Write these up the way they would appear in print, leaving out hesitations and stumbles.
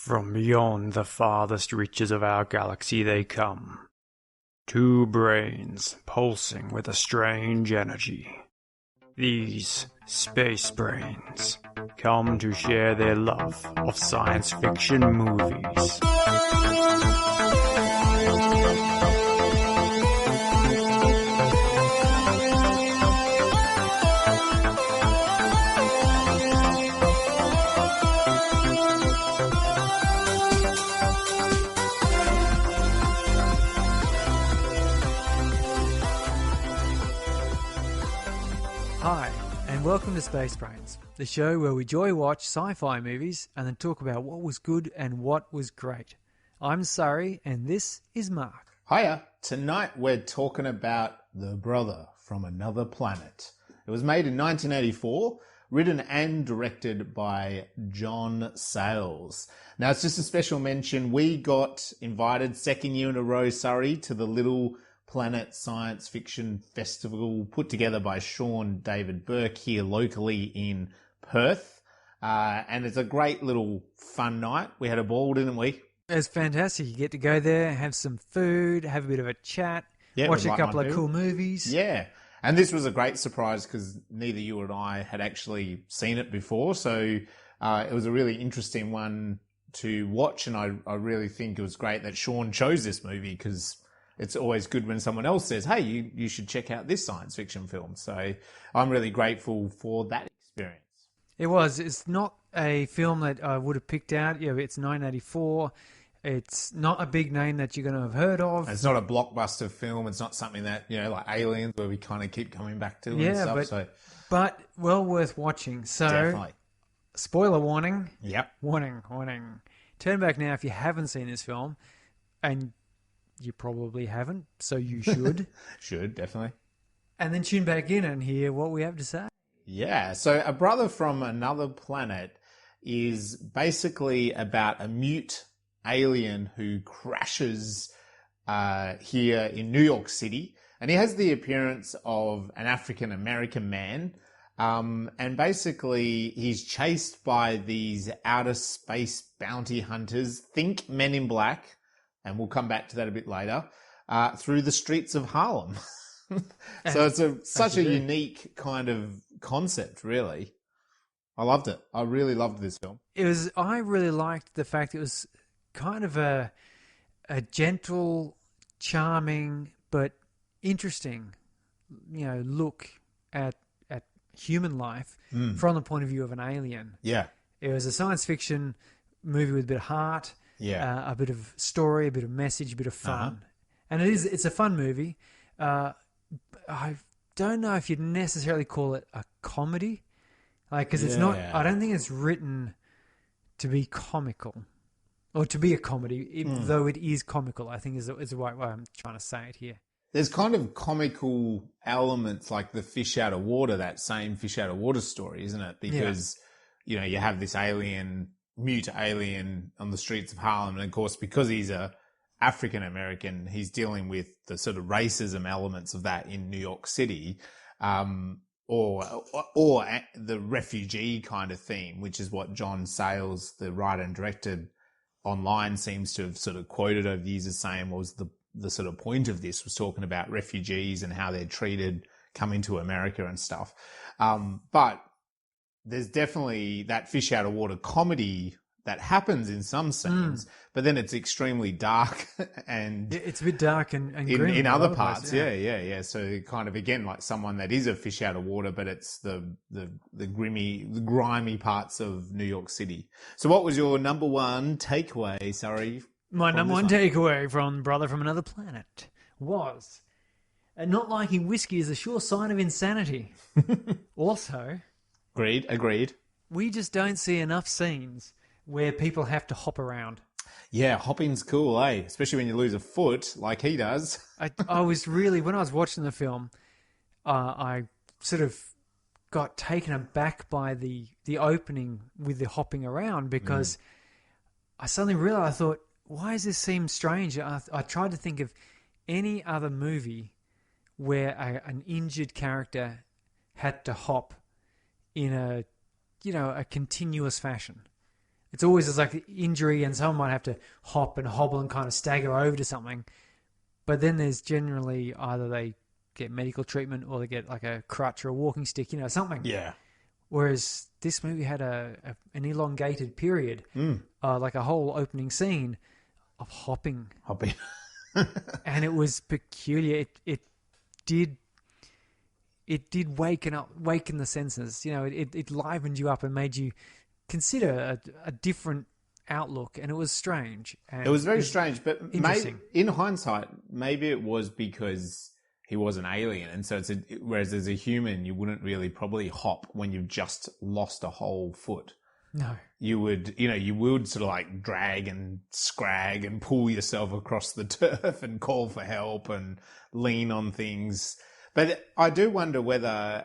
From beyond the farthest reaches of our galaxy they come. Two brains pulsing with a strange energy. These space brains come to share their love of science fiction movies. Hi, and welcome to Space Brains, the show where we joy-watch sci-fi movies and then talk about what was good and what was great. I'm Surrey, and this is Mark. Hiya. Tonight we're talking about The Brother from Another Planet. It was made in 1984, written and directed by John Sayles. Now, it's just a special mention. We got invited second year in a row, Surrey, to the Little Planet Science Fiction Festival put together by Sean David Burke here locally in Perth. And it's a great little fun night. We had a ball, didn't we? It was fantastic. You get to go there, have some food, have a bit of a chat, watch a couple of cool movies. Yeah. And this was a great surprise because neither you and I had actually seen it before. So it was a really interesting one to watch. And I really think it was great that Sean chose this movie because it's always good when someone else says, hey, you should check out this science fiction film. So I'm really grateful for that experience. It was. It's not a film that I would have picked out. Yeah, it's 1984. It's not a big name that you're going to have heard of. It's not a blockbuster film. It's not something that, like Aliens, where we kind of keep coming back to and stuff. But well worth watching. So, definitely. Spoiler warning. Yep. Warning. Turn back now if you haven't seen this film, and you probably haven't, so you should. Should, definitely. And then tune back in and hear what we have to say. Yeah, so A Brother from Another Planet is basically about a mute alien who crashes here in New York City. And he has the appearance of an African-American man. And basically, he's chased by these outer space bounty hunters, think Men in Black, and we'll come back to that a bit later, through the streets of Harlem. So it's such a unique kind of concept, really. I loved it. I really loved this film. I really liked the fact it was kind of a gentle, charming, but interesting, look at human life from the point of view of an alien. Yeah. It was a science fiction movie with a bit of heart. Yeah. A bit of story, a bit of message, a bit of fun. And it's a fun movie. I don't know if you'd necessarily call it a comedy. Because it's not, I don't think it's written to be comical. Or to be a comedy, though it is comical, I think is the right way I'm trying to say it here. There's kind of comical elements like the fish out of water, that same fish out of water story, isn't it? Because, you have this mute alien on the streets of Harlem. And of course, because he's a African-American, he's dealing with the sort of racism elements of that in New York City, or the refugee kind of theme, which is what John Sayles, the writer and director online, seems to have sort of quoted over the years as saying was the sort of point of this was talking about refugees and how they're treated coming to America and stuff. But there's definitely that fish out of water comedy that happens in some scenes, but then it's extremely dark and it's a bit dark and grim in other parts. Yeah. So kind of again like someone that is a fish out of water, but it's the grimy parts of New York City. So what was your number one takeaway? Sorry, my number one takeaway from Brother from Another Planet was not liking whiskey is a sure sign of insanity. Also. Agreed. We just don't see enough scenes where people have to hop around. Yeah, hopping's cool, eh? Especially when you lose a foot like he does. I was really, when I was watching the film, I sort of got taken aback by the opening with the hopping around because I suddenly realized, I thought, why does this seem strange? I tried to think of any other movie where an injured character had to hop in a continuous fashion. It's always just like injury, and someone might have to hop and hobble and kind of stagger over to something. But then there's generally either they get medical treatment or they get like a crutch or a walking stick, something. Yeah. Whereas this movie had an elongated period, like a whole opening scene of hopping. And it was peculiar. It did waken the senses. It livened you up and made you consider a different outlook, and it was strange. And it was very strange, but interesting. In hindsight, maybe it was because he was an alien, and so whereas as a human, you wouldn't really probably hop when you've just lost a whole foot. No. You would sort of like drag and scrag and pull yourself across the turf and call for help and lean on things. But I do wonder whether,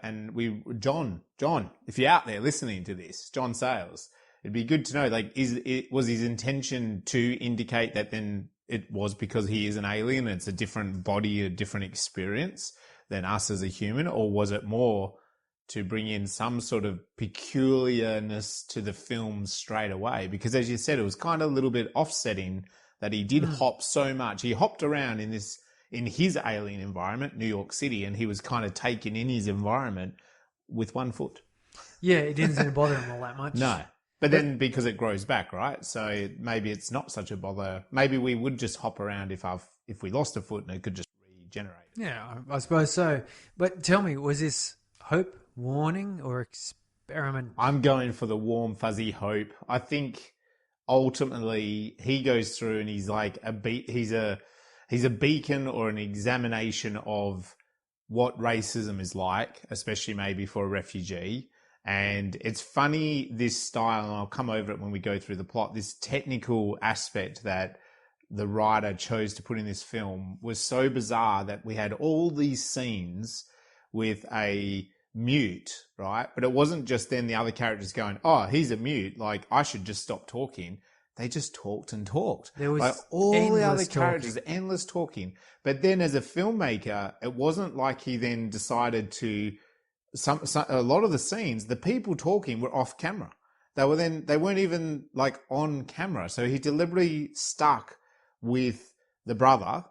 John, if you're out there listening to this, John Sayles, it'd be good to know, like, was his intention to indicate that then it was because he is an alien and it's a different body, a different experience than us as a human, or was it more to bring in some sort of peculiarness to the film straight away? Because as you said, it was kind of a little bit offsetting that he did hop so much. He hopped around in his alien environment, New York City, and he was kind of taken in his environment with one foot. Yeah, it didn't seem to bother him all that much. No. But then because it grows back, right? So maybe it's not such a bother. Maybe we would just hop around if we lost a foot and it could just regenerate. Yeah, I suppose so. But tell me, was this hope, warning, or experiment? I'm going for the warm, fuzzy hope. I think ultimately he goes through and he's like he's a beacon or an examination of what racism is like, especially maybe for a refugee. And it's funny, this style, and I'll come over it when we go through the plot, this technical aspect that the writer chose to put in this film was so bizarre that we had all these scenes with a mute, right? But it wasn't just then the other characters going, oh, he's a mute, like I should just stop talking. They just talked and talked. There was like all the other characters, talking. endless talking. But then as a filmmaker, it wasn't like he then decided to... a lot of the scenes, the people talking were off camera. They weren't even like on camera. So he deliberately stuck with the brother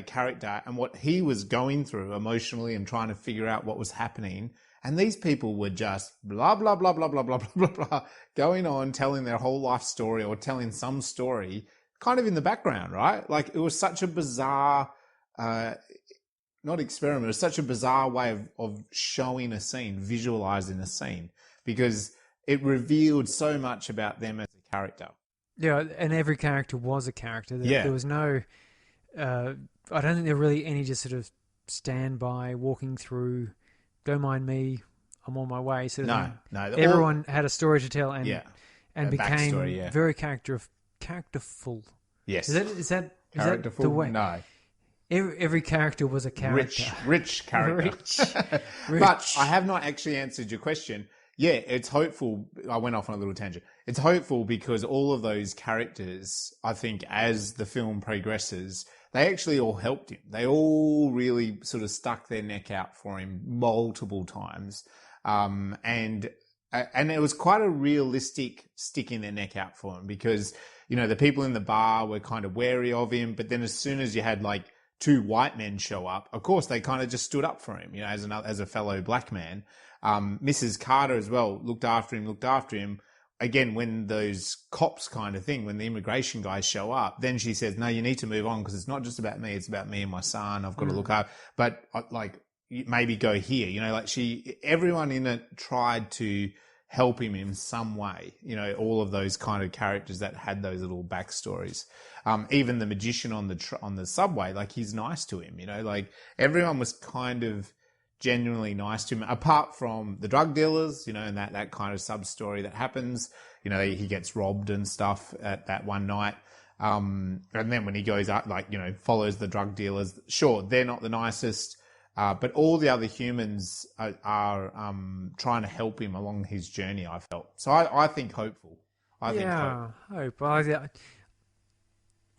character and what he was going through emotionally and trying to figure out what was happening. And these people were just blah, blah, blah, blah, blah, blah, blah, blah, blah, going on, telling their whole life story or telling some story kind of in the background, right? Like it was such a bizarre, not experiment, it's such a bizarre way of showing a scene, visualizing a scene, because it revealed so much about them as a character. Yeah, and every character was a character. There was no, I don't think there were really any just sort of standby, walking through, don't mind me, I'm on my way sort of thing. No. Everyone had a story to tell and became very characterful. Yes. Is that characterful? The way? No. Every character was a character. Rich character. Rich. But I have not actually answered your question. Yeah, it's hopeful. I went off on a little tangent. It's hopeful because all of those characters, I think, as the film progresses, they actually all helped him. They all really sort of stuck their neck out for him multiple times. And it was quite a realistic sticking their neck out for him because, the people in the bar were kind of wary of him. But then as soon as you had like two white men show up, of course, they kind of just stood up for him, as a fellow black man. Mrs. Carter as well looked after him. Again, when those cops kind of thing, when the immigration guys show up, then she says, no, you need to move on because it's not just about me. It's about me and my son. I've got to look up. But like, maybe go here, everyone in it tried to help him in some way, all of those kind of characters that had those little backstories. Even the magician on the subway, like he's nice to him, like everyone was kind of genuinely nice to him, apart from the drug dealers, and that kind of sub story that happens. He gets robbed and stuff at that one night. And then when he goes out, follows the drug dealers, sure, they're not the nicest, but all the other humans are trying to help him along his journey, I felt. So I think hopeful. Hope.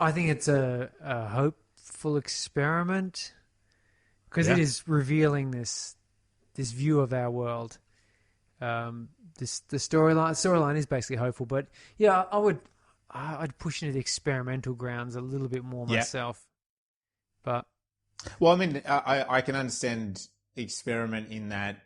I think it's a hopeful experiment. Because it is revealing this view of our world. the storyline is basically hopeful, but yeah, I'd push into the experimental grounds a little bit more myself. But well, I mean, I can understand experiment in that.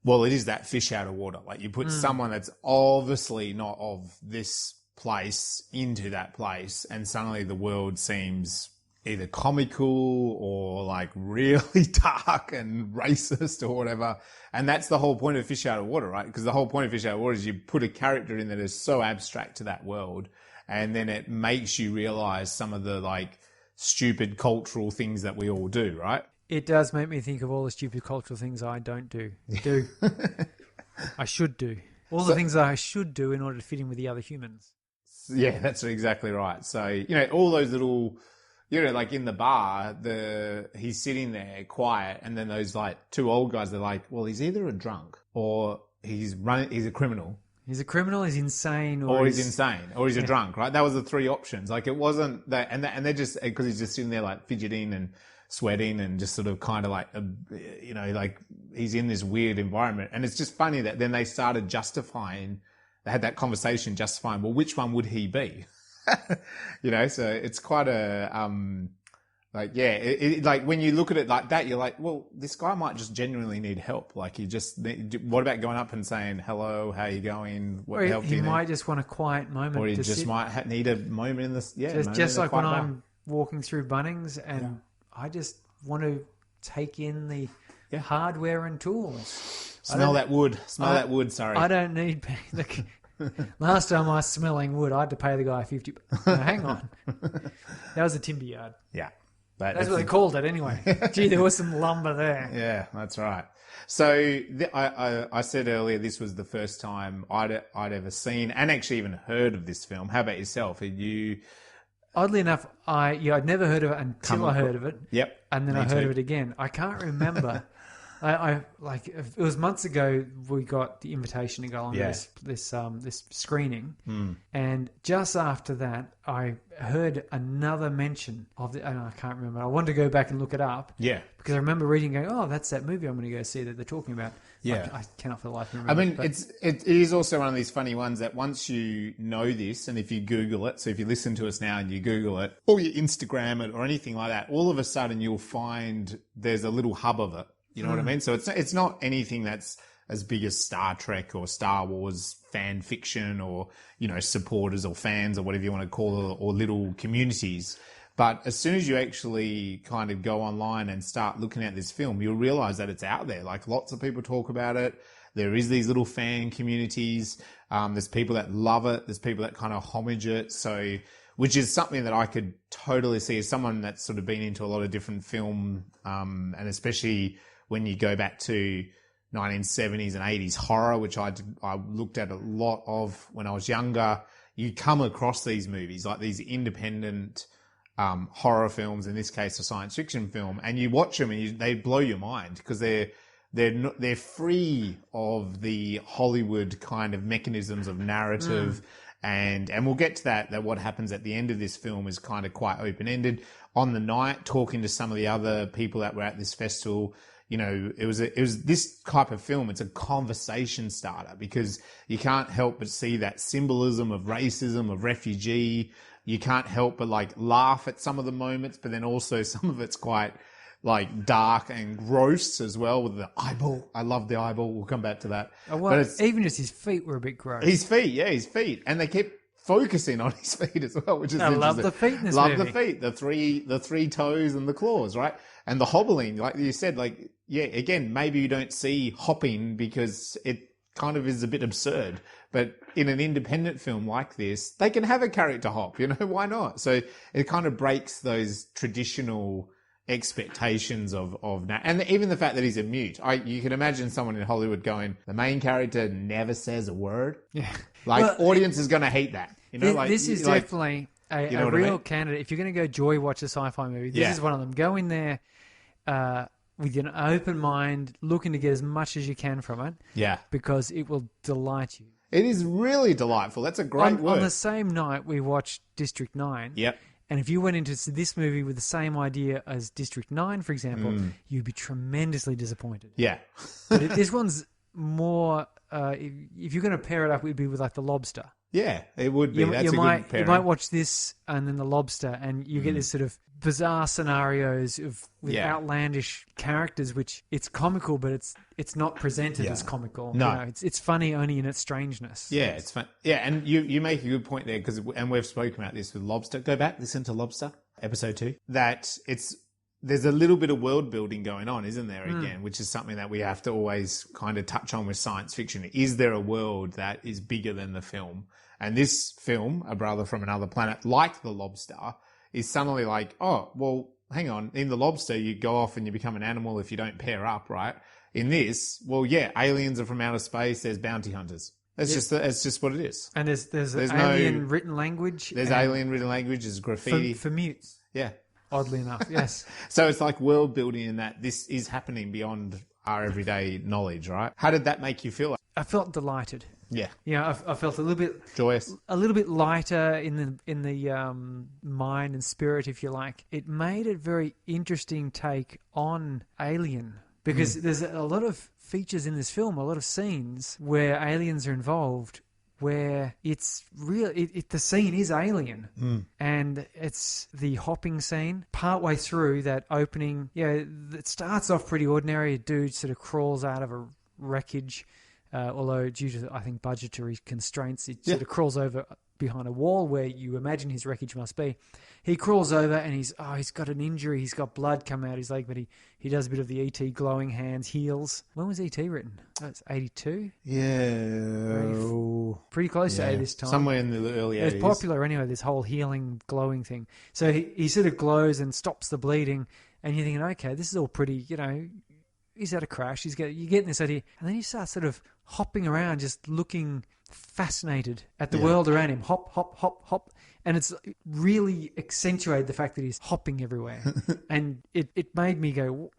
Well, it is that fish out of water. Like you put someone that's obviously not of this place into that place, and suddenly the world seems either comical or like really dark and racist or whatever. And that's the whole point of fish out of water, right? Because the whole point of fish out of water is you put a character in that is so abstract to that world, and then it makes you realize some of the like stupid cultural things that we all do, right? It does make me think of all the stupid cultural things I don't do. I should do. All the things that I should do in order to fit in with the other humans. Yeah, that's exactly right. So, you know, all those little, you know, like in the bar, he's sitting there quiet, and then those like two old guys, they're like, well, he's either a drunk or he's a criminal. He's a criminal, he's insane, or he's insane, or he's a drunk, right? That was the three options. Like it wasn't that, and they're just, because he's just sitting there like fidgeting and sweating and just sort of kind of like, you know, like he's in this weird environment. And it's just funny that then they started justifying, they had that conversation justifying, well, which one would he be? You know, so it's quite a, like, yeah, like when you look at it like that, you're like, well, this guy might just genuinely need help. Like what about going up and saying, hello, how you going? What help do you need? He might just want a quiet moment. Or he just might need a moment in this, just like when I'm walking through Bunnings and I just want to take in the hardware and tools. Smell that wood. Sorry. I don't need... Last time I was smelling wood, I had to pay the guy $50. No, hang on. That was a timber yard. Yeah. That's what they called it anyway. Gee, there was some lumber there. Yeah, that's right. So I said earlier this was the first time I'd ever seen and actually even heard of this film. How about yourself? Had you... Oddly enough, I'd never heard of it until I heard of it. Yep. And then I heard of it again. I can't remember. I like it was months ago we got the invitation to go on this screening, and just after that I heard another mention of and I can't remember. I wanted to go back and look it up. Yeah. Because I remember reading, going, oh, that's that movie I'm going to go see that they're talking about. Yeah. I cannot for the life of me remember. I mean, it is also one of these funny ones that once you know this, and if you Google it, so if you listen to us now and you Google it, or you Instagram it or anything like that, all of a sudden you'll find there's a little hub of it. You know what I mean? So it's not anything that's as big as Star Trek or Star Wars fan fiction or, you know, supporters or fans or whatever you want to call it, or little communities. But as soon as you actually kind of go online and start looking at this film, you'll realize that it's out there. Like lots of people talk about it. There is these little fan communities. There's people that love it. There's people that kind of homage it. So, which is something that I could totally see as someone that's sort of been into a lot of different film, and especially when you go back to 1970s and 80s horror, which I looked at a lot of when I was younger, you come across these movies, like these independent horror films, in this case a science fiction film, and you watch them and they blow your mind because they're free of the Hollywood kind of mechanisms of narrative. And we'll get to that what happens at the end of this film is kind of quite open-ended. On the night, talking to some of the other people that were at this festival, you know, it was this type of film. It's a conversation starter because you can't help but see that symbolism of racism, of refugee. You can't help but like laugh at some of the moments, but then also some of it's quite like dark and gross as well with the eyeball. I love the eyeball. We'll come back to that. Oh, well, but even just his feet were a bit gross. His feet. And they kept focusing on his feet as well, which is interesting. I love the feet in this movie. Love the feet, the three toes and the claws, right? And the hobbling, like you said, like, yeah, again, maybe you don't see hopping because it kind of is a bit absurd. But in an independent film like this, they can have a character hop, you know, why not? So it kind of breaks those traditional expectations of and even the fact that he's a mute. You can imagine someone in Hollywood going, the main character never says a word. Yeah. Like, audience is going to hate that. You know, like, this is definitely a real candidate. If you're going to go joy watch a sci-fi movie, this is one of them. Go in there with an open mind, looking to get as much as you can from it. Yeah. Because it will delight you. It is really delightful. That's a great word. On the same night, we watched District 9. Yep. And if you went into this movie with the same idea as District 9, for example, you'd be tremendously disappointed. Yeah. But this one's more. If you're going to pair it up, it'd be with like The Lobster. Yeah, it would be. That's a good pairing. You might watch this and then The Lobster, and you get this sort of bizarre scenarios with outlandish characters, which it's comical, but it's not presented as comical. No, you know, it's funny only in its strangeness. Yeah, it's fun. Yeah, and you make a good point there and we've spoken about this with Lobster. Go back, listen to Lobster, episode 2. That there's a little bit of world building going on, isn't there? Again, which is something that we have to always kind of touch on with science fiction. Is there a world that is bigger than the film? And this film, A Brother from Another Planet, like The Lobster, is suddenly like, oh, well, hang on. In The Lobster, you go off and you become an animal if you don't pair up, right? In this, well, yeah, aliens are from outer space. There's bounty hunters. That's just what it is. And there's alien written language. There's alien written language. There's graffiti for mutes. Yeah. Oddly enough, yes. So it's like world building in that this is happening beyond our everyday knowledge, right? How did that make you feel? I felt delighted. Yeah. Yeah, I felt a little bit joyous, a little bit lighter in the mind and spirit, if you like. It made a very interesting take on Alien, because there's a lot of features in this film, a lot of scenes where aliens are involved, where it's real. The scene is Alien, and it's the hopping scene. Partway through that opening, it starts off pretty ordinary. A dude sort of crawls out of a wreckage. Although due to, I think, budgetary constraints, it sort of crawls over behind a wall where you imagine his wreckage must be. He crawls over and he's got an injury. He's got blood coming out his leg, but he does a bit of the E.T. glowing hands, heals. When was E.T. written? Oh, it's 82? Yeah. Pretty close to 80 this time. Somewhere in the early 80s. It's popular anyway, this whole healing, glowing thing. So he sort of glows and stops the bleeding, and you're thinking, okay, this is all pretty, he's had a crash. You're getting this idea. And then you start sort of hopping around, just looking fascinated at the world around him. Hop, hop, hop, hop. And it's really accentuated the fact that he's hopping everywhere. And it made me go,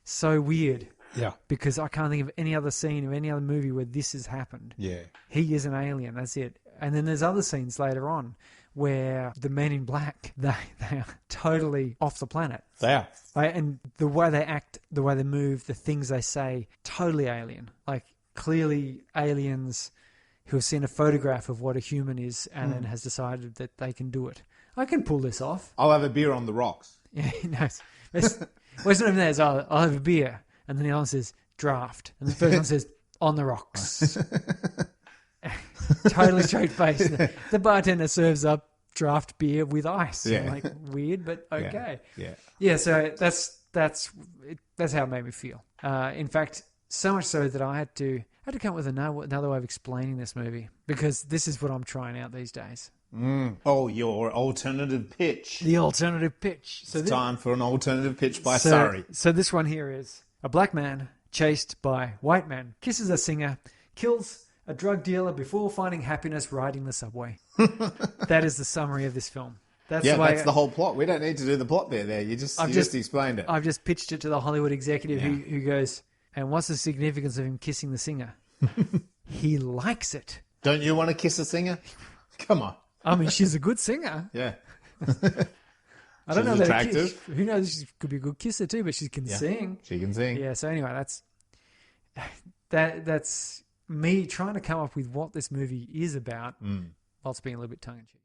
so weird. Yeah. Because I can't think of any other scene or any other movie where this has happened. Yeah. He is an alien. That's it. And then there's other scenes later on where the men in black, they are totally off the planet. They are. Right? And the way they act, the way they move, the things they say, totally alien. Like, clearly aliens who have seen a photograph of what a human is and then has decided that they can do it. I can pull this off. I'll have a beer on the rocks. Yeah, he knows. It's not even there. It's, I'll have a beer. And then the other one says, draft. And the first one says, on the rocks. Totally straight face. The bartender serves up draft beer with ice. Yeah. I'm like, weird, but okay. Yeah. So that's how it made me feel. In fact, so much so that I had to come up with another way of explaining this movie, because this is what I'm trying out these days. Oh, your alternative pitch. The alternative pitch. So it's time for an alternative pitch by Surrey. So this one here is a black man chased by white man, kisses a singer, kills a drug dealer before finding happiness riding the subway. That is the summary of this film. That's the whole plot. We don't need to do the plot bit there. You just explained it. I've just pitched it to the Hollywood executive who goes, and what's the significance of him kissing the singer? He likes it. Don't you want to kiss a singer? Come on. I mean, she's a good singer. Yeah. I don't know that attractive. Who knows? She could be a good kisser too, but she can sing. She can sing. Yeah. So anyway, that's me trying to come up with what this movie is about, whilst being a little bit tongue in cheek.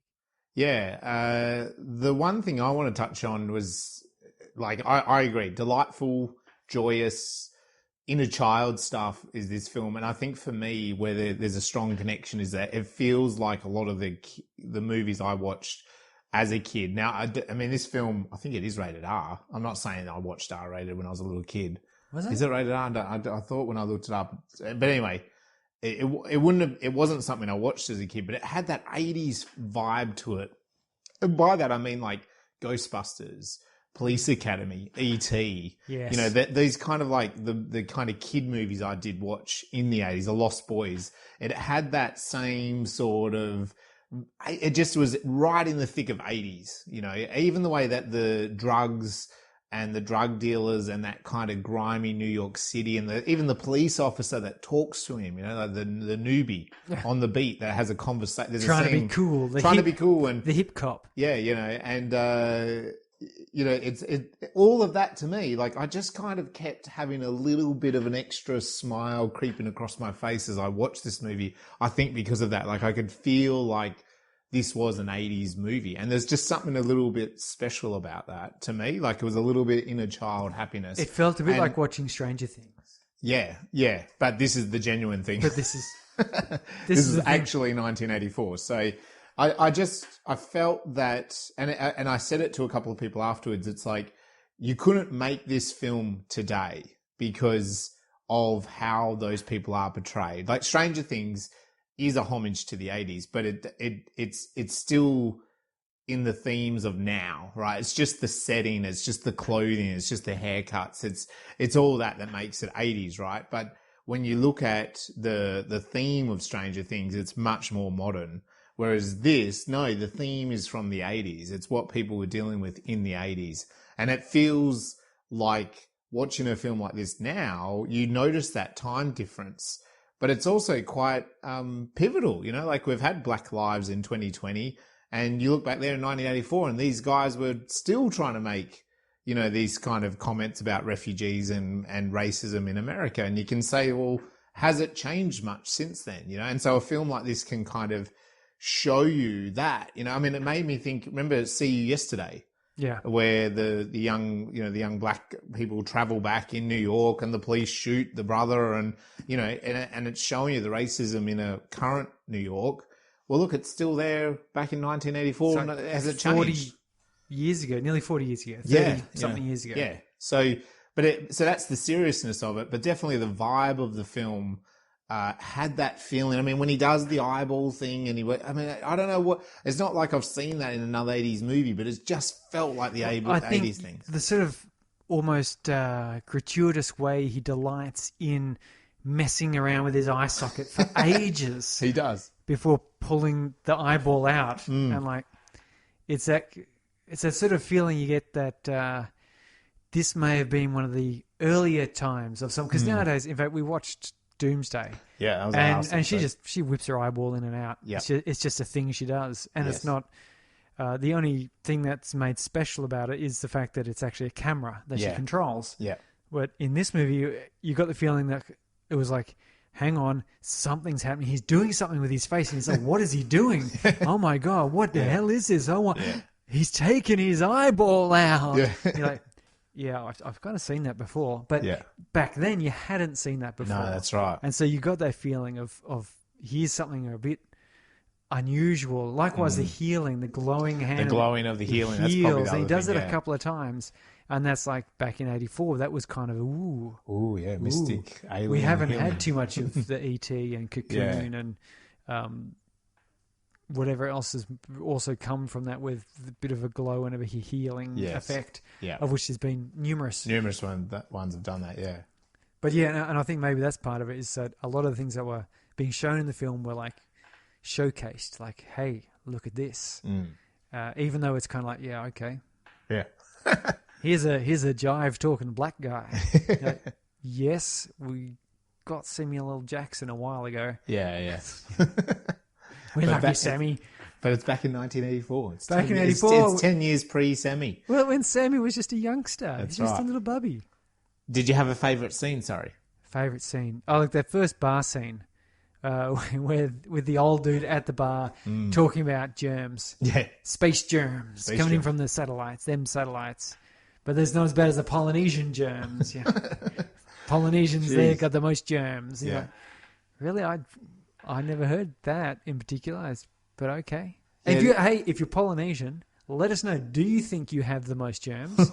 Yeah. The one thing I want to touch on was, like, I agree. Delightful, joyous, inner child stuff is this film. And I think for me, where there's a strong connection is that it feels like a lot of the movies I watched as a kid. Now, I mean, this film, I think it is rated R. I'm not saying I watched R-rated when I was a little kid. Was it? Is it rated R? I thought when I looked it up. But anyway, it wasn't something I watched as a kid, but it had that 80s vibe to it. And by that, I mean like Ghostbusters, Police Academy, E.T. Yes. These kind of like the kind of kid movies I did watch in the 80s, The Lost Boys. It had that same sort of, it just was right in the thick of 80s, even the way that the drugs and the drug dealers and that kind of grimy New York City and even the police officer that talks to him, like the newbie on the beat that has a conversation. Trying to be cool. Trying to be cool. And the hip cop. Yeah, and it's all of that to me. Like, I just kind of kept having a little bit of an extra smile creeping across my face as I watched this movie. I think because of that, like, I could feel like this was an 80s movie, and there's just something a little bit special about that to me. Like, it was a little bit inner child happiness. It felt a bit like watching Stranger Things. Yeah. But this is the genuine thing. But this is this is actually 1984. So I felt that, and I said it to a couple of people afterwards. It's like, you couldn't make this film today because of how those people are portrayed. Like, Stranger Things is a homage to the 80s, but it's still in the themes of now, right? It's just the setting, it's just the clothing, it's just the haircuts, it's all that makes it 80s, right? But when you look at the theme of Stranger Things, it's much more modern. Whereas this, no, the theme is from the 80s. It's what people were dealing with in the 80s. And it feels like watching a film like this now, you notice that time difference. But it's also quite pivotal, like, we've had Black Lives in 2020, and you look back there in 1984, and these guys were still trying to make, these kind of comments about refugees and racism in America. And you can say, well, has it changed much since then? And so a film like this can kind of show you that, it made me think, remember See You Yesterday? Yeah. Where the young black people travel back in New York and the police shoot the brother, and, and it's showing you the racism in a current New York. Well, look, it's still there back in 1984. So has it changed? 40 years ago, nearly 40 years ago, 30 something years ago. Yeah. So that's the seriousness of it, but definitely the vibe of the film had that feeling. I mean, when he does the eyeball thing, and I don't know what. It's not like I've seen that in another 80s movie, but it's just felt like the 80s thing. The sort of almost gratuitous way he delights in messing around with his eye socket for ages. He does. Before pulling the eyeball out. And like, it's that sort of feeling you get that this may have been one of the earlier times of some, because nowadays, in fact, we watched Doomsday. Yeah, that was and she whips her eyeball in and out. Yeah. It's just a thing she does. And it's not, the only thing that's made special about it is the fact that it's actually a camera that she controls. Yeah. But in this movie, you got the feeling that it was like, hang on, something's happening. He's doing something with his face. And he's like, what is he doing? Oh my God, what the hell is this? He's taking his eyeball out. Yeah. You're like, yeah, I've kind of seen that before. But back then you hadn't seen that before. No, that's right. And so you got that feeling of here's something a bit unusual. Likewise, the healing, the glowing hand. The glowing of the healing. That's heals. probably the other he does thing, it a couple of times. And that's like back in 84. That was kind of mystic alien. We haven't healing. had too much of the ET and Cocoon and whatever else has also come from that, with a bit of a glow and a healing effect. Yeah. Of which there's been numerous ones have done that. Yeah. But yeah, and I think maybe that's part of it, is that a lot of the things that were being shown in the film were like showcased. Like, hey, look at this. Even though it's kind of like, yeah, okay. Yeah. Here's a jive talking black guy. Yes, we got Samuel L. Jackson a while ago. Yeah. We're lucky, Sammy. But it's back in 1984. It's back in 84. It's 10 years pre-Sammy. Well, when Sammy was just a youngster. That's just right. a little bubby. Did you have a favourite scene? Sorry. Favourite scene? Oh, look, that first bar scene. With the old dude at the bar talking about germs. Yeah. Space germs coming in from the satellites, them satellites. But there's not as bad as the Polynesian germs. Yeah. Polynesians there got the most germs. Yeah. Like, really? I never heard that in particular. But okay. Yeah. If you're Polynesian, let us know. Do you think you have the most germs?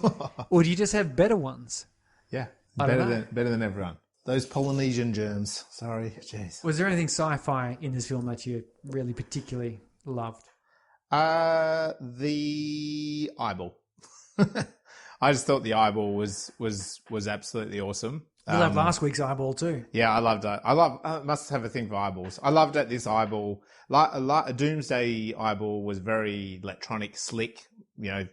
Or do you just have better ones? Yeah. Better than everyone. Those Polynesian germs. Sorry. Jeez. Was there anything sci-fi in this film that you really particularly loved? The eyeball. I just thought the eyeball was absolutely awesome. You loved last week's eyeball too. Yeah, I loved it. I must have a thing for eyeballs. I loved that this eyeball, like a Doomsday eyeball, was very electronic, slick,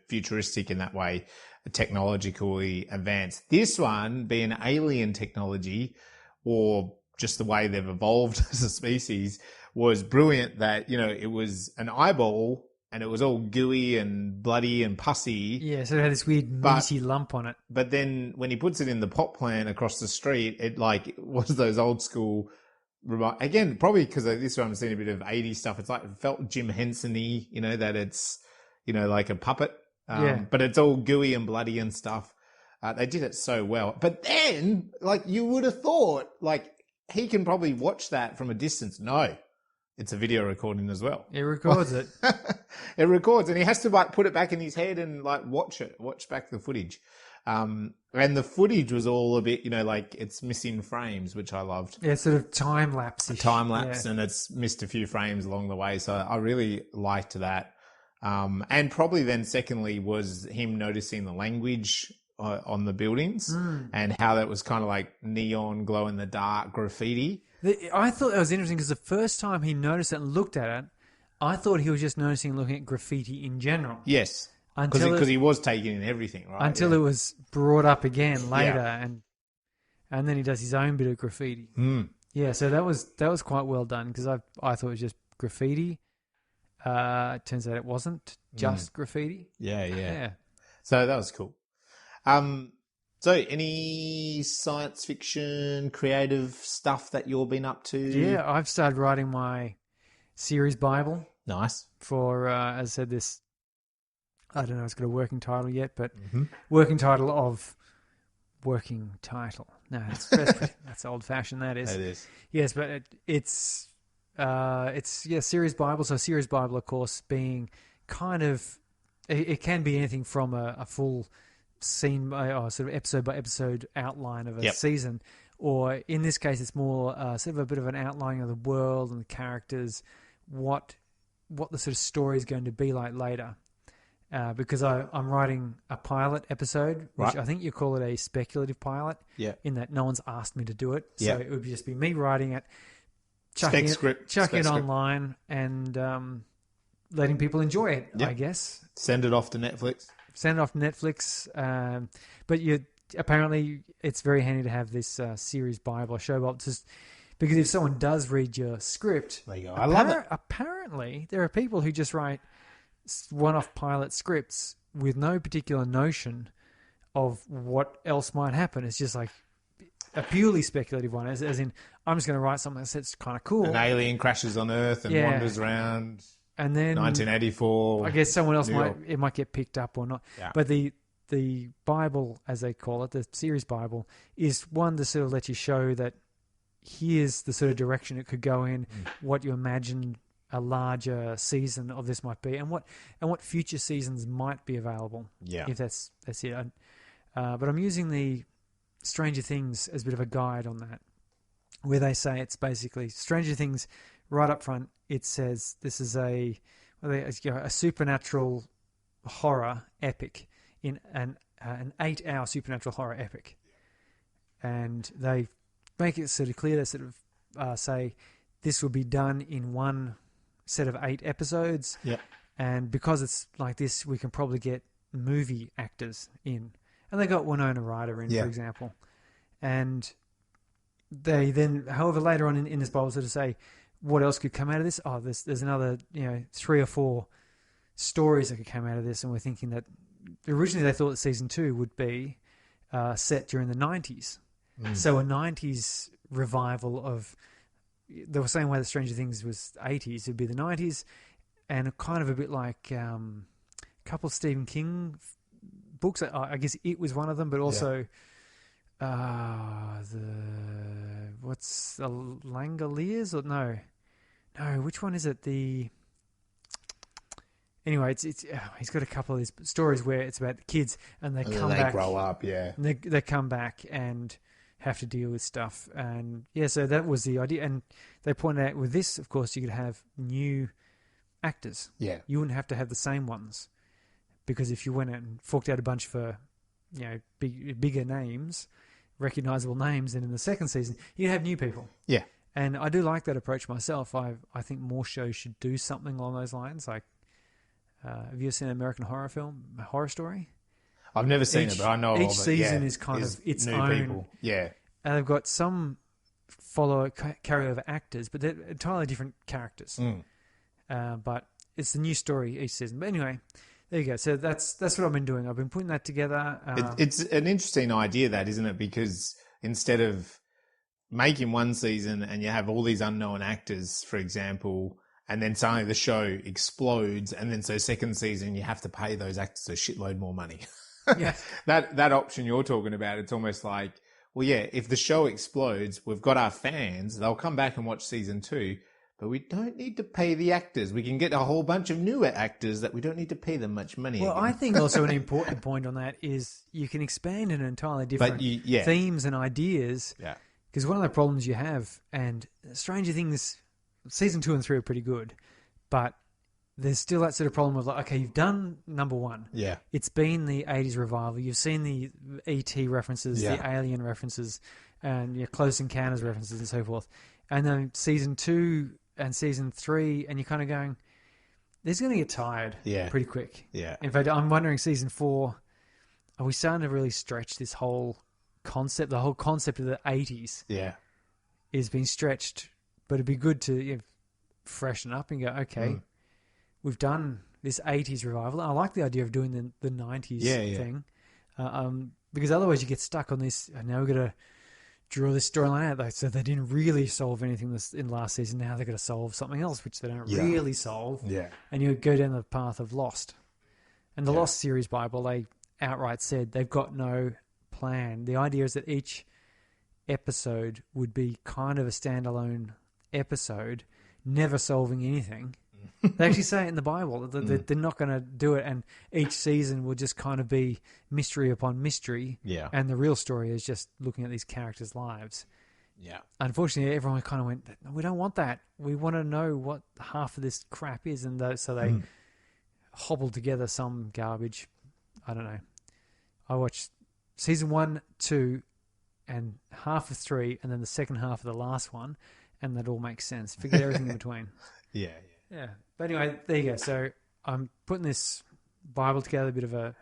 futuristic in that way, technologically advanced. This one, being alien technology, or just the way they've evolved as a species, was brilliant. That it was an eyeball and it was all gooey and bloody and pussy. Yeah, so it had this weird meaty lump on it. But then when he puts it in the pot plant across the street, it like was those old school. Again, probably because this one I'm seeing a bit of 80s stuff. It's like it felt Jim Henson-y, that it's like a puppet. But it's all gooey and bloody and stuff. They did it so well. But then, like, you would have thought, like, he can probably watch that from a distance. No, it's a video recording as well. It records it. It records, and he has to, like, put it back in his head and, like, watch back the footage. And the footage was all a bit, like, it's missing frames, which I loved. Yeah, sort of time-lapse-ish. And it's missed a few frames along the way. So I really liked that. And probably then secondly was him noticing the language on the buildings and how that was kind of like neon glow in the dark graffiti. I thought that was interesting because the first time he noticed it and looked at it, I thought he was just noticing and looking at graffiti in general. Yes, because he was taking in everything, right? Until it was brought up again later, and then he does his own bit of graffiti. Yeah, so that was quite well done because I thought it was just graffiti. It turns out it wasn't just graffiti. Yeah. So that was cool. So any science fiction creative stuff that you've been up to? Yeah, I've started writing my series Bible. Nice. For, as I said, this, I don't know, it's got a working title yet, but working title. No, that's old fashioned, that is. It is. Yes, but it's series Bible. So series Bible, of course, being kind of, it can be anything from a full scene or sort of episode by episode outline of a season, or in this case, it's more sort of a bit of an outlining of the world and the characters, what the sort of story is going to be like later. Because I'm writing a pilot episode, which I think you call it a speculative pilot, in that no one's asked me to do it, so it would just be me writing it, chucking it online, and letting people enjoy it. I guess send it off to Netflix. But apparently it's very handy to have this series Bible, show Bible, just because if someone does read your script, there you go. I love it. Apparently there are people who just write one-off pilot scripts with no particular notion of what else might happen. It's just like a purely speculative one, as in I'm just going to write something that's kind of cool. An alien crashes on Earth and wanders around. And then 1984. I guess someone else might get picked up or not. Yeah. But the Bible, as they call it, the series Bible, is one to sort of let you show that here's the sort of direction it could go in, what you imagine a larger season of this might be, and what future seasons might be available. Yeah, if that's it. But I'm using the Stranger Things as a bit of a guide on that, where they say it's basically Stranger Things right up front. It says this is a supernatural horror epic, in an 8-hour supernatural horror epic, and they make it sort of clear. They sort of say this will be done in one set of 8 episodes. Yeah. And because it's like this, we can probably get movie actors in. And they got Winona Ryder in, for example. And they then, however, later on in this Bible, sort of say, what else could come out of this? Oh, there's another, 3 or 4 stories that could come out of this. And we're thinking that originally they thought that season 2 would be set during the 90s. So a 90s revival of, the same way that Stranger Things was 80s, it'd be the 90s, and kind of a bit like a couple of Stephen King books. I guess It was one of them, but also what's the Langoliers or no, which one is it? Anyway, it's he's got a couple of these stories where it's about the kids and they come back, grow up, and they come back and have to deal with stuff. And so that was the idea. And they pointed out with this, of course, you could have new actors. Yeah. You wouldn't have to have the same ones, because if you went out and forked out a bunch for, bigger names, recognizable names, then in the second season, you'd have new people. Yeah. And I do like that approach myself. I think more shows should do something along those lines. Like, have you ever seen an American horror film, Horror Story? I've never seen it, but I know of it. Each season is kind of its new own. People. Yeah. And they've got some carryover actors, but they're entirely different characters. But it's the new story each season. But anyway, there you go. So that's what I've been doing. I've been putting that together. It's an interesting idea, that, isn't it? Because instead of making one season and you have all these unknown actors, for example, and then suddenly the show explodes, and then so second season you have to pay those actors a shitload more money. Yeah. That option you're talking about, it's almost like, well, yeah, if the show explodes, we've got our fans, they'll come back and watch season 2, but we don't need to pay the actors. We can get a whole bunch of new actors that we don't need to pay them much money. Well, again. I think also an important point on that is you can expand in entirely different themes and ideas. Yeah. Because one of the problems you have, and Stranger Things, season 2 and 3 are pretty good, but there's still that sort of problem of like, okay, you've done number 1. Yeah. It's been the 80s revival. You've seen the E.T. references, the Alien references, and your Close Encounters references and so forth. And then season 2 and season 3, and you're kind of going, this is going to get tired pretty quick. Yeah. In fact, I'm wondering season 4, are we starting to really stretch this whole concept? The whole concept of the 80s is being stretched, but it'd be good to freshen up and go, okay, we've done this 80s revival. I like the idea of doing the 90s thing, because otherwise you get stuck on this, and now we've got to draw this storyline out. So they didn't really solve anything in last season. Now they've got to solve something else, which they don't really solve. Yeah. And you go down the path of Lost. And the Lost series Bible, they outright said they've got no plan. The idea is that each episode would be kind of a standalone episode, never solving anything. They actually say it in the Bible that they're not going to do it, and each season will just kind of be mystery upon mystery. Yeah. And the real story is just looking at these characters' lives. Yeah. Unfortunately, everyone kind of went, we don't want that. We want to know what half of this crap is, and so they hobbled together some garbage. I don't know. I watched season 1, 2, and half of 3, and then the second half of the last one, and that all makes sense. Forget everything in between. Yeah. But anyway, there you go. So I'm putting this Bible together, a bit of a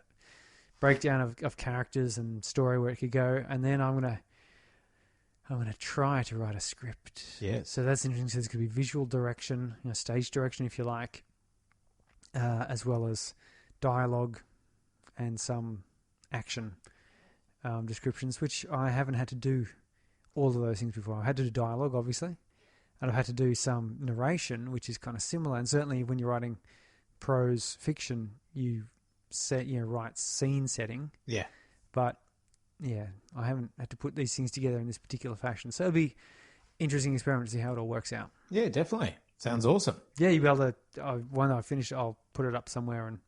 breakdown of characters and story where it could go, and then I'm gonna try to write a script. Yeah. So that's interesting. So there's going to be visual direction, stage direction, if you like, as well as dialogue and some action descriptions, which I haven't had to do all of those things before. I had to do dialogue, obviously. And I've had to do some narration, which is kind of similar. And certainly when you're writing prose fiction, you write scene setting. Yeah. But, I haven't had to put these things together in this particular fashion. So it'll be interesting experiment to see how it all works out. Yeah, definitely. Sounds awesome. Yeah, you'll be able to, when I finish it, I'll put it up somewhere and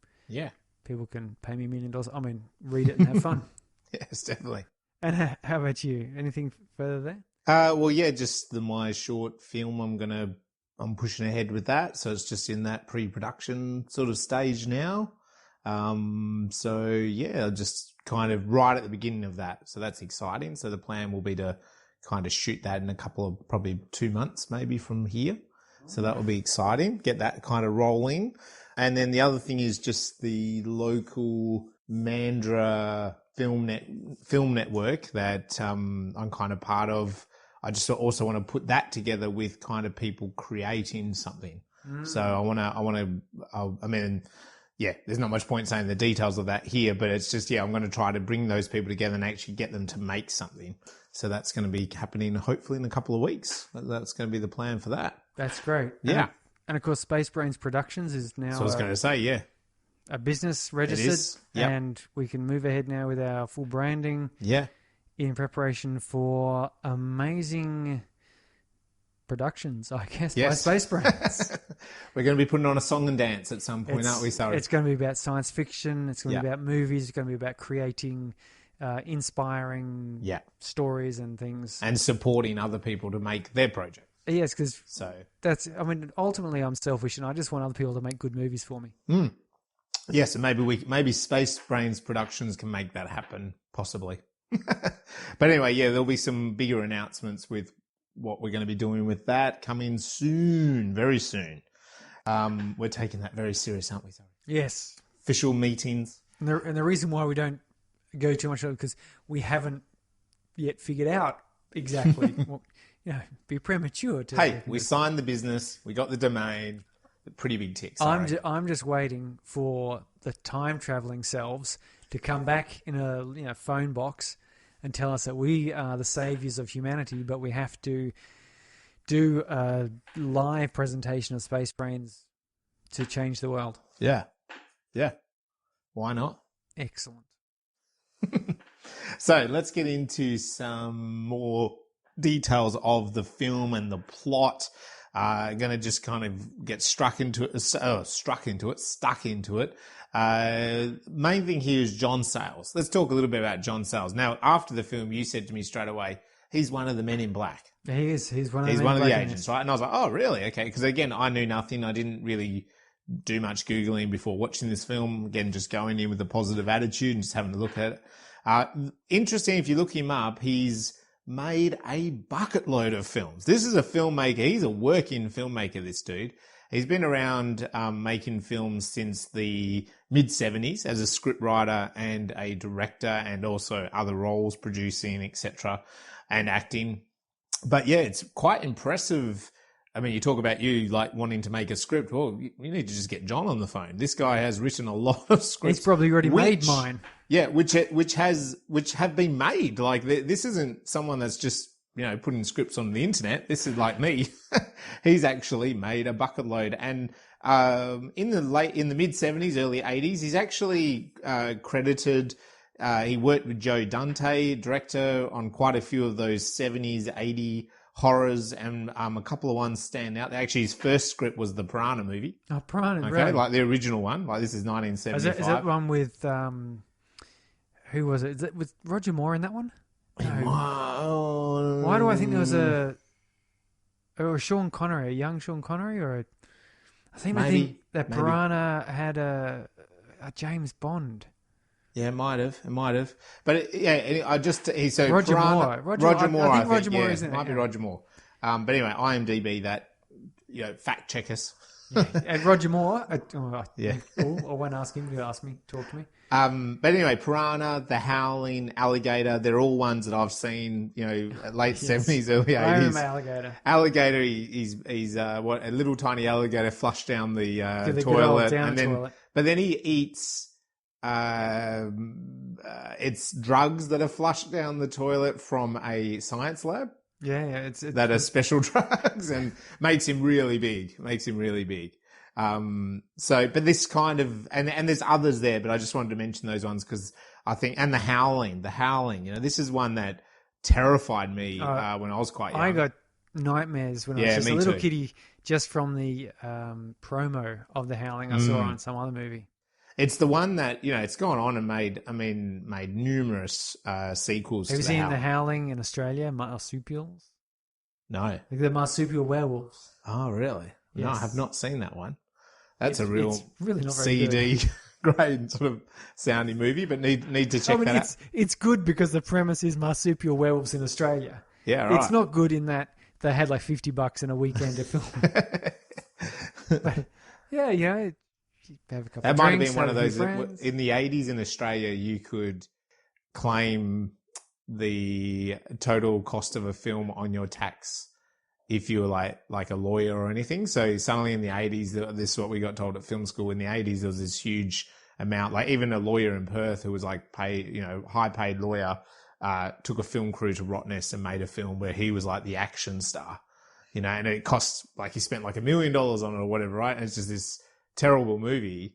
people can pay me $1 million. I mean, read it and have fun. Yes, definitely. And how about you? Anything further there? Well, just my short film. I'm pushing ahead with that. So it's just in that pre-production sort of stage now. Just kind of right at the beginning of that. So that's exciting. So the plan will be to kind of shoot that in a couple of probably 2 months, maybe from here. So that will be exciting. Get that kind of rolling. And then the other thing is just the local Mandra film network that I'm kind of part of. I just also want to put that together with kind of people creating something. So there's not much point saying the details of that here, but it's just, I'm going to try to bring those people together and actually get them to make something. So that's going to be happening hopefully in a couple of weeks. That's going to be the plan for that. That's great. Yeah. And of course, Space Brains Productions is now... So I was going to say, a business registered, and we can move ahead now with our full branding. Yeah. In preparation for amazing productions, I guess, by Space Brains. We're going to be putting on a song and dance at some point, aren't we, Surrey? It's going to be about science fiction. It's going to be about movies. It's going to be about creating inspiring stories and things. And supporting other people to make their project. Yes, because ultimately I'm selfish and I just want other people to make good movies for me. Yes, and maybe Space Brains Productions can make that happen, possibly. But anyway, there'll be some bigger announcements with what we're going to be doing with that coming soon, very soon. We're taking that very serious, aren't we, Sorry? Yes. Official meetings. And the reason why we don't go too much on it because we haven't yet figured out exactly. Be premature. We signed the business. We got the domain. Pretty big ticks. I'm just waiting for the time traveling selves to come back in a phone box and tell us that we are the saviors of humanity, but we have to do a live presentation of Space Brains to change the world. Yeah. Why not? Excellent. So let's get into some more details of the film and the plot. Going to just kind of get stuck into it. Main thing here is John Sayles. Let's talk a little bit about John Sayles. Now, after the film, you said to me straight away, he's one of the men in black. He is. He's one of the agents, right? And I was like, oh, really? Okay. Because again, I knew nothing. I didn't really do much Googling before watching this film. Again, just going in with a positive attitude and just having a look at it. Interesting, if you look him up, he's made a bucket load of films. This is a filmmaker. He's a working filmmaker, this dude. He's been around making films since the mid-70s as a scriptwriter and a director, and also other roles, producing, etc., and acting. But yeah, it's quite impressive. I mean, you talk about you like wanting to make a script. Well, you need to just get John on the phone. This guy has written a lot of scripts. He's probably already made mine. Yeah, which have been made. Like this isn't someone that's just putting scripts on the internet. This is like me. He's actually made a bucket load, and in the mid 70s, early 80s, he's actually credited. He worked with Joe Dante, director, on quite a few of those 70s, 80 horrors, and a couple of ones stand out. Actually, his first script was the Piranha movie. Oh, Piranha, okay, right. Like the original one. Like this is 1975. Is that one with who was it? Is it with Roger Moore in that one? No. Why do I think there was a Sean Connery, a young Sean Connery, or I think that Piranha had a James Bond. Yeah, it might have. But Roger Moore. Roger Moore. I think Roger Moore is in it. Might be Roger Moore. But anyway, IMDb that, fact check us. Yeah. And Roger Moore. Yeah. Cool. I won't ask him to ask me. Talk to me. But anyway, Piranha, The Howling, Alligator, they're all ones that I've seen, late 70s, early 80s. I remember Alligator. Alligator, he's a little tiny alligator flushed down the toilet. Toilet. But then he eats, it's drugs that are flushed down the toilet from a science lab. Yeah, it's that are special drugs, and makes him really big. But this kind of, and there's others there, but I just wanted to mention those ones because I think, and the Howling, this is one that terrified me when I was quite young. I got nightmares when I was just a little kiddie, just from the promo of the Howling I saw on some other movie. It's the one that, it's gone on and made numerous sequels. Have you seen The Howling in Australia, marsupials? No. The marsupial werewolves. Oh, really? Yes. No, I have not seen that one. That's a real it's really not very CD good. grade sort of sounding movie, but need to check that out. It's good because the premise is marsupial werewolves in Australia. Yeah, right. It's not good in that they had like $50 in a weekend to film. But, yeah, have a couple that of might drinks, have been one of those friends. In the 80s in Australia, you could claim the total cost of a film on your tax if you were like a lawyer or anything. So suddenly in the 80s, this is what we got told at film school. In the 80s, there was this huge amount, like even a lawyer in Perth who was like high paid lawyer, took a film crew to Rottnest and made a film where he was like the action star, and it cost, like he spent like $1 million on it or whatever, right? And it's just this terrible movie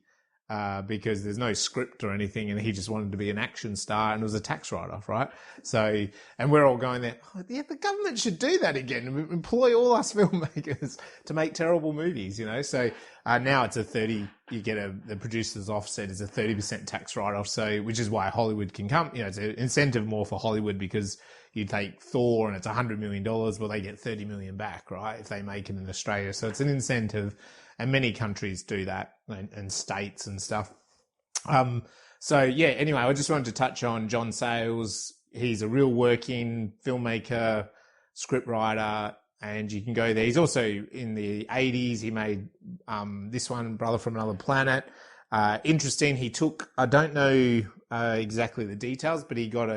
because there's no script or anything, and he just wanted to be an action star, and it was a tax write-off, right? So, and we're all going there, the government should do that again, employ all us filmmakers to make terrible movies, So now it's you get the producer's offset is a 30% tax write-off, so which is why Hollywood can come, it's an incentive more for Hollywood because you take Thor and it's $100 million, well, they get 30 million back, right? If they make it in Australia. So it's an incentive. And many countries do that, and states and stuff. Anyway, I just wanted to touch on John Sayles. He's a real working filmmaker, scriptwriter, and you can go there. He's also in the 80s. He made this one, Brother from Another Planet. Interesting. He took, I don't know exactly the details, but he got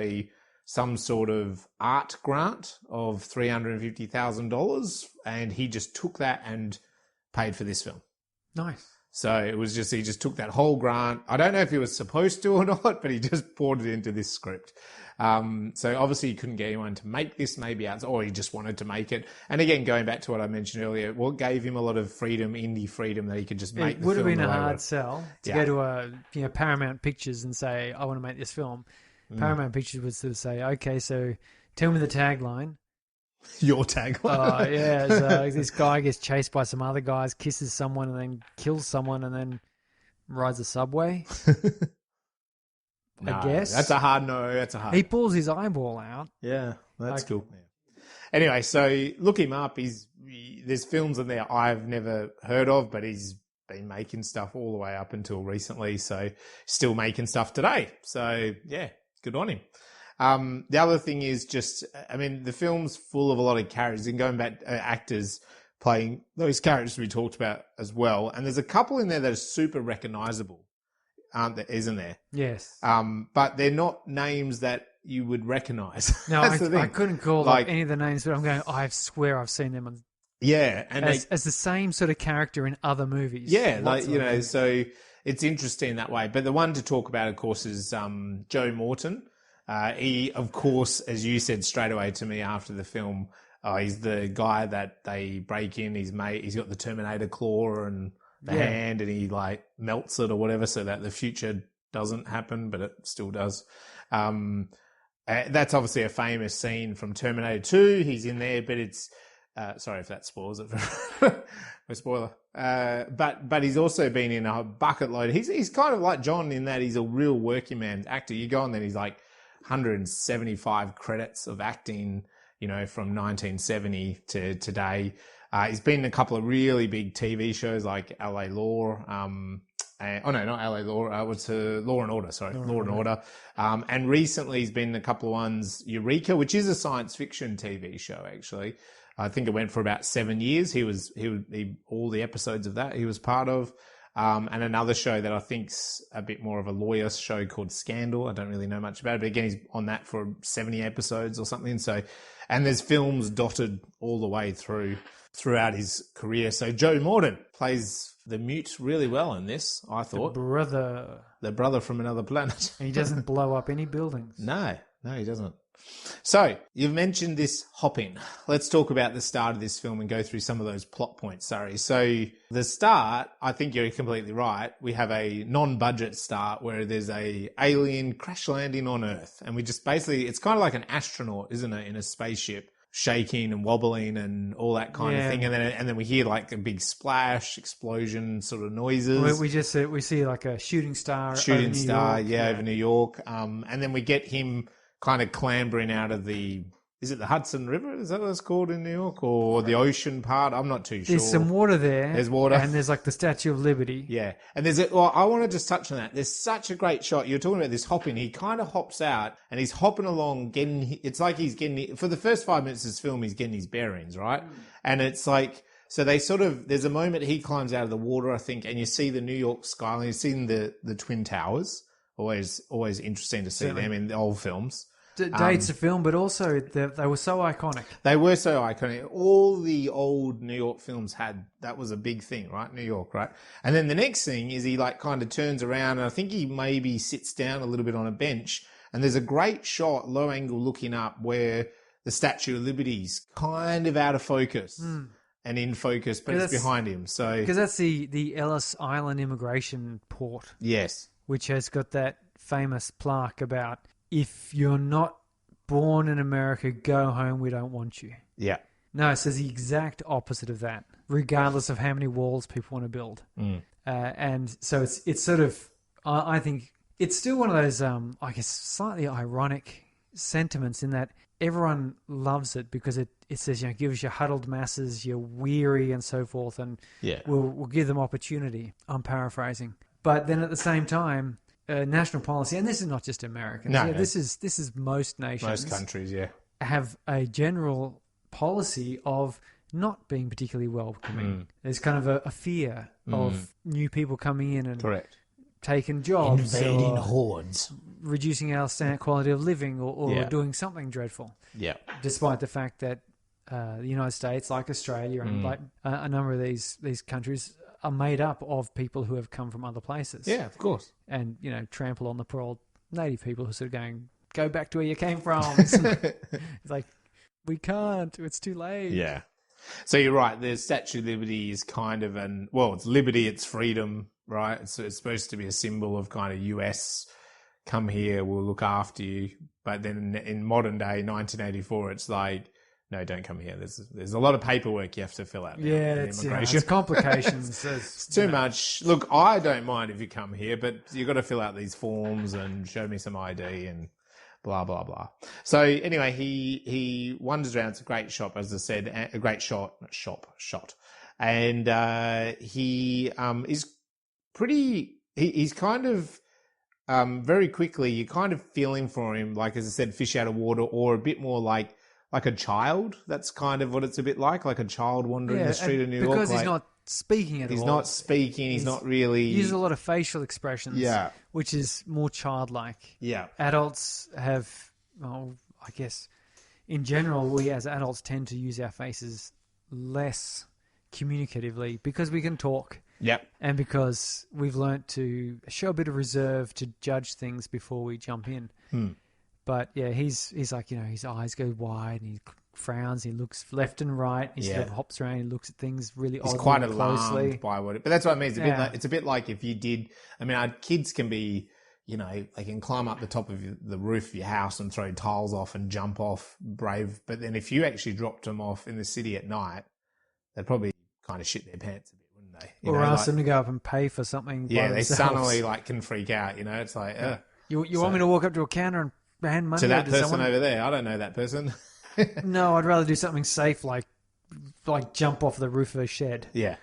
some sort of art grant of $350,000, and he just took that and paid for this film. Nice. So it was just, he just took that whole grant. I don't know if he was supposed to or not, but he just poured it into this script. So obviously he couldn't get anyone to make this maybe out, or he just wanted to make it. And again, going back to what I mentioned earlier, what gave him a lot of freedom, indie freedom, that he could just make the film. It would have been a the way hard sell to go to Paramount Pictures and say, I want to make this film. Paramount Pictures would sort of say, okay, so tell me the tagline. Your tagline. So this guy gets chased by some other guys, kisses someone, and then kills someone, and then rides a subway. I guess. That's a hard no. That's a hard. He pulls his eyeball out. Yeah, that's cool. Yeah. Anyway, so look him up. There's films in there I've never heard of, but he's been making stuff all the way up until recently. So still making stuff today. So yeah, good on him. The other thing is just, I mean, the film's full of a lot of characters and going back, actors playing those characters we talked about as well. And there's a couple in there that are super recognizable, isn't there? Yes. But they're not names that you would recognize. No, I couldn't call any of the names, but I'm going, I swear I've seen them on. Yeah. And as the same sort of character in other movies. Yeah. So it's interesting that way. But the one to talk about, of course, is JoeMorton. He, of course, as you said straight away to me after the film, he's the guy that they break in. He's got the Terminator claw and the hand, and he like melts it or whatever, so that the future doesn't happen, but it still does. That's obviously a famous scene from Terminator 2. He's in there, but it's sorry if that spoils it. No spoiler. But he's also been in a bucket load. He's kind of like John in that he's a real working man actor. You go on there, he's like 175 credits of acting, from 1970 to today. He's been in a couple of really big TV shows like LA Law. Not LA Law. What's Law and Order? Sorry, Law and Order. And recently he's been in a couple of ones. Eureka, which is a science fiction TV show, actually. I think it went for about 7 years. He all the episodes of that he was part of. And another show that I think's a bit more of a lawyer show called Scandal. I don't really know much about it, but again, he's on that for 70 episodes or something. So, and there's films dotted all the way throughout his career. So JoeMorton plays the mute really well in this, I thought. The brother from another planet. And he doesn't blow up any buildings. No, he doesn't. So, you've mentioned this hopping. Let's talk about the start of this film and go through some of those plot points, sorry. So, the start, I think you're completely right. We have a non-budget start where there's a alien crash landing on Earth. And we just basically, it's kind of like an astronaut, isn't it, in a spaceship, shaking and wobbling and all that kind of thing. And then we hear like a big splash, explosion sort of noises. We see like a shooting star over New York. And then we get him kind of clambering out of is it the Hudson River? Is that what it's called in New York? Or the ocean part? I'm not too sure. There's some water there. There's water. And there's like the Statue of Liberty. Yeah. And I want to just touch on that. There's such a great shot. You're talking about this hopping. He kind of hops out and he's hopping along it's like he's getting, for the first 5 minutes of this film, he's getting his bearings, right? And it's like, so there's a moment he climbs out of the water, I think, and you see the New York skyline. You've seen the Twin Towers. Always interesting to see them in the old films. Dates the film, but also they were so iconic. They were so iconic. All the old New York films that was a big thing, right? New York, right? And then the next thing is he like kind of turns around and I think he maybe sits down a little bit on a bench and there's a great shot, low angle looking up where the Statue of Liberty's kind of out of focus and in focus, but it's behind him. So because that's the Ellis Island immigration port. Yes. Which has got that famous plaque about, if you're not born in America, go home, we don't want you. Yeah. No, it says the exact opposite of that, regardless of how many walls people want to build. And so it's sort of, I think, it's still one of those, I guess, slightly ironic sentiments in that everyone loves it because it says, give us your huddled masses, you're weary and so forth, and we'll give them opportunity. I'm paraphrasing. But then at the same time, national policy, and this is not just Americans. No. This is most nations. Most countries, have a general policy of not being particularly welcoming. There's kind of a fear of new people coming in and taking jobs, invading hordes, reducing our quality of living, or doing something dreadful. Yeah, despite the fact that the United States, like Australia, and like a number of these countries, are made up of people who have come from other places. Yeah, of course. And, trample on the poor old native people who are sort of going, go back to where you came from. It's like, we can't. It's too late. Yeah. So you're right. The Statue of Liberty is kind of it's liberty, it's freedom, right? It's supposed to be a symbol of kind of US, come here, we'll look after you. But then in modern day, 1984, it's like, no, don't come here. There's a lot of paperwork you have to fill out. Yeah, it's complications. It's too much. Look, I don't mind if you come here, but you've got to fill out these forms and show me some ID and blah, blah, blah. So anyway, he wanders around. It's a great shop, as I said, a great shot. And he is pretty, he's kind of, very quickly, you're kind of feeling for him, like, as I said, fish out of water, or a bit more like a child. That's kind of what it's a bit like a child wandering the street of New York. Because he's not speaking at all. He's not speaking. He's not really... He uses a lot of facial expressions, yeah, which is more childlike. Yeah. Adults have, I guess, in general, we as adults tend to use our faces less communicatively because we can talk. Yep. And because we've learnt to show a bit of reserve to judge things before we jump in. But yeah, he's like, his eyes go wide and he frowns, he looks left and right, he sort of hops around, he looks at things really oddly, quite closely. Alarmed by what but that's what I mean. It's a bit like if you did, our kids can be, they can climb up the top of the roof of your house and throw tiles off and jump off brave. But then if you actually dropped them off in the city at night, they'd probably kind of shit their pants a bit, wouldn't they? Or ask them to go up and pay for something. Yeah, they suddenly can freak out, it's like, You want me to walk up to a counter and hand money to that person someone? over there? I don't know that person. No, I'd rather do something safe, like jump off the roof of a shed. Yeah.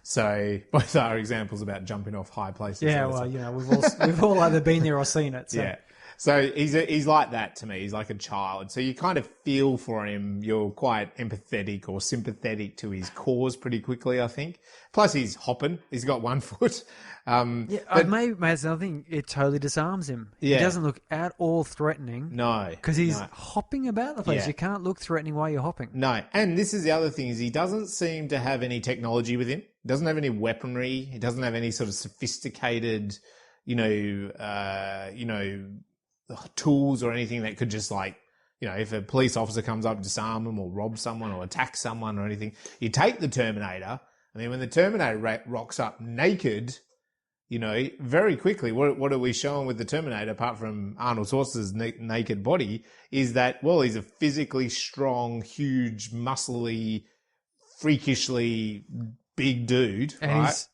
So both are examples about jumping off high places. Yeah, well, we've all either been there or seen it. So. Yeah. So he's like that to me. He's like a child. So you kind of feel for him. You're quite empathetic or sympathetic to his cause pretty quickly, I think. Plus he's hopping. He's got 1 foot. I may add something. It totally disarms him. Yeah. He doesn't look at all threatening. No. Because he's hopping about the place. Yeah. You can't look threatening while you're hopping. No. And this is the other thing, is he doesn't seem to have any technology with him. He doesn't have any weaponry. He doesn't have any sort of sophisticated, tools or anything that could just if a police officer comes up, disarm them or rob someone or attack someone or anything. You take the Terminator, and then when the Terminator rocks up naked, very quickly, what are we showing with the Terminator, apart from Arnold Schwarzenegger's naked body, is that, he's a physically strong, huge, muscly, freakishly big dude, and right?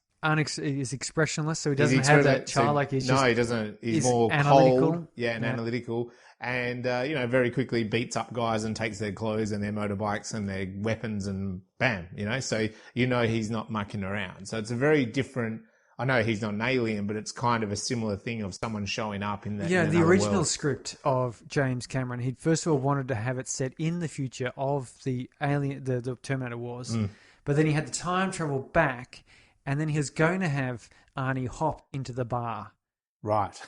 He's expressionless, so he doesn't have that childlike. He doesn't. He's more analytical. Cold, and analytical, and very quickly beats up guys and takes their clothes and their motorbikes and their weapons and bam, so he's not mucking around. So it's a very different. I know he's not an alien, but it's kind of a similar thing of someone showing up in that. Yeah, the original script of James Cameron, he first of all wanted to have it set in the future of the alien, the Terminator Wars, but then he had the time travel back. And then he was going to have Arnie hop into the bar. Right.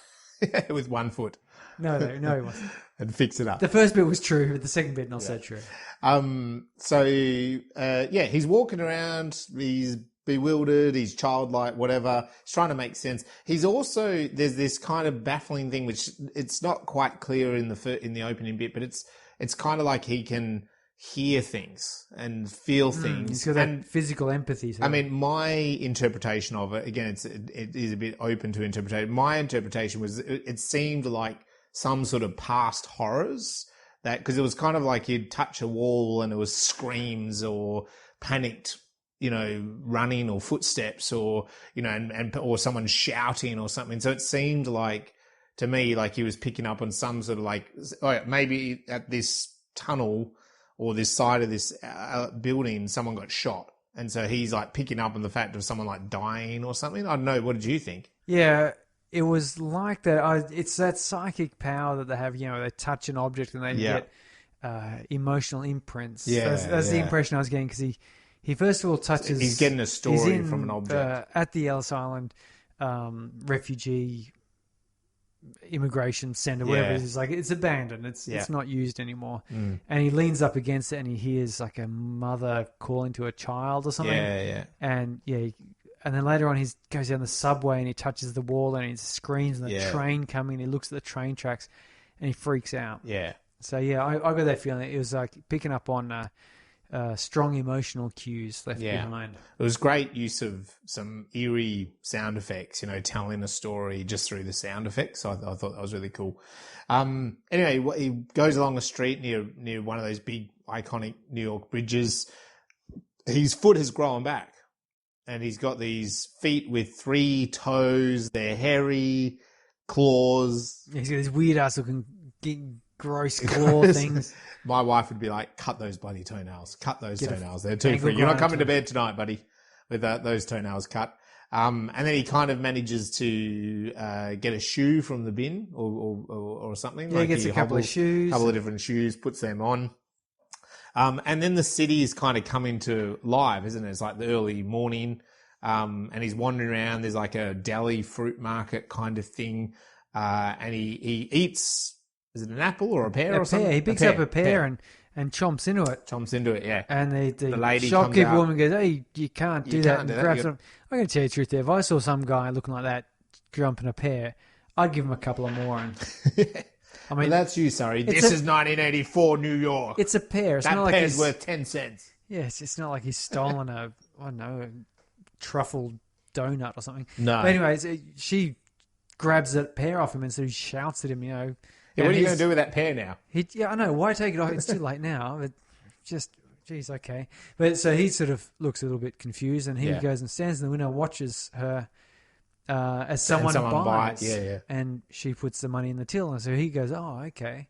With 1 foot. No, he wasn't. And fix it up. The first bit was true, but the second bit not so true. He's walking around. He's bewildered. He's childlike, whatever. He's trying to make sense. He's also, there's this kind of baffling thing, which it's not quite clear in the opening bit, but it's kind of like he can hear things and feel things. He's got that physical empathy. I mean, my interpretation of it, again, it is a bit open to interpretation. My interpretation was it seemed like some sort of past horrors, that because it was kind of like you'd touch a wall and it was screams or panicked, running or footsteps or, or someone shouting or something. So it seemed like, to me, like he was picking up on some sort of maybe at this tunnel or this side of this building, someone got shot. And so he's picking up on the fact of someone dying or something. I don't know. What did you think? Yeah, it was like that. It's that psychic power that they have, they touch an object and they get emotional imprints. Yeah, that's the impression I was getting, because he first of all touches... He's getting a story from an object. At the Ellis Island refugee immigration center, whatever it is, it's abandoned. It's not used anymore. And he leans up against it and he hears a mother calling to a child or something. Yeah. And And then later on, he goes down the subway and he touches the wall and he screams and the train coming and he looks at the train tracks and he freaks out. Yeah. So, yeah, I got that feeling. It was like picking up on strong emotional cues left behind. It was great use of some eerie sound effects, telling a story just through the sound effects. So I thought that was really cool. Anyway, he goes along a street near one of those big iconic New York bridges. His foot has grown back and he's got these feet with 3 toes. They're hairy, claws. He's got these weird ass looking gross claw things. My wife would be like, cut those bloody toenails. Cut those toenails. They're too free. You're not coming to bed tonight, buddy, with those toenails cut. And then he kind of manages to get a shoe from the bin or something. Yeah, he gets a couple of shoes. A couple of different shoes, puts them on. And then the city is kind of coming to life, isn't it? It's like the early morning. And he's wandering around. There's like a deli fruit market kind of thing. And he eats... Is it an apple or a pear or something? He picks up a pear and chomps into it. Chomps into it, yeah. And the lady shopkeeper woman goes, "Hey, you can't do that." Can't do and that. grabs it. I'm going to tell you the truth there. If I saw some guy looking like that jumping a pear, I'd give him a couple of more. And, I mean, well, that's you, sorry. This is 1984 New York. It's a pear. It's that not pear's like worth 10 cents. Yes, it's not like he's stolen a truffle donut or something. No. But anyways, she grabs that pear off him and so he shouts at him, Yeah, what are you going to do with that pear now? I know. Why take it off? It's too late now. But just, geez, okay. But so he sort of looks a little bit confused and he goes and stands in the window, watches her as someone buys. Yeah. And she puts the money in the till. And so he goes, oh, okay.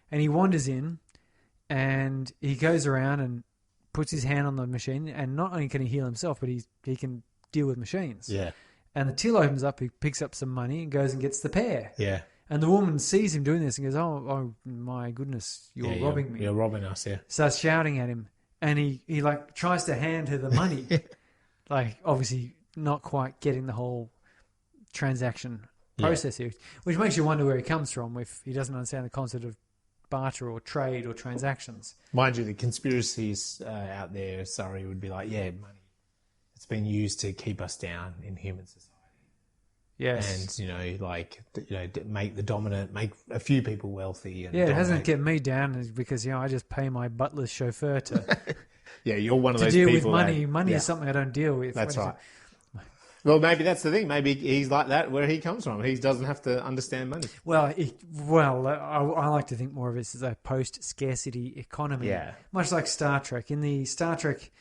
And he wanders in and he goes around and puts his hand on the machine. And not only can he heal himself, but he can deal with machines. Yeah. And the till opens up. He picks up some money and goes and gets the pear. Yeah. And the woman sees him doing this and goes, oh my goodness, you're robbing me. You're robbing us, yeah. Starts shouting at him. And he like tries to hand her the money. Like obviously not quite getting the whole transaction process here. Which makes you wonder where he comes from if he doesn't understand the concept of barter or trade or transactions. Mind you, the conspiracies out there, Surrey, would be like, money. It's been used to keep us down in human society. Yes. And, make the dominant, make a few people wealthy. And it hasn't kept me down because, I just pay my butler's chauffeur to... you're one of those people. To deal people with money. Money is something I don't deal with. That's right. Well, maybe that's the thing. Maybe he's like that where he comes from. He doesn't have to understand money. Well, I like to think more of it as a post-scarcity economy. Yeah. Much like Star Trek. In the Star Trek,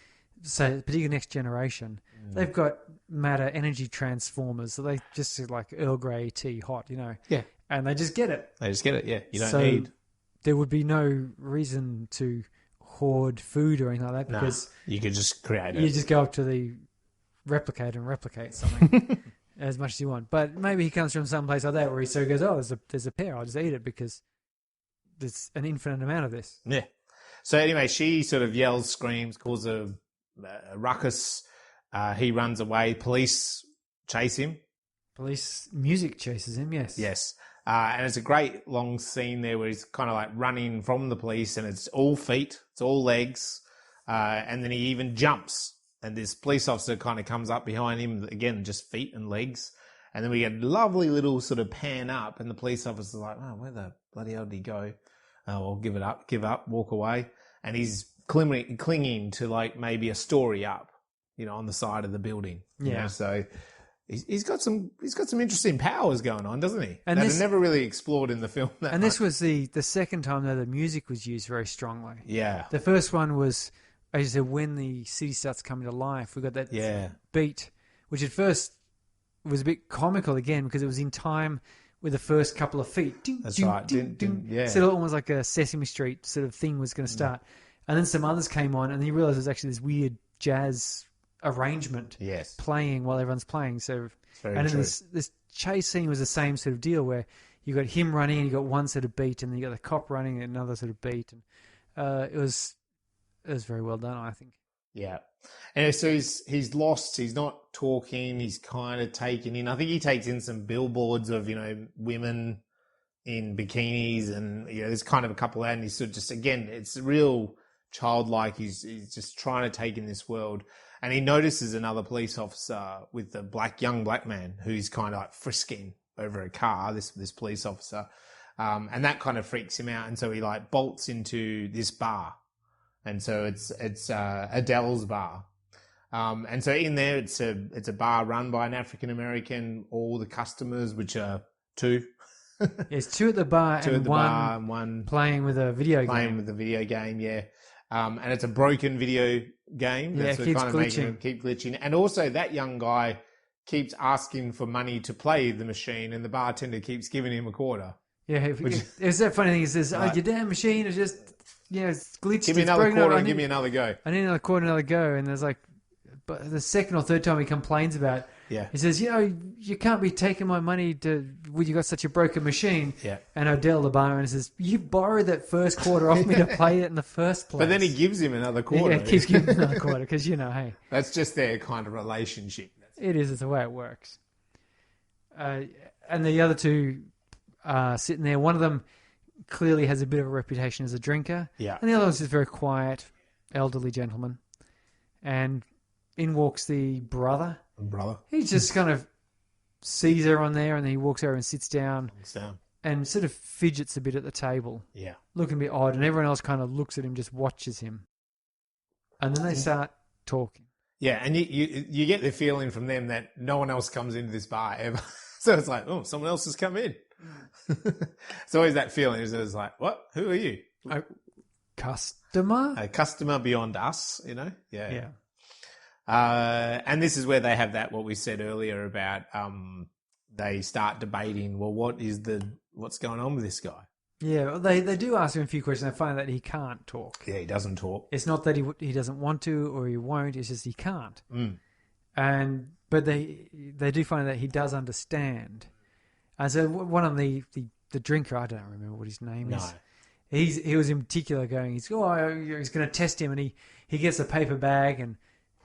particularly Next Generation, they've got matter energy transformers. So they just do like Earl Grey tea hot, Yeah. And they just get it. Yeah. You don't need... There would be no reason to hoard food or anything like that because... you could just create it. You just go up to the replicator and replicate something as much as you want. But maybe he comes from some place like that where he goes, oh, there's a pear, I'll just eat it because there's an infinite amount of this. Yeah. So anyway, she sort of yells, screams, causes a ruckus. He runs away. Police chase him. Police music chases him, yes. Yes. And it's a great long scene there where he's kind of like running from the police and it's all feet, it's all legs. And then he even jumps. And this police officer kind of comes up behind him, again, just feet and legs. And then we get a lovely little sort of pan up and the police officer's like, oh, where the bloody hell did he go? Well, give up, walk away. And he's clinging to like maybe a story up, on the side of the building. Yeah. So he's got some interesting powers going on, doesn't he? And they're never really explored in the film that much. This was the second time that the music was used very strongly. Yeah. The first one was, as you said, when the city starts coming to life, we got that beat, which at first was a bit comical again because it was in time with the first couple of feet. Ding, That's ding, right. Ding, ding. Yeah. So almost like a Sesame Street sort of thing was going to start. And then some others came on and then you realised there's actually this weird jazz arrangement playing while everyone's playing. So, and then this chase scene was the same sort of deal where you got him running and you got one sort of beat and then you got the cop running and another sort of beat. And it was very well done, I think. Yeah. And so he's lost. He's not talking. He's kind of taken in. I think he takes in some billboards of, women in bikinis and, there's kind of a couple and he's sort of just, again, it's real childlike. He's just trying to take in this world. and he notices another police officer with a young black man who's kind of like frisking over a car, this police officer. And that kind of freaks him out. And so he like bolts into this bar. And so it's Adele's bar. And so in there, it's a bar run by an African-American, all the customers, which are two. There's two at the bar, and one playing with a video game. Playing with a video game, yeah. And it's a broken video game. Yeah, That's it keeps kind of making it keep glitching. And also that young guy keeps asking for money to play the machine, and the bartender keeps giving him a quarter. Yeah, it's that funny thing. He says, "Oh, your damn machine is just, it's glitched. Give me another quarter and give me another go. I need another quarter, another go." And there's like, but the second or third time he complains about it, yeah, he says, "You can't be taking my money when you got such a broken machine." Yeah. And Odell, the barman, says, "You borrowed that first quarter off me to play it in the first place." But then he gives him another quarter. Yeah, keeps giving him another quarter because hey, that's just their kind of relationship. It is. It's the way it works. And the other two are sitting there. One of them clearly has a bit of a reputation as a drinker. Yeah. And the other one's just a very quiet, elderly gentleman. And in walks the brother. He just kind of sees everyone there, and then he walks over and sits down. And sort of fidgets a bit at the table. Yeah. Looking a bit odd. And everyone else kind of looks at him, just watches him. And then they start talking. Yeah, and you get the feeling from them that no one else comes into this bar ever. So it's like, oh, someone else has come in. It's always that feeling. It's like, what? Who are you? A customer? A customer beyond us, Yeah. Yeah. And this is where they have that, what we said earlier about they start debating, well, what's going on with this guy? Yeah, well, they do ask him a few questions. They find that he can't talk. Yeah, he doesn't talk. It's not that he doesn't want to or he won't. It's just he can't. Mm. But they do find that he does understand. And so one of the drinker, I don't remember what his name is. He was in particular going, he's going to test him, and he gets a paper bag and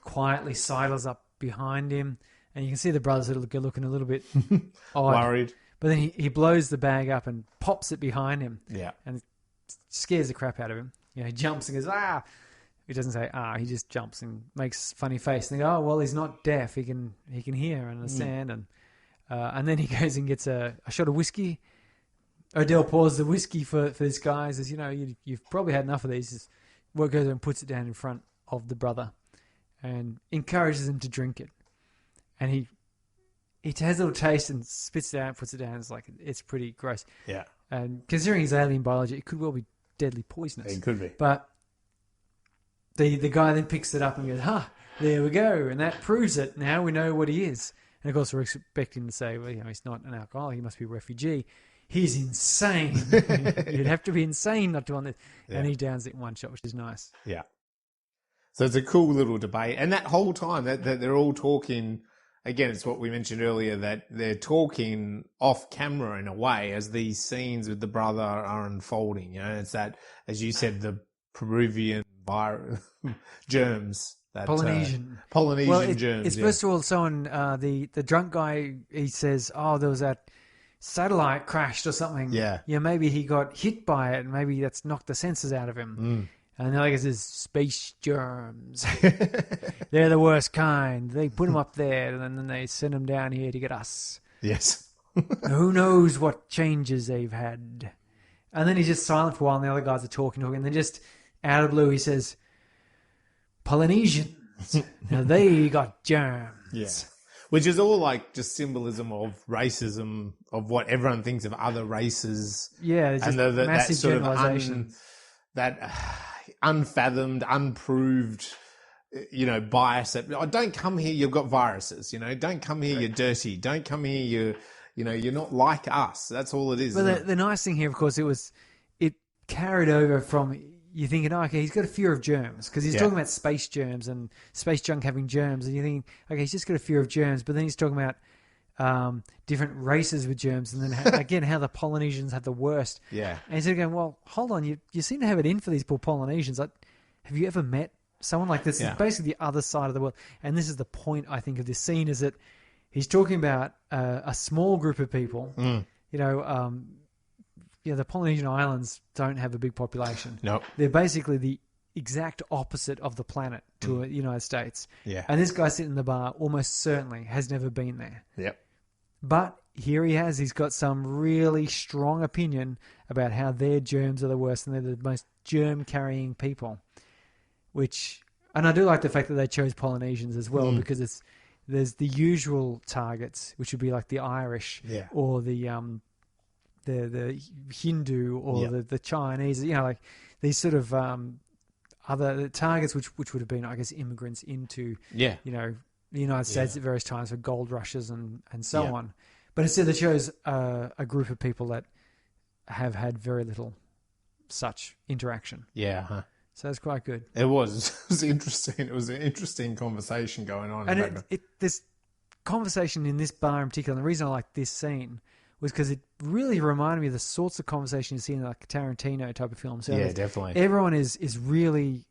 quietly sidles up behind him, and you can see the brothers looking a little bit odd. Worried. But then he blows the bag up and pops it behind him. Yeah. And scares the crap out of him. He jumps and goes, ah. He doesn't say, ah. He just jumps and makes a funny face. And they go, oh, well, he's not deaf. He can hear and understand. And then he goes and gets a shot of whiskey. Odell pours the whiskey for this guy. He says, you've probably had enough of these. He goes over and puts it down in front of the brother and encourages him to drink it. And he has a little taste and spits it out, puts it down. It's like, it's pretty gross. Yeah. And considering his alien biology, it could well be deadly poisonous. It could be. But the guy then picks it up and goes, there we go. And that proves it. Now we know what he is. And of course, we're expecting him to say, well, he's not an alcoholic. He must be a refugee. He's insane. You'd have to be insane not to want this. Yeah. And he downs it in one shot, which is nice. Yeah. So it's a cool little debate. And that whole time that they're all talking, again, it's what we mentioned earlier, that they're talking off camera in a way as these scenes with the brother are unfolding. It's that, as you said, the Peruvian germs. Polynesian germs. It's first of all, someone, the drunk guy, he says, oh, there was that satellite crashed or something. Yeah. Maybe he got hit by it and maybe that's knocked the senses out of him. Mm. And then I guess there's space germs. They're the worst kind. They put them up there and then they send them down here to get us. Yes. Who knows what changes they've had. And then he's just silent for a while and the other guys are talking. And then just out of the blue he says, Polynesians. Now they got germs. Yeah. Which is all like just symbolism of racism, of what everyone thinks of other races. Yeah, it's just massive that sort generalization. Unfathomed, unproved, bias that, don't come here, you've got viruses, don't come here, you're dirty. Don't come here, you're not like us. That's all it is. But the nice thing here, of course, it carried over from, you're thinking, okay, he's got a fear of germs because he's talking about space germs and space junk having germs. And you're thinking, okay, he's just got a fear of germs. But then he's talking about different races with germs. And then, again, how the Polynesians have the worst. Yeah. And he's going, well, hold on. You seem to have it in for these poor Polynesians. Like, have you ever met someone like this? Yeah. It's basically the other side of the world. And this is the point, I think, of this scene is that he's talking about a small group of people. Mm. The Polynesian islands don't have a big population. No. They're basically the exact opposite of the planet to the United States. Yeah. And this guy sitting in the bar almost certainly has never been there. Yep. But here he has. He's got some really strong opinion about how their germs are the worst and they're the most germ-carrying people. And I do like the fact that they chose Polynesians as well because there's the usual targets, which would be like the Irish or the Hindu or the Chinese, like these sort of other targets which would have been, I guess, immigrants into the United States at various times for gold rushes and so on. But instead they chose a group of people that have had very little such interaction. Yeah. Huh. So it's quite good. It was interesting. It was an interesting conversation going on. And this conversation in this bar in particular, and the reason I like this scene was because it really reminded me of the sorts of conversation you see in like a Tarantino type of film. So definitely. Everyone is really,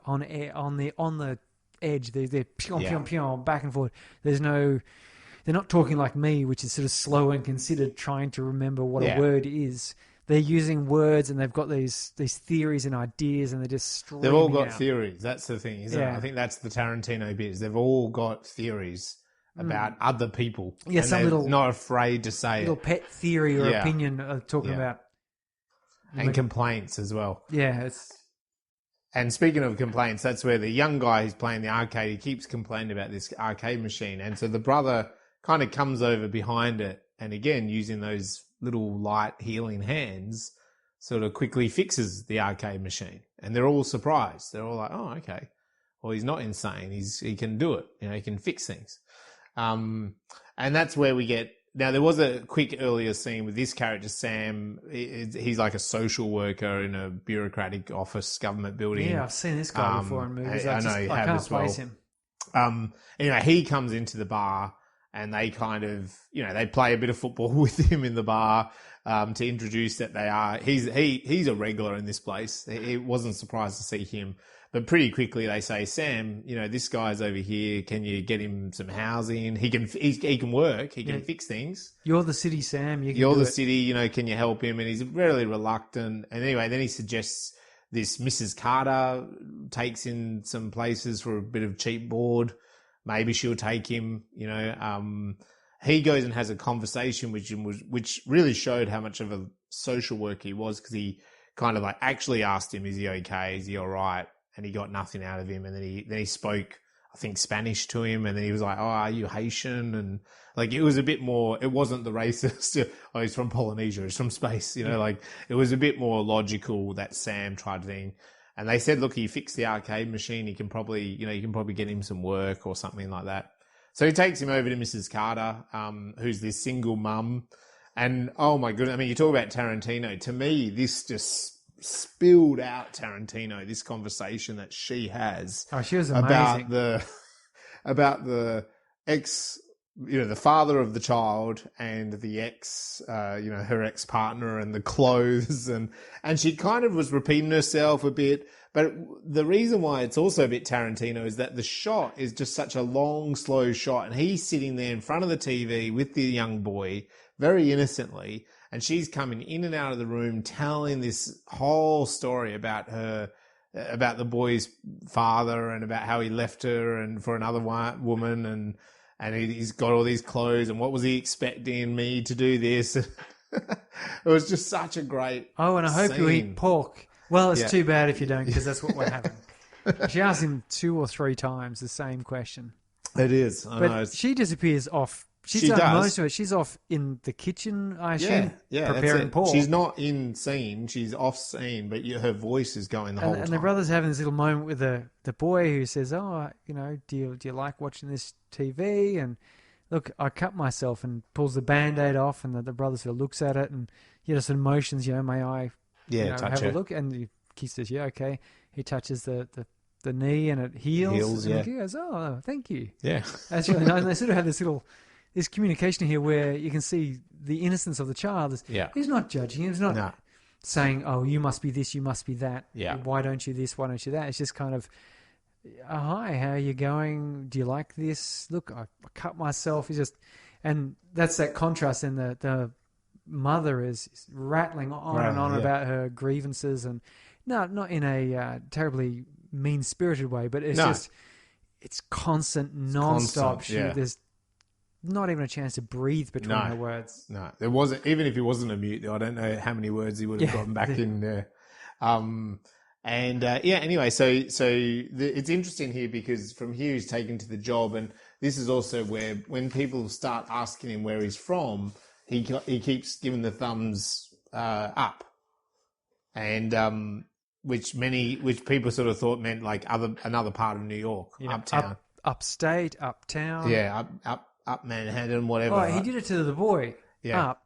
on the edge. They're pion, back and forth. They're not talking like me, which is sort of slow and considered, trying to remember what a word is. They're using words and they've got these theories and ideas and they're just streaming They've all got out. theories. That's the thing, isn't it? I think that's the Tarantino bit. They've all got theories about other people. Yeah, and some they're little not afraid to say little it. pet theory or opinion of talking about. And complaints as well. Yeah, And speaking of complaints, that's where the young guy who's playing the arcade, he keeps complaining about this arcade machine. And so the brother kind of comes over behind it and again, using those little light healing hands, sort of quickly fixes the arcade machine. And they're all surprised. They're all like, oh, okay. Well, he's not insane. He can do it. He can fix things. And that's where we get... Now, there was a quick earlier scene with this character, Sam. He's like a social worker in a bureaucratic office government building. Yeah, I've seen this guy before in movies. I know you have can't as well. place him. Anyway, he comes into the bar and they kind of, they play a bit of football with him in the bar to introduce that they are... He's a regular in this place. He wasn't surprised to see him. But pretty quickly they say, Sam, this guy's over here. Can you get him some housing? He can work. He can fix things. You're the city, Sam. You're the city. Can you help him? And he's really reluctant. And anyway, then he suggests this Mrs. Carter takes in some places for a bit of cheap board. Maybe she'll take him. He goes and has a conversation which really showed how much of a social worker he was, because he kind of like actually asked him, "Is he okay? Is he all right?" And he got nothing out of him. And then he spoke, I think, Spanish to him. And then he was like, "Oh, are you Haitian?" And like, it was a bit more, it wasn't the racist, "Oh, he's from Polynesia, he's from space," like it was a bit more logical, that Sam tried thing. And they said, look, he fixed the arcade machine. He can probably, you can probably get him some work or something like that. So he takes him over to Mrs. Carter, who's this single mum. And oh my goodness, I mean, you talk about Tarantino. To me, this just spilled out Tarantino, this conversation that she has. Oh, she was amazing. About the ex, the father of the child and the ex, her ex-partner and the clothes. And she kind of was repeating herself a bit. But the reason why it's also a bit Tarantino is that the shot is just such a long, slow shot. And he's sitting there in front of the TV with the young boy very innocently. And she's coming in and out of the room telling this whole story about about the boy's father and about how he left her and for another woman and he's got all these clothes and what was he expecting me to do this? It was just such a great Oh, and I hope you eat pork. Well, it's too bad if you don't, because that's what would happen. She asked him 2 or 3 times the same question. It is. I know. She disappears off. She does most of it. She's off in the kitchen, I assume, preparing pork. She's not in scene. She's off scene, but her voice is going the whole time. And the brother's having this little moment with the boy who says, "Oh, do you like watching this TV?" And look, I cut myself, and pulls the Band-Aid off, and the brother sort of looks at it and sort of motions, may I have a look? And the kid says, "Yeah, okay." He touches the knee and it heals. And he goes, "Oh, thank you." Yeah. That's really nice. And they sort of have this communication here where you can see the innocence of the child. He's not judging. He's not saying, "Oh, you must be this, you must be that. Yeah. Why don't you this? Why don't you that?" It's just kind of, "Hi, how are you going? Do you like this? Look, I cut myself." And that's that contrast. And the mother is rattling on and on about her grievances and No, not in a terribly mean-spirited way, but it's just, it's constant, non-stop. There's not even a chance to breathe between her words. No, there wasn't, even if he wasn't a mute, I don't know how many words he would have gotten back in there. Anyway, so it's interesting here because from Hughes taken to the job, and this is also where when people start asking him where he's from, he keeps giving the thumbs up, and which people sort of thought meant like another part of New York, uptown, upstate, uptown, up Manhattan, whatever. Oh, he did it to the boy up,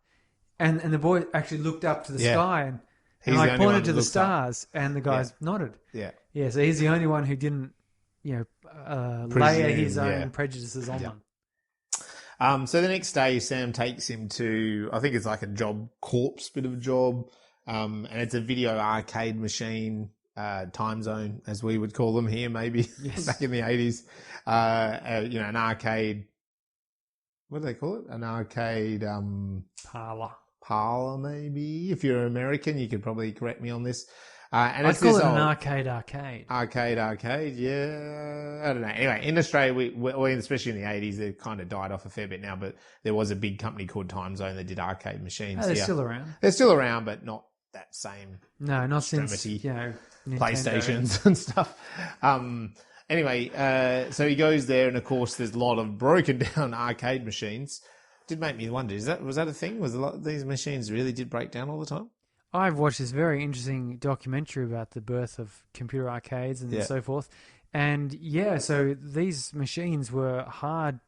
and the boy actually looked up to the sky and like pointed to the stars, and the guys nodded. Yeah. So he's the only one who didn't, layer his own prejudices on them. So the next day, Sam takes him to, I think it's like a job corps bit of a job, and it's a video arcade machine, time zone, as we would call them here, maybe back in the 80s. An arcade. What do they call it? An arcade parlor, maybe. If you're American, you could probably correct me on this. And I'd call it an arcade. Arcade, yeah. I don't know. Anyway, in Australia, especially in the 80s, they've kind of died off a fair bit now, but there was a big company called Time Zone that did arcade machines. They're still around. They're still around, but not that same not extremity, since, PlayStations and stuff. Anyway, so he goes there, and of course, there's a lot of broken down arcade machines. Did make me wonder, was that a thing? Was a lot of these machines really did break down all the time? I've watched this very interesting documentary about the birth of computer arcades and so forth. And so these machines were hard,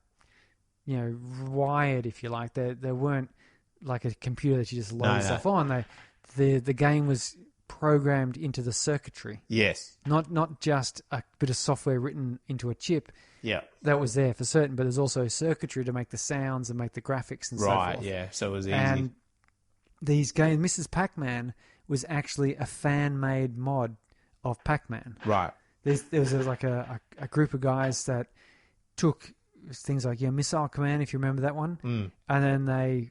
wired, if you like. They weren't like a computer that you just load stuff on. The game was programmed into the circuitry. Yes. Not just a bit of software written into a chip. Yeah. That was there for certain, but there's also circuitry to make the sounds and make the graphics and so forth. Right, yeah. So it was easy. And these games, Mrs. Pac-Man was actually a fan-made mod of Pac-Man. Right. There was like a group of guys that took things like Missile Command, if you remember that one, and then they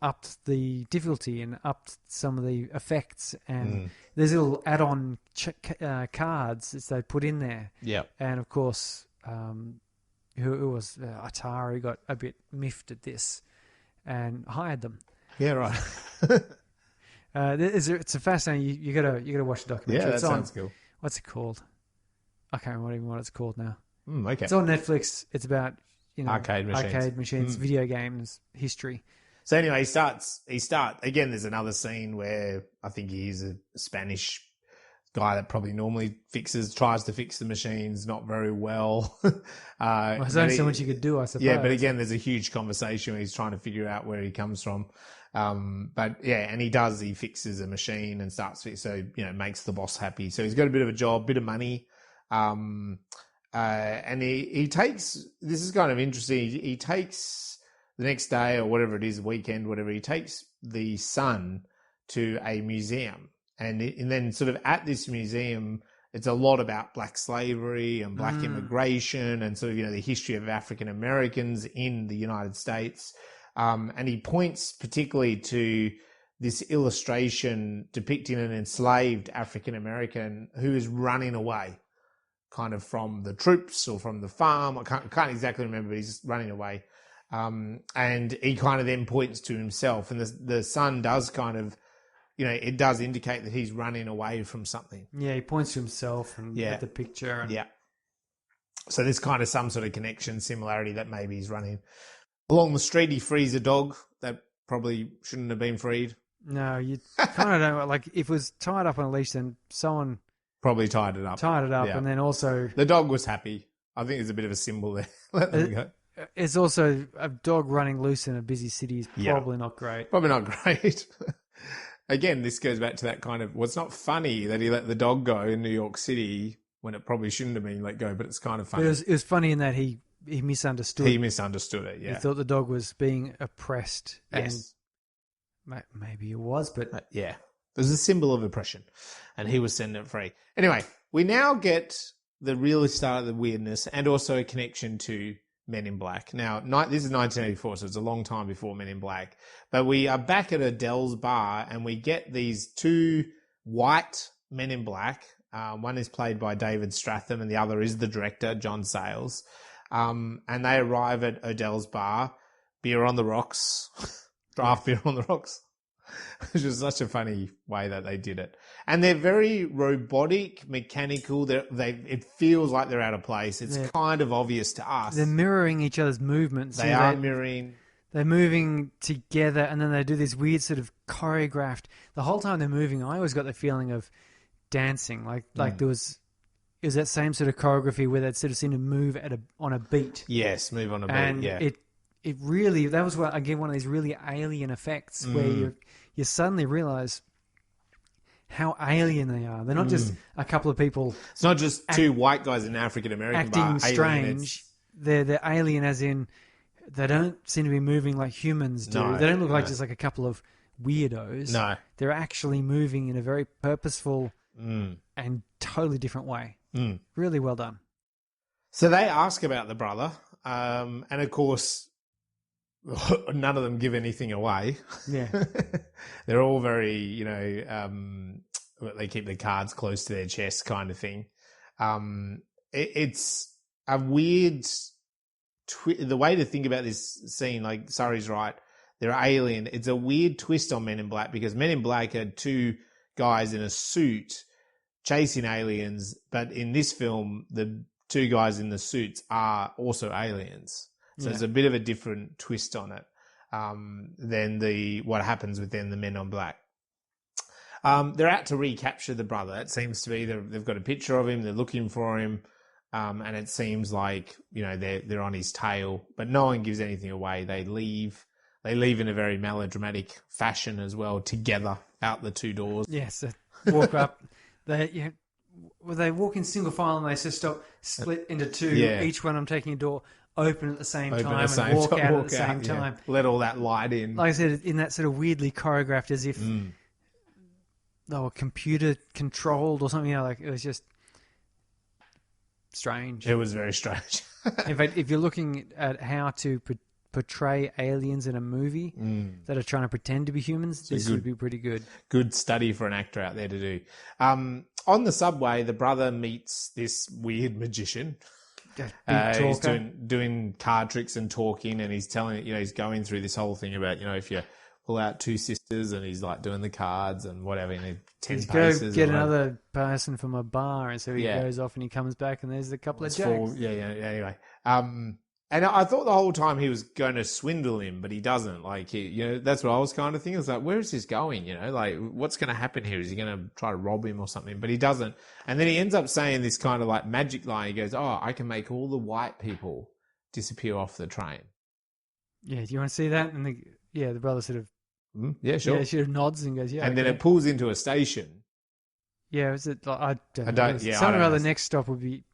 upped the difficulty and upped some of the effects, and there's little add-on cards that they put in there. Yeah. And of course, who was Atari got a bit miffed at this and hired them. Yeah, right. It's a fascinating. You gotta watch the documentary. Yeah, that sounds cool. What's it called? I can't remember even what it's called now. Okay. It's on Netflix. It's about arcade machines, video games, history. So anyway, he starts again. There's another scene where I think he's a Spanish guy that probably normally tries to fix the machines not very well. There's only so much you could do, I suppose. Yeah, but again, there's a huge conversation where he's trying to figure out where he comes from. And he fixes a machine and makes the boss happy. So he's got a bit of a job, bit of money. And he takes, this is kind of interesting. He takes the next day or whatever it is, weekend, whatever, he takes the son to a museum. And then sort of at this museum, it's a lot about black slavery and black immigration and sort of, the history of African Americans in the United States. And he points particularly to this illustration depicting an enslaved African American who is running away kind of from the troops or from the farm. I can't exactly remember, but he's running away. And he kind of then points to himself, and the son does kind of, it does indicate that he's running away from something. Yeah, he points to himself and at the picture. And... Yeah. So there's kind of some sort of connection, similarity that maybe he's running. Along the street, he frees a dog that probably shouldn't have been freed. No, you kind of don't. Like, if it was tied up on a leash, then someone... Probably tied it up. Yeah. And then also... The dog was happy. I think there's a bit of a symbol there. Let them go. It's also a dog running loose in a busy city is probably not great. Probably not great. Again, this goes back to that kind of, it's not funny that he let the dog go in New York City when it probably shouldn't have been let go, but it's kind of funny. It was funny in that he misunderstood. He misunderstood it, yeah. He thought the dog was being oppressed. Yes. And maybe it was, but... yeah. It was a symbol of oppression, and he was sending it free. Anyway, we now get the real start of the weirdness and also a connection to Men in Black. Now, this is 1984, so it's a long time before Men in Black. But we are back at Adele's bar, and we get these two white men in black. One is played by David Stratham and the other is the director, John Sayles. And they arrive at Odell's bar, beer on the rocks, draft beer on the rocks, which is such a funny way that they did it. And they're very robotic, mechanical. It feels like they're out of place. It's kind of obvious to us. They're mirroring each other's movements. They are mirroring. They're moving together, and then they do this weird sort of choreographed. The whole time they're moving, I always got the feeling of dancing, like there was. It was that same sort of choreography where they'd sort of seem to move on a beat. Yes, move on a beat. And it really, that was one of these really alien effects where you suddenly realise how alien they are. They're not just a couple of people. It's not just two white guys in African American acting strange. They're alien, as in they don't seem to be moving like humans do. No, they don't look like just like a couple of weirdos. No, they're actually moving in a very purposeful and totally different way. Really well done. So they ask about the brother, and of course, none of them give anything away. Yeah. They're all very, they keep their cards close to their chest kind of thing. It's a weird, the way to think about this scene, like Surrey's right, they're alien. It's a weird twist on Men in Black because Men in Black are two guys in a suit chasing aliens, but in this film, the two guys in the suits are also aliens. So it's a bit of a different twist on it than what happens within the Men on Black. They're out to recapture the brother. It seems to be they've got a picture of him. They're looking for him, and it seems like they're on his tail. But no one gives anything away. They leave. They leave in a very melodramatic fashion as well, together out the two doors. Yes, walk up. They walk in single file and they just split into two. Yeah. Each one I'm taking a door, open at the same time and walk out at the same time. Let all that light in. Like I said, in that sort of weirdly choreographed, as if they were computer controlled or something. Like it was just strange. It was very strange. In fact, if you're looking at how to portray aliens in a movie that are trying to pretend to be humans, this would be pretty good. Good study for an actor out there to do. On the subway, the brother meets this weird magician. He's doing card tricks and talking, and he's telling, he's going through this whole thing about, if you pull out two sisters, and he's like doing the cards and whatever, 10 paces. Go get another person from a bar, and so he goes off and he comes back, and there's a couple of jacks. Anyway. And I thought the whole time he was going to swindle him, but he doesn't. Like, that's what I was kind of thinking. I was like, where is this going? Like, what's going to happen here? Is he going to try to rob him or something? But he doesn't. And then he ends up saying this kind of like magic line. He goes, I can make all the white people disappear off the train. Yeah, do you want to see that? And the brother sort of... Yeah, sure. Yeah, sort of nods and goes, yeah. And then it pulls into a station. Yeah, is it... I don't know. Something about the next stop would be...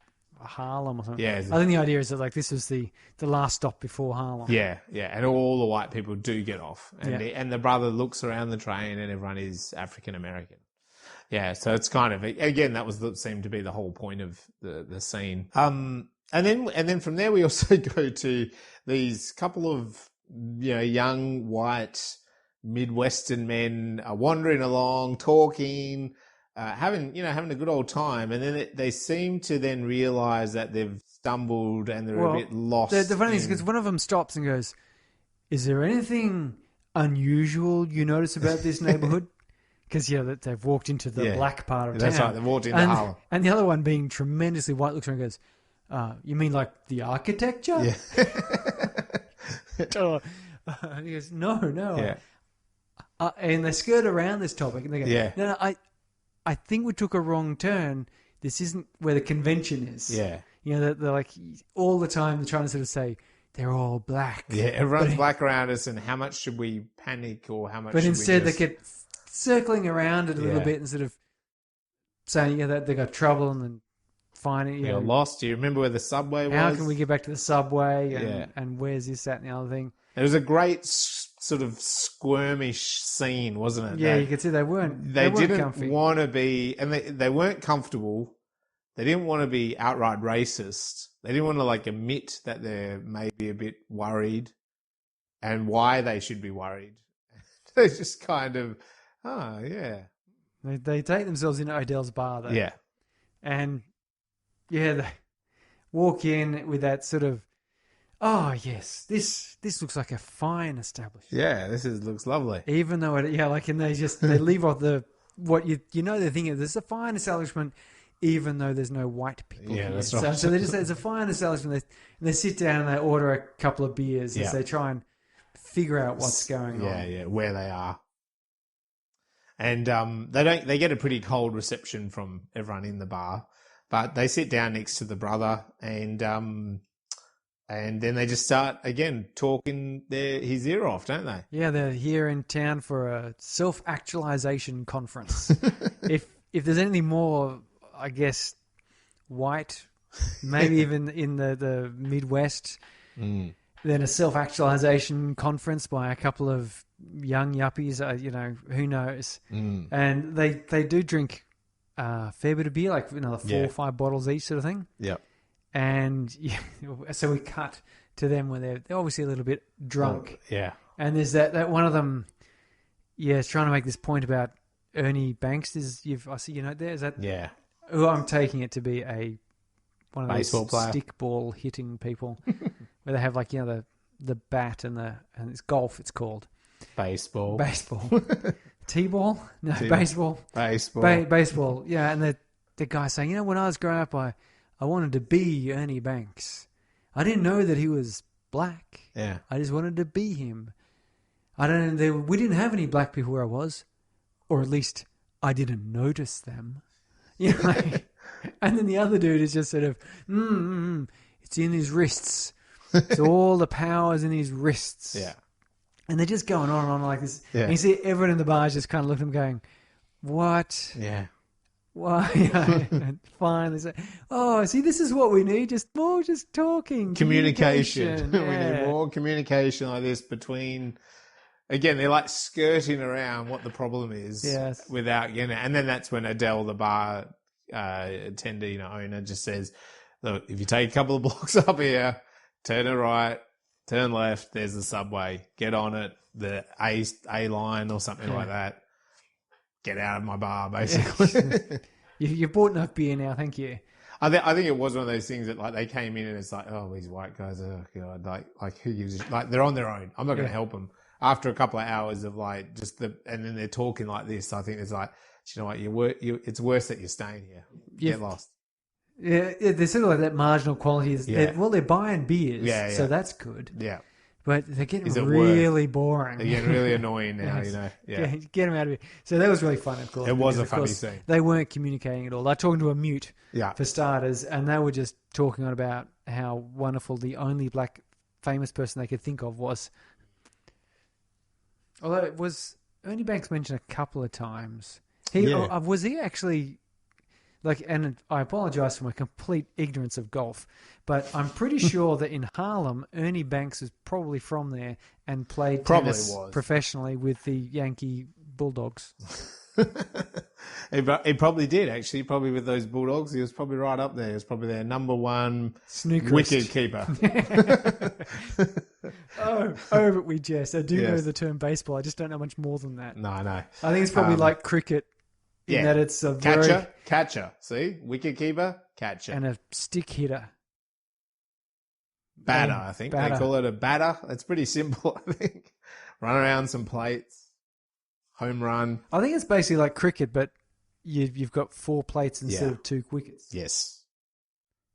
Harlem or something. Yeah, I think the idea is that like this was the last stop before Harlem. Yeah, and all the white people do get off, and the brother looks around the train, and everyone is African American. Yeah, so it's kind of again that seemed to be the whole point of the scene. And then from there we also go to these couple of young white Midwestern men wandering along, talking. Having a good old time, and then they seem to then realise that they've stumbled and they're a bit lost. The funny thing is because one of them stops and goes, "Is there anything unusual you notice about this neighbourhood?" Because they've walked into the black part of town. That's right, they've walked into Harlem. And the other one, being tremendously white, looks around and goes, "You mean like the architecture?" Yeah. And he goes, "No." Yeah. And they skirt around this topic, and they go, "No, I think we took a wrong turn. This isn't where the convention is." Yeah. They're like all the time they're trying to sort of say they're all black. Yeah, everyone's black around us, and how much should we panic or how much? But should instead, we just... they kept circling around it a little bit and sort of saying that they got trouble and then finding. You're lost. Do you remember where the subway was? How can we get back to the subway? And where's this, that, and the other thing? It was a great sort of squirmish scene, wasn't it? Yeah, you could see they weren't. They weren't didn't comfy. want to be, and they weren't comfortable. They didn't want to be outright racist. They didn't want to admit that they're maybe a bit worried, and why they should be worried. They just kind of, They take themselves into Odell's bar, though. Yeah. And, they walk in with that sort of, oh, yes, this looks like a fine establishment. Yeah, looks lovely. Even though, and they leave off what they're thinking, this is a fine establishment, even though there's no white people here. That's right. So they just say it's a fine establishment. They sit down and they order a couple of beers as they try and figure out what's going on. Yeah, where they are. And they get a pretty cold reception from everyone in the bar, but they sit down next to the brother and then they just start again talking his ear off, don't they? Yeah, they're here in town for a self-actualization conference. if there's anything more, I guess, white, maybe even in the Midwest, than a self-actualization conference by a couple of young yuppies, who knows? And they do drink a fair bit of beer, like another 4 or 5 bottles each, sort of thing. Yep. And so we cut to them when they're obviously a little bit drunk. Yeah. And there's that one of them, is trying to make this point about Ernie Banks. I see your note there. Is that? Yeah. Who I'm taking it to be one of baseball those player. stickball hitting people, where they have the bat and it's golf. It's called baseball. T-ball? No, baseball. Baseball. Yeah, and the guy saying, when I was growing up, I wanted to be Ernie Banks. I didn't know that he was black. Yeah. I just wanted to be him. We didn't have any black people where I was, or at least I didn't notice them. And then the other dude is just sort of, it's in his wrists. So all the power's in his wrists. Yeah. And they're just going on and on like this. Yeah. And you see everyone in the bar is just kind of looking at them going, what? Yeah. Why? And finally say, see, this is what we need. Just talking. Communication. Yeah. We need more communication like this between... Again, they're like skirting around what the problem is without getting it. And then that's when Adele, the bar attendee, owner, just says, look, if you take a couple of blocks up here, turn it right, turn left, there's the subway. Get on it, the A line or something like that. Get out of my bar, basically. You've bought enough beer now, thank you. I think it was one of those things that like they came in and it's like, oh, these white guys, oh god, like who gives a they're on their own. I'm not going to help them. After a couple of hours of like and then they're talking like this, I think it's like, you know what, it's worse that you're staying here. Get lost. Yeah, there's sort of like that marginal quality. They're buying beers, so that's good. Yeah. But they're getting really boring. They're getting really annoying now, Yeah. Get them out of here. So that was really fun, of course. It was a funny scene. They weren't communicating at all. They're talking to a mute, for starters, and they were just talking on about how wonderful the only black famous person they could think of was. Although it was Ernie Banks mentioned a couple of times. Was he actually and I apologise for my complete ignorance of golf, but I'm pretty sure that in Harlem, Ernie Banks is probably from there and played tennis professionally with the Yankee Bulldogs. He probably did, actually. Probably with those Bulldogs. He was probably right up there. He was probably their number one snookerist. Wicket keeper. But we jest. I do know the term baseball. I just don't know much more than that. No, I know. I think it's probably like cricket in that it's a catcher. See? Wicket keeper, catcher. And a stick hitter. Batter, I think. They call it a batter. It's pretty simple, I think. Run around some plates. Home run. I think it's basically like cricket, but you've got 4 plates instead of 2 wickets. Yes.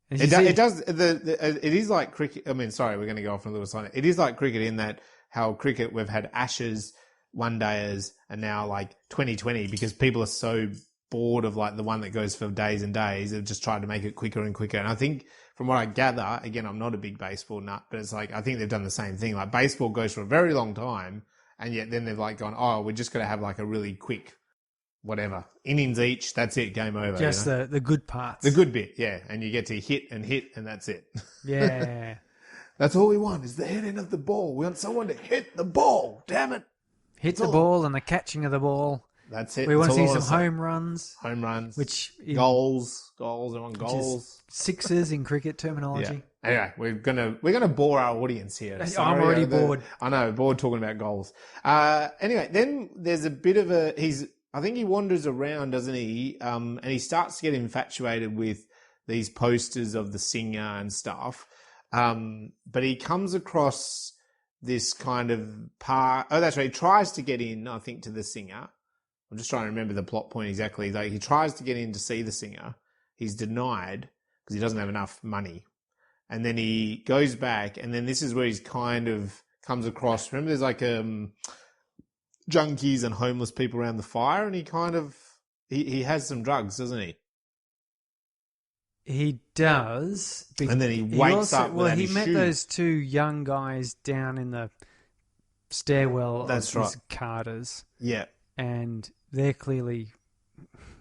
It does. It is like cricket. I mean, sorry, we're going to go off on a little side. It is like cricket in that how cricket, we've had Ashes, one dayers, and now like 2020 because people are so bored of like the one that goes for days and days. They've just tried to make it quicker and quicker. And I think from what I gather, again, I'm not a big baseball nut, but it's like I think they've done the same thing. Like baseball goes for a very long time. And yet then they've like gone, we're just going to have like a really quick, whatever, innings each. That's it. Game over. Just the good parts. The good bit, yeah. And you get to hit, and that's it. Yeah. That's all we want is the hitting of the ball. We want someone to hit the ball. Damn it. Hit the ball and the catching of the ball. That's it. We want to see some home runs. Home runs. Goals. I want goals. Sixes in cricket terminology. Yeah. Anyway, we're gonna bore our audience here. I'm already bored. I know, bored talking about goals. Anyway, then there's a bit of I think he wanders around, doesn't he? And he starts to get infatuated with these posters of the singer and stuff. But he comes across this kind of part. Oh, that's right. He tries to get in, I think, to the singer. I'm just trying to remember the plot point exactly. Like, he tries to get in to see the singer. He's denied because he doesn't have enough money. And then he goes back, and then this is where he's kind of comes across. Remember, there's like junkies and homeless people around the fire, and he kind of he has some drugs, doesn't he? He does. And then he wakes up. Well, he met those two young guys down in the stairwell of his Carter's. Yeah. And they're clearly,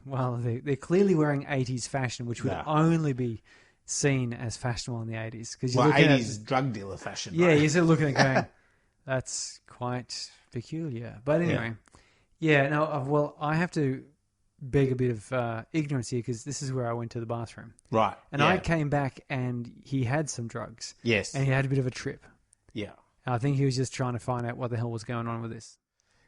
they're clearly wearing 80s fashion, which would only be seen as fashionable in the 80s. 80s drug dealer fashion. Yeah, right? you're sort of looking at it going, that's quite peculiar. But anyway, I have to beg a bit of ignorance here because this is where I went to the bathroom. Right. And I came back and he had some drugs. Yes. And he had a bit of a trip. Yeah. And I think he was just trying to find out what the hell was going on with this.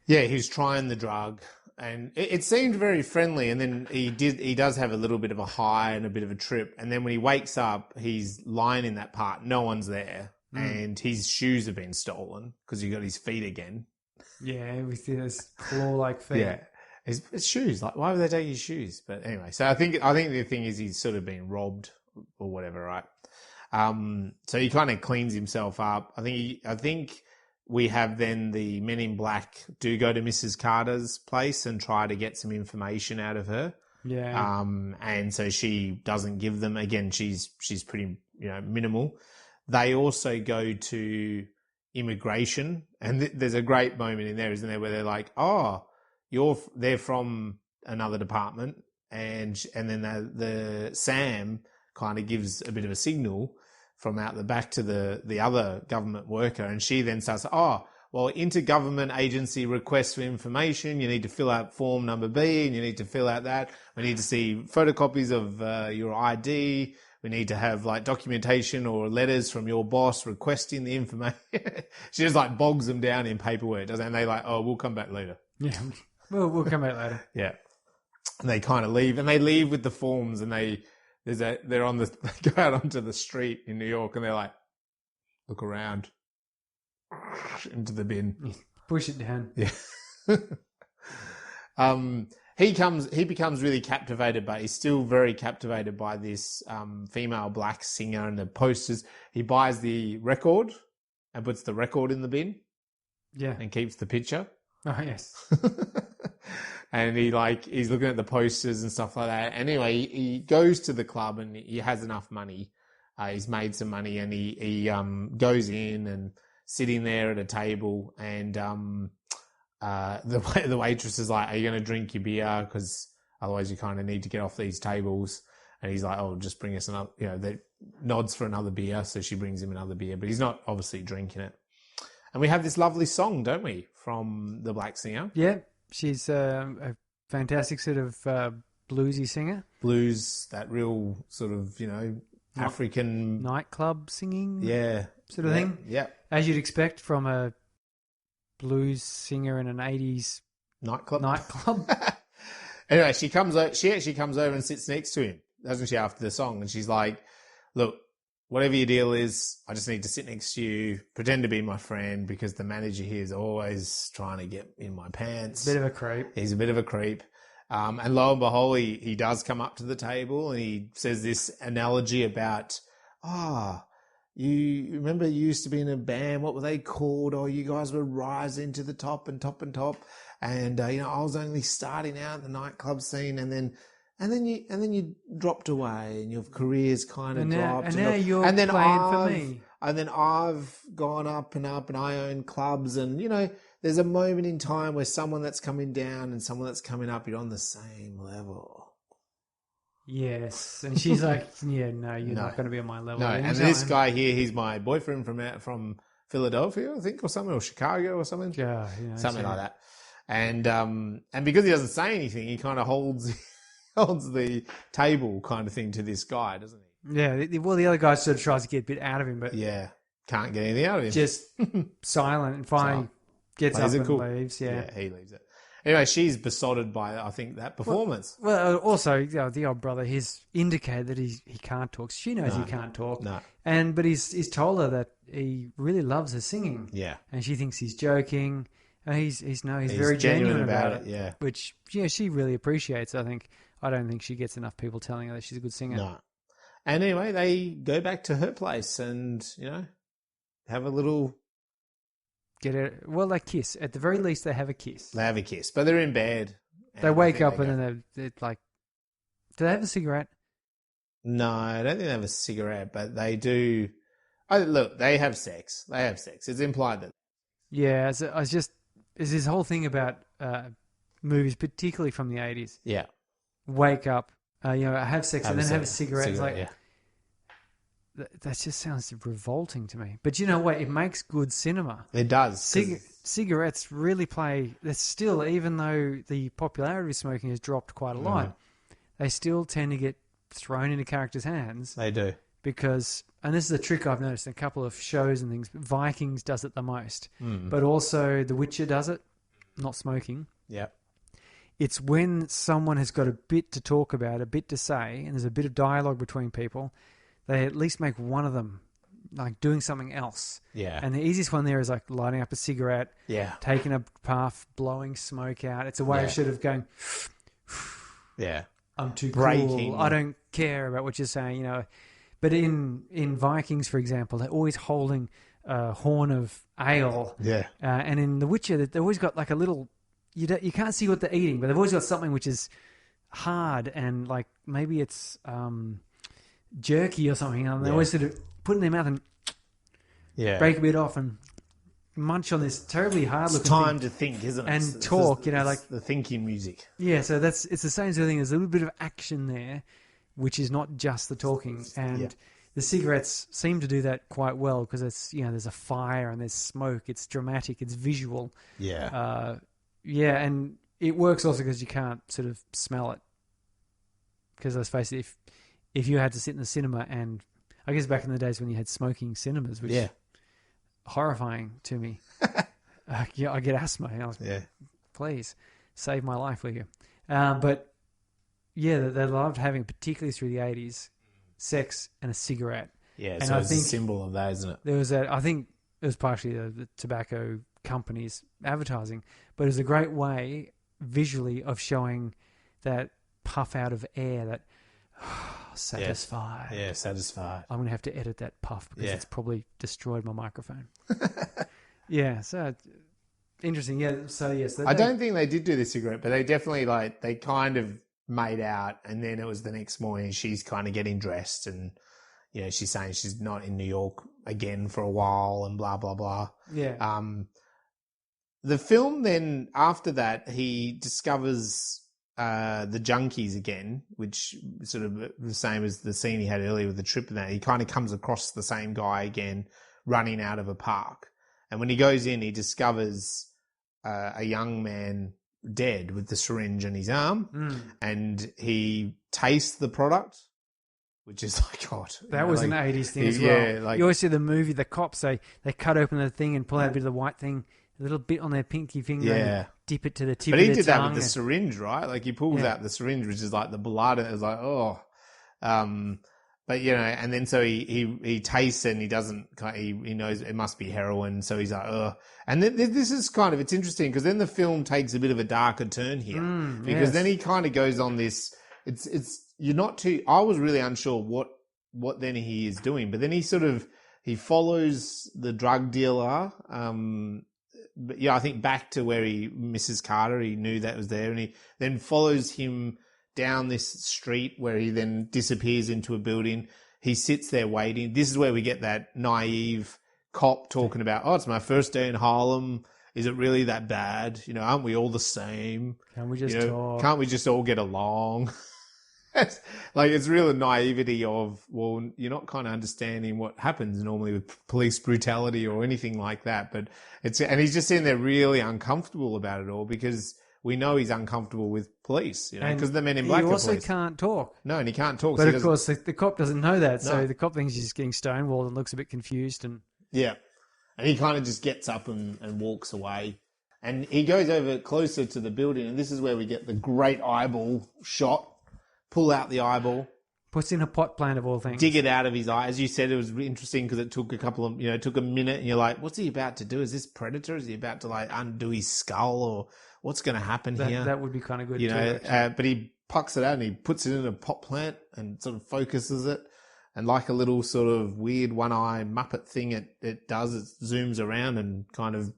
Yeah, he was trying the drug and it seemed very friendly, and then he does have a little bit of a high and a bit of a trip, and then when he wakes up, he's lying in that part, no one's there, and his shoes have been stolen because he got his feet again. Yeah, with his claw-like feet. Yeah. His shoes, like, why would they take his shoes? But anyway, so I think the thing is he's sort of been robbed or whatever, right? So he kind of cleans himself up. I think we have then the Men in Black do go to Mrs. Carter's place and try to get some information out of her. Yeah. And so she doesn't give them. Again, she's pretty, minimal. They also go to immigration, and there's a great moment in there, isn't there, where they're like, "Oh, they're from another department," and then the Sam kind of gives a bit of a signal from out the back to the other government worker, and she then starts, intergovernment agency requests for information. You need to fill out form number B, and you need to fill out that. We need to see photocopies of your ID. We need to have like documentation or letters from your boss requesting the information. She just like bogs them down in paperwork, doesn't? And they like, "Oh, we'll come back later." Yeah, we'll come back later. Yeah, and they kind of leave, and they leave with the forms, and they go out onto the street in New York, and they're like, look around into the bin, push it down. Yeah. He becomes really captivated, but he's still very captivated by this female black singer and the posters. He buys the record and puts the record in the bin. Yeah, and keeps the picture. Oh yes. And he's looking at the posters and stuff like that. Anyway, he goes to the club and he has enough money. He's made some money, and he goes in and sitting there at a table, and the waitress is like, "Are you going to drink your beer? Because otherwise you kind of need to get off these tables." And he's like, "Oh, just bring us another." They nods for another beer, so she brings him another beer, but he's not obviously drinking it. And we have this lovely song, don't we, from the black singer? Yeah. She's a fantastic sort of bluesy singer. Blues, that real sort of, African... nightclub singing sort of thing. Yeah. As you'd expect from a blues singer in an 80s nightclub. Anyway, she actually comes over and sits next to him, doesn't she, after the song? And she's like, "Look, whatever your deal is, I just need to sit next to you, pretend to be my friend, because the manager here is always trying to get in my pants." Bit of a creep. He's a bit of a creep. And lo and behold, he does come up to the table, and he says this analogy about, you remember you used to be in a band, what were they called? Oh, you guys were rising to the top and top and top. And, I was only starting out in the nightclub scene, and then you dropped away, and your career's kind of dropped. And now you're playing for me. And then I've gone up, and I own clubs, and there's a moment in time where someone that's coming down and someone that's coming up, you're on the same level. Yes, and she's like, "Yeah, no, you're not going to be on my level." No, and this guy here, he's my boyfriend from Philadelphia, I think, or something, or Chicago, or something. Yeah, something like that. And because he doesn't say anything, he kind of holds the table kind of thing to this guy, doesn't he? Yeah. Well, the other guy sort of tries to get a bit out of him, but can't get anything out of him. Just silent, and finally gets up and leaves. Yeah, he leaves it. Anyway, she's besotted by, I think, that performance. Well, also, the old brother, he's indicated that he can't talk. She knows he can't talk. No. But he's told her that he really loves her singing. Yeah. And she thinks he's joking. And he's very genuine about it. Yeah. Which, she really appreciates, I think. I don't think she gets enough people telling her that she's a good singer. No. And anyway, they go back to her place and, have a little... They kiss. At the very least, they have a kiss. They have a kiss, but they're in bed. They wake up and then they're like... Do they have a cigarette? No, I don't think they have a cigarette, but they do... Oh, look, they have sex. It's implied that... Yeah, there's this whole thing about movies, particularly from the 80s. Yeah. Wake up, have sex, and then have a cigarette. It's like... Yeah. That just sounds revolting to me. But you know what? It makes good cinema. It does. Cigarettes really play... They're still, even though the popularity of smoking has dropped quite a lot, they still tend to get thrown into characters' hands. They do. Because... And this is a trick I've noticed in a couple of shows and things. Vikings does it the most. But also The Witcher does it. Not smoking. Yeah. It's when someone has got a bit to talk about, a bit to say, and there's a bit of dialogue between people... They at least make one of them like doing something else. Yeah. And the easiest one there is like lighting up a cigarette, taking a puff, blowing smoke out. It's a way of sort of going, I'm too cool. I don't care about what you're saying, But in Vikings, for example, they're always holding a horn of ale. Yeah. And in The Witcher, they've always got like a little, you can't see what they're eating, but they've always got something which is hard and like maybe it's... jerky or something, and they always sort of put it in their mouth and break a bit off and munch on this terribly hard looking It's time to think, isn't it? And talk, like the thinking music. Yeah, so it's the same sort of thing. There's a little bit of action there, which is not just the talking. And the cigarettes seem to do that quite well because it's there's a fire and there's smoke. It's dramatic. It's visual. Yeah. And it works also because you can't sort of smell it. Because let's face it, if you had to sit in the cinema, and I guess back in the days when you had smoking cinemas, which is horrifying to me. I get asthma. And I was, please save my life, will you? But they loved having, particularly through the 80s, sex and a cigarette. Yeah, and so I it's think a symbol of that, isn't it? There was I think it was partially the tobacco companies advertising, but it was a great way visually of showing that puff out of air, that satisfied. Yeah, satisfied. I'm going to have to edit that puff because it's probably destroyed my microphone. So interesting. Yeah, so yes. I don't think they did do the cigarette, but they definitely they kind of made out, and then it was the next morning she's kind of getting dressed and she's saying she's not in New York again for a while and blah, blah, blah. Yeah. The film then, after that, he discovers the junkies again, which sort of the same as the scene he had earlier with the trip and that. He kind of comes across the same guy again running out of a park. And when he goes in, he discovers a young man dead with the syringe in his arm, and he tastes the product, which is like, God. That was an 80s thing as well. You always see the movie, the cops, they cut open the thing and pull out a bit of the white thing, a little bit on their pinky finger, and dip it to the tip of their tongue. But he did that with the syringe, right? Like he pulls out the syringe, which is like the blood, and it's like, oh. But and then so he tastes it and he doesn't, he knows it must be heroin, so he's like, ugh. And then this is it's interesting because then the film takes a bit of a darker turn here because then he kind of goes on this. I was really unsure what then he is doing, but then he follows the drug dealer. But I think back to where Mrs. Carter, he knew that was there, and he then follows him down this street where he then disappears into a building. He sits there waiting. This is where we get that naive cop talking about, oh, it's my first day in Harlem. Is it really that bad? Aren't we all the same? Can't we just talk? Can't we just all get along? It's real naivety of, well, you're not kind of understanding what happens normally with police brutality or anything like that. But and he's just sitting there really uncomfortable about it all because we know he's uncomfortable with police, because the men in black are police. He also can't talk. No, and he can't talk. But of course, the cop doesn't know that. So the cop thinks he's just getting stonewalled and looks a bit confused. And he kind of just gets up and walks away. And he goes over closer to the building, and this is where we get the great eyeball shot. Pull out the eyeball. Puts in a pot plant of all things. Dig it out of his eye. As you said, it was interesting because it took took a minute, and you're like, what's he about to do? Is this Predator? Is he about to like undo his skull, or what's going to happen here? That would be kind of good, but he pucks it out and he puts it in a pot plant and sort of focuses it. And like a little sort of weird one-eye Muppet thing it does, it zooms around and kind of,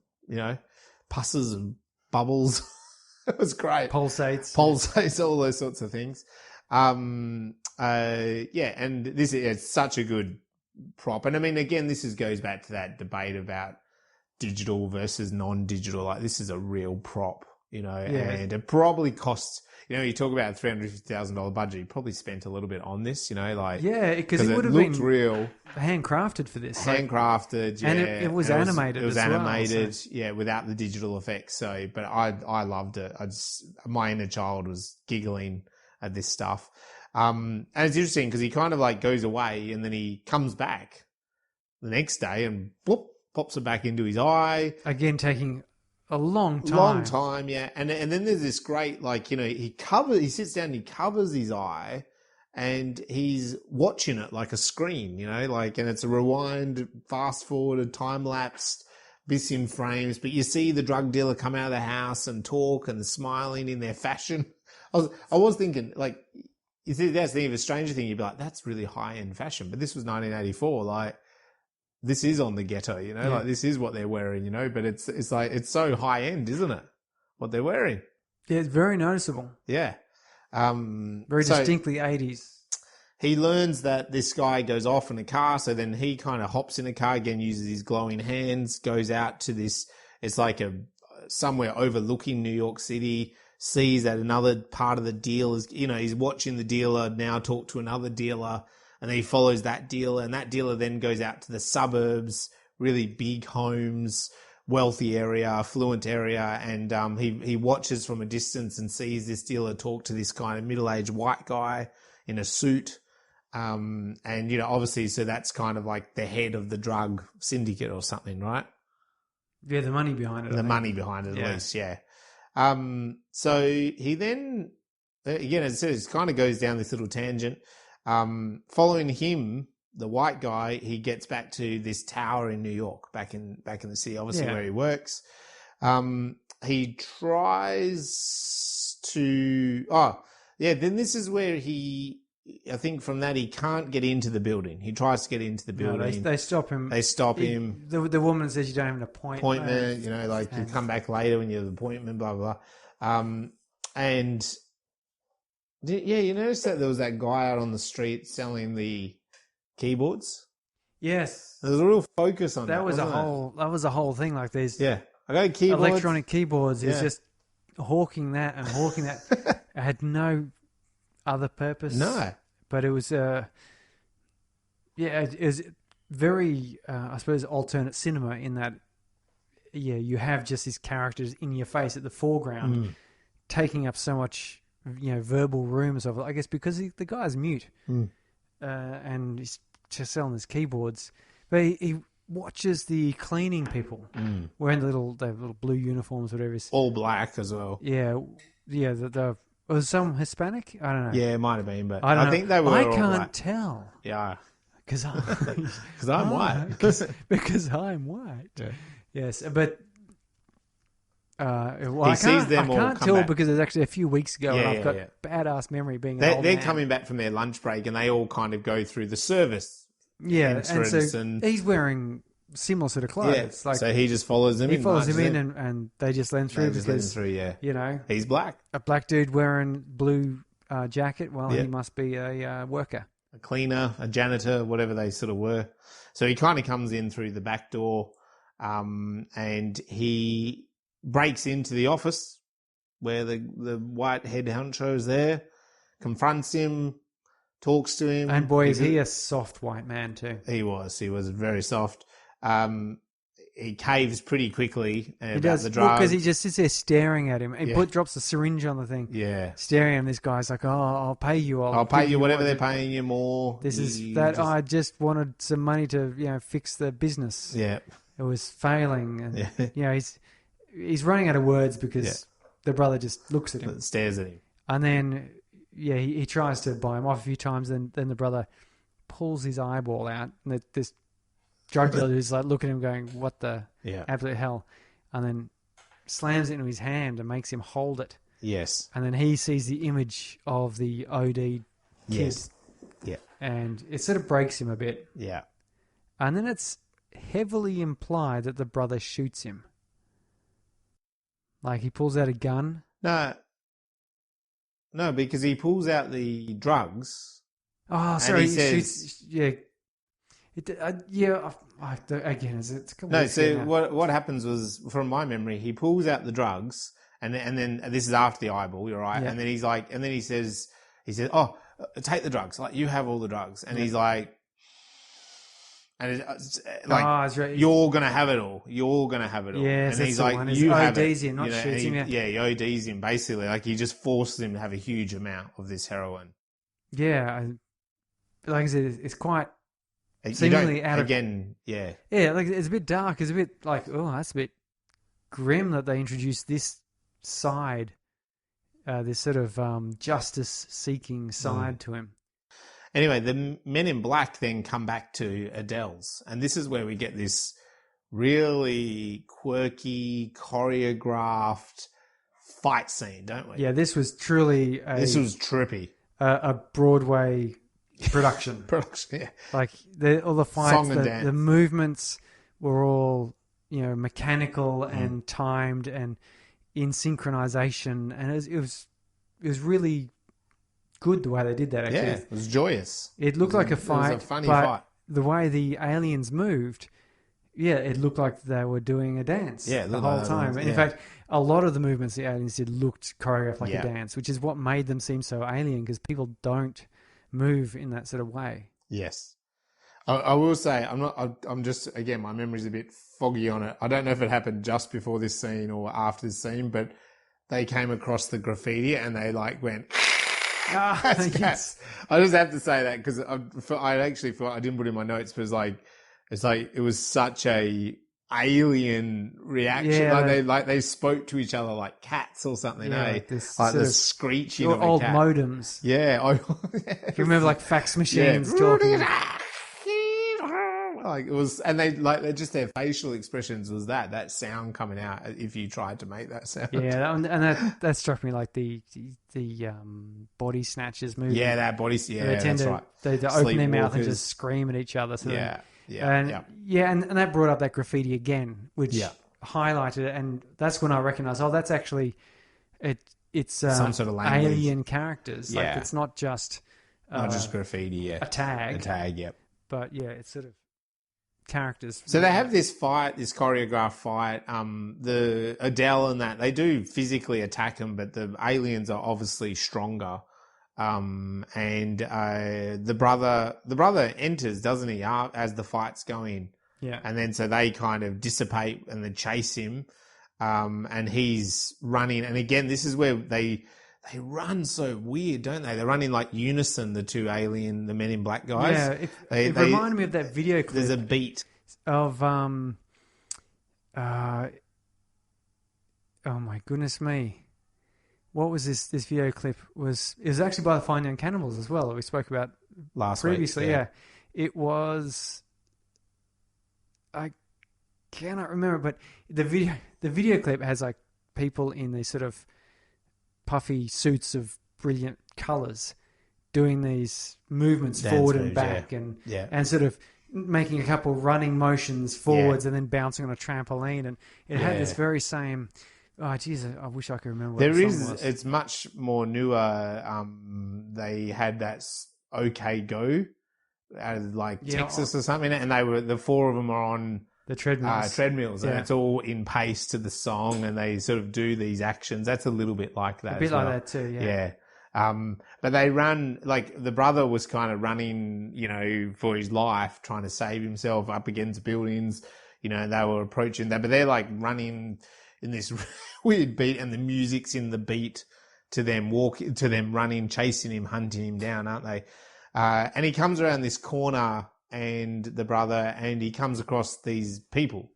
pusses and bubbles. It was great. Pulsates, all those sorts of things. And this is such a good prop. And I mean, again, goes back to that debate about digital versus non-digital. Like, this is a real prop, and it probably costs, you talk about a $350,000 budget, you probably spent a little bit on this, because it would have been real, handcrafted for this. Handcrafted, and it was animated. It was animated, without the digital effects. So, but I loved it. My inner child was giggling at this stuff. And it's interesting because he kind of like goes away and then he comes back the next day and whoop, pops it back into his eye. Again, taking a long time. Long time, yeah. And then there's this great, he sits down and he covers his eye and he's watching it like a screen, and it's a rewind, fast forwarded, time lapsed, bits in frames, but you see the drug dealer come out of the house and talk and smiling in their fashion. I was thinking, you see, that's the even stranger thing. You'd be like, that's really high-end fashion. But this was 1984. This is on the ghetto, this is what they're wearing, but it's so high-end, isn't it? What they're wearing. Yeah, it's very noticeable. Yeah. Very distinctly 80s. He learns that this guy goes off in a car, so then he kind of hops in a car, again, uses his glowing hands, goes out to this, it's like somewhere overlooking New York City, sees that another part of the deal is, he's watching the dealer now talk to another dealer, and then he follows that dealer, and that dealer then goes out to the suburbs, really big homes, wealthy area, affluent area, and he watches from a distance and sees this dealer talk to this kind of middle-aged white guy in a suit. And, obviously, so that's kind of like the head of the drug syndicate or something, right? Yeah, the money behind it. Money behind it, at least, yeah. So he then, again, as I said, it kind of goes down this little tangent. Following him, the white guy, he gets back to this tower in New York, back in the city, obviously where he works. He tries to, then this is where I think from that he can't get into the building. He tries to get into the building. No, they stop him. The woman says you don't have an appointment. You come back later when you have an appointment, blah, blah, blah. And you notice that there was that guy out on the street selling the keyboards? Yes. There was a real focus on that. That was a whole thing. Like there's I got keyboards. Electronic keyboards. It's just hawking that and hawking that. It had no other purpose. No. But it was it was very I suppose alternate cinema in that you have just these characters in your face at the foreground taking up so much verbal rooms of it. I guess because the guy's mute and he's just selling his keyboards. But he watches the cleaning people wearing the little blue uniforms, whatever. All black as well. Yeah. Was some Hispanic? I don't know. Yeah, it might have been, but I think they were. I all can't black. tell. Yeah, because I'm white. Because I'm white. Yeah. Yes, but he sees them all. I can't tell because it was actually a few weeks ago, and I've got badass memory being. They're coming back from their lunch break, and they all kind of go through the service. Yeah, and so he's wearing similar sort of clothes. Yeah, so he just follows them in. He follows him in, and they just let him through he's black. A black dude wearing blue jacket. Well, he must be a worker. A cleaner, a janitor, whatever they sort of were. So he kind of comes in through the back door and he breaks into the office where the white head honcho is there, confronts him, talks to him. And boy, is he a soft white man too. He was very soft. He caves pretty quickly about the drug. Because he just sits there staring at him. He drops the syringe on the thing. Yeah. Staring at him. This guy's like, I'll pay you. I'll pay you whatever they're paying you more. I just wanted some money to, fix the business. Yeah. It was failing. And, he's running out of words because the brother just looks at him. Stares at him. And then, he tries to buy him off a few times. Then the brother pulls his eyeball out. And this drug dealer is like looking at him going, what the absolute hell? And then slams it into his hand and makes him hold it. Yes. And then he sees the image of the OD kid. Yes. Yeah. And it sort of breaks him a bit. Yeah. And then it's heavily implied that the brother shoots him. Like he pulls out a gun. No, because he pulls out the drugs. Oh, sorry. He says, shoots. Yeah. Again, it's a couple no. of So what happens was, from my memory, he pulls out the drugs, and then this is after the eyeball. You're right. Yeah. And then he says, "Oh, take the drugs. Like, you have all the drugs." And he's like, it's like, that's right. "You're gonna have it all. You're gonna have it all." Yeah, and he's like, "You have it." him, not shoots him. He ODs him basically. Like, he just forces him to have a huge amount of this heroin. Yeah, like I said, it's quite seemingly out of again. Yeah, like it's a bit dark. It's a bit like, oh, that's a bit grim that they introduced this side, this sort of justice-seeking side to him. Anyway, the Men in Black then come back to Adele's, and this is where we get this really quirky, choreographed fight scene, don't we? Yeah, this was truly this was trippy. A Broadway production. Yeah. Like all the fights, Song and dance. The movements were all mechanical and timed and in synchronization, and it was really good the way they did that. Actually, Yeah, it was joyous. It looked like a fight. It was a funny but fight. The way the aliens moved, it looked like they were doing a dance the whole time. And in fact, a lot of the movements the aliens did looked choreographed like a dance, which is what made them seem so alien, because people don't move in that sort of way. Yes. I will say, I'm just, again, my memory's a bit foggy on it. I don't know if it happened just before this scene or after this scene, but they came across the graffiti and they like went, yes. I just have to say that because I actually thought, I didn't put it in my notes, but it was such a alien reaction. Yeah, they spoke to each other like cats or something. Like the screeching of a old cat. modems. Yeah. Do you remember like fax machines talking? Like it was, and they just, their facial expressions was that sound coming out if you tried to make that sound. Yeah, and that struck me like the body snatchers movie. Yeah, that body. Yeah, they tend that's to, right. They open their mouth and just scream at each other. So and that brought up that graffiti again, which highlighted it, and that's when I recognised, that's actually it's some sort of language. Alien characters. Yeah, like it's not just graffiti. Yeah, a tag. Yep. But it's sort of characters. So they have this fight, this choreographed fight. The Adele and that, they do physically attack them, but the aliens are obviously stronger. And the brother enters, doesn't he, as the fight's going? Yeah. And then so they kind of dissipate and then chase him. And he's running. And again, this is where they run so weird, don't they? They run in like unison, the Men in Black guys. Yeah, it reminded me of that video clip. There's a beat of oh my goodness me, what was this video clip? It was actually by the Fine Young Cannibals as well, that we spoke about previously. Week, yeah, it was. I cannot remember, but the video clip has like people in these sort of puffy suits of brilliant colours doing these movements forward and back and sort of making a couple running motions forwards and then bouncing on a trampoline, and it had this very same. Oh, geez, I wish I could remember what the song was. It's much more newer. They had that OK Go out of like Texas or something, and the four of them are on the treadmills, and it's all in pace to the song, and they sort of do these actions. That's a little bit like that. Like that too, yeah. But they run, like the brother was kind of running, for his life, trying to save himself up against buildings. They were approaching that, but they're like running in this weird beat, and the music's in the beat to them running, chasing him, hunting him down, aren't they? And he comes around this corner, and the brother, and he comes across these people.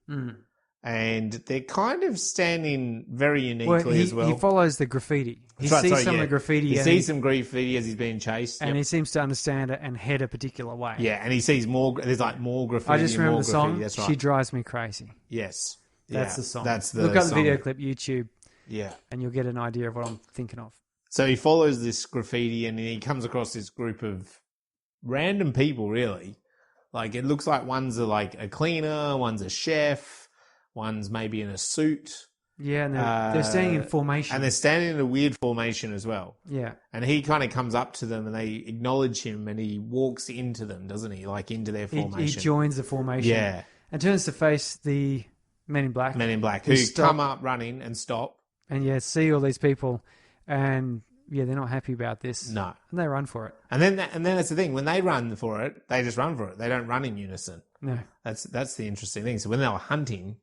and they're kind of standing very uniquely as well. He follows the graffiti. He sees some of the graffiti. He sees some graffiti as he's being chased. And he seems to understand it and head a particular way. Yeah, and he sees more, there's like more graffiti. I just remember the song, That's right. She Drives Me Crazy. Yes. That's the song. That's the Look up song. the video clip, YouTube. Yeah. And you'll get an idea of what I'm thinking of. So he follows this graffiti and he comes across this group of random people, really. Like, it looks like one's a cleaner, one's a chef, one's maybe in a suit. Yeah, and they're standing in formation. And they're standing in a weird formation as well. Yeah. And he kind of comes up to them and they acknowledge him and he walks into them, doesn't he? Like, into their formation. He joins the formation. Yeah. And turns to face the Men in Black. Men in Black, who come up running and stop. And see all these people. And they're not happy about this. No. And they run for it. And then that's the thing. When they run for it, they just run for it. They don't run in unison. No. That's the interesting thing. So when they were hunting,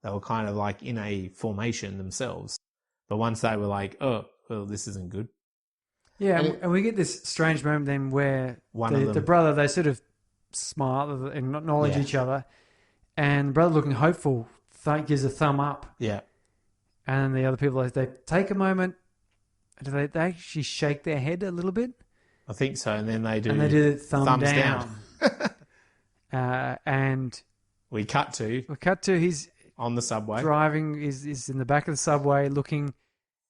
they were kind of like in a formation themselves. But once they were like, oh, well, this isn't good. Yeah, and we get this strange moment then where the brother, they sort of smile and acknowledge each other. And the brother, looking hopeful, gives a thumb up. Yeah. And the other people, they take a moment. Do they actually shake their head a little bit? I think so. And then they do. And they do thumbs down. And we cut to he's on the subway. Driving is in the back of the subway looking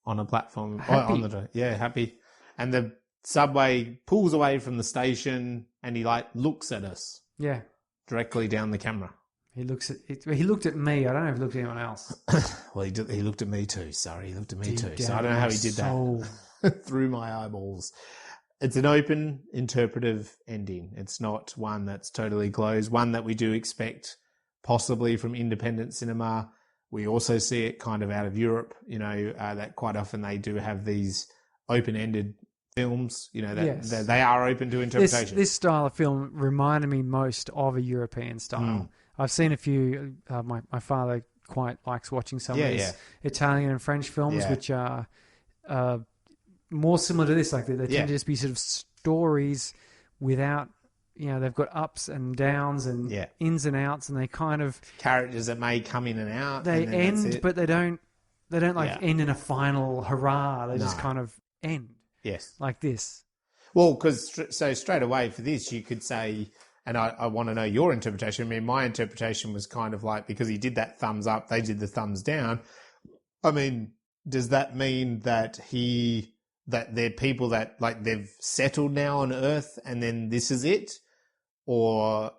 on a platform. Happy. Happy. And the subway pulls away from the station and he looks at us. Yeah. Directly down the camera. He looked at me. I don't know if he looked at anyone else. Well, he looked at me too. Sorry, he looked at me too. Deep So I don't know how he did that. Through my eyeballs. It's an open, interpretive ending. It's not one that's totally closed. One that we do expect possibly from independent cinema. We also see it kind of out of Europe, that quite often they do have these open-ended films, that they are open to interpretation. This style of film reminded me most of a European style. I've seen a few. My father quite likes watching some of these Italian and French films, which are more similar to this. Like they tend to just be sort of stories without, they've got ups and downs and ins and outs, and they kind of characters that may come in and out. They end, but they don't end in a final hurrah. They just kind of end. Yes, like this. Well, because straight away for this, you could say. And I want to know your interpretation. I mean, my interpretation was kind of like, because he did that thumbs up, they did the thumbs down. I mean, does that mean that they're people that they've settled now on Earth and then this is it? Or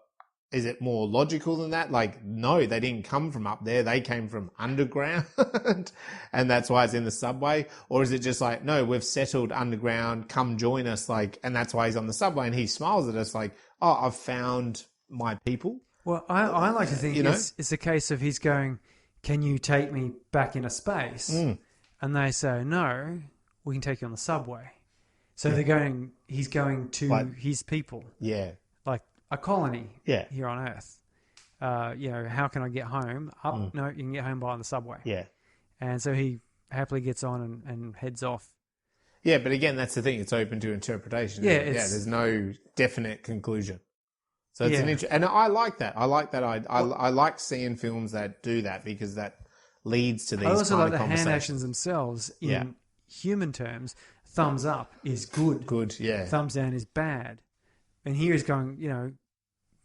is it more logical than that? No, they didn't come from up there. They came from underground and that's why it's in the subway. Or is it just no, we've settled underground, come join us. And that's why he's on the subway and he smiles at us oh, I've found my people. Well, I like to think it's a case of he's going, can you take me back into space? And they say, no, we can take you on the subway. So he's going to his people. Yeah. Like a colony here on Earth. How can I get home? No, you can get home by on the subway. Yeah. And so he happily gets on and heads off. Yeah, but again, that's the thing. It's open to interpretation. Yeah, there's no definite conclusion. So it's and I like that. I like that. I like seeing films that do that because that leads to these kind of conversations. I also like the hand actions themselves. In human terms, thumbs up is good. Good, yeah. Thumbs down is bad. And here he's going,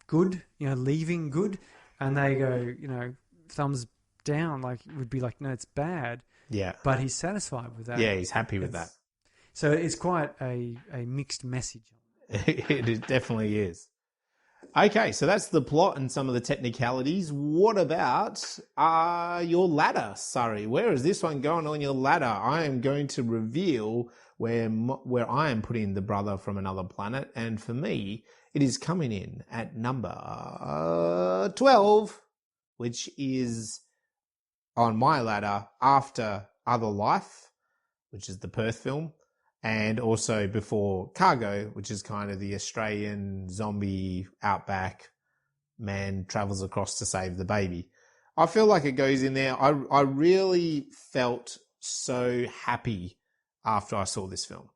good, leaving good. And they go, thumbs down, would be no, it's bad. Yeah. But he's satisfied with that. Yeah, he's happy with that. So it's quite a mixed message. It definitely is. Okay, so that's the plot and some of the technicalities. What about your ladder, Surrey? Where is this one going on your ladder? I am going to reveal where I am putting The Brother from Another Planet, and for me, it is coming in at number 12, which is on my ladder after Other Life, which is the Perth film, and also before Cargo, which is kind of the Australian zombie outback man travels across to save the baby. I feel like it goes in there. I really felt so happy after I saw this film.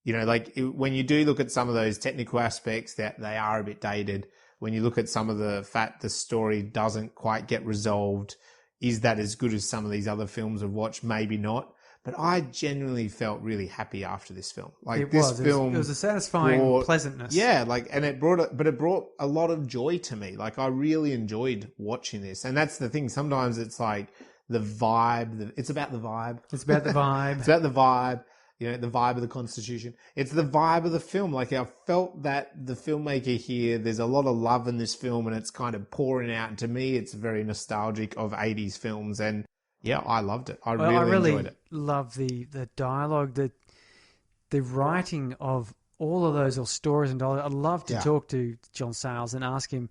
When you do look at some of those technical aspects that they are a bit dated, when you look at some of the fact the story doesn't quite get resolved, is that as good as some of these other films I've watched? Maybe not. But I genuinely felt really happy after this film. Like it this film, it was a satisfying pleasantness. Yeah, like, and it brought a lot of joy to me. Like I really enjoyed watching this, and that's the thing. Sometimes it's like the vibe. It's about the vibe. It's about the vibe. It's about the vibe. You know, the vibe of the Constitution. It's the vibe of the film. Like I felt that the filmmaker here. There's a lot of love in this film, and it's kind of pouring out. And to me, it's very nostalgic of 80s films, and yeah, I loved it. I really enjoyed it. Love the dialogue, the writing of all of those stories and dialogue. I'd love to talk to John Sayles and ask him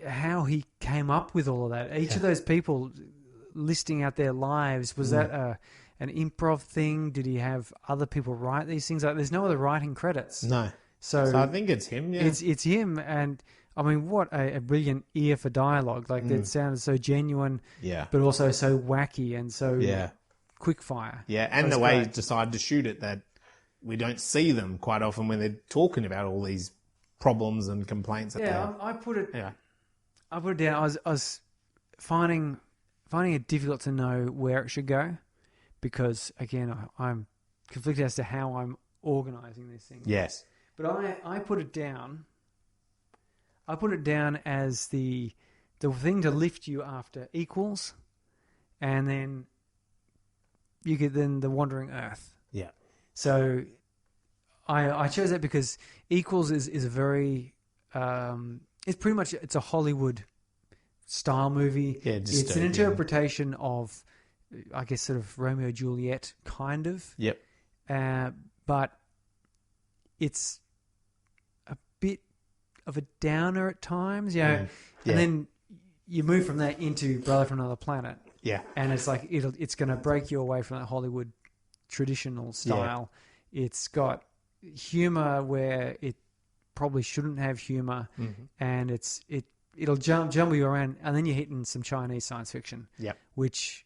how he came up with all of that. Each of those people listing out their lives, was that an improv thing? Did he have other people write these things? Like, there's no other writing credits. No. So I think it's him, yeah. It's him, and I mean, what a brilliant ear for dialogue. Like, that sounded so genuine, but also so wacky and so quick fire. Yeah, and the way he decided to shoot it, that we don't see them quite often when they're talking about all these problems and complaints that they have. I put it down. I was finding it difficult to know where it should go, because, again, I'm conflicted as to how I'm organising this thing. Yes. But I put it down. I put it down as the thing to lift you after Equals, and then you get the Wandering Earth. Yeah. So I chose that because Equals is a very it's pretty much, it's a Hollywood style movie. Yeah, it's an interpretation of, I guess, sort of Romeo and Juliet kind of. Yep. But it's a bit of a downer at times, and then you move from that into Brother from Another Planet, and it's like it's going to break you away from that Hollywood traditional style. It's got humor where it probably shouldn't have humor, and it'll jumble you around, and then you're hitting some Chinese science fiction, which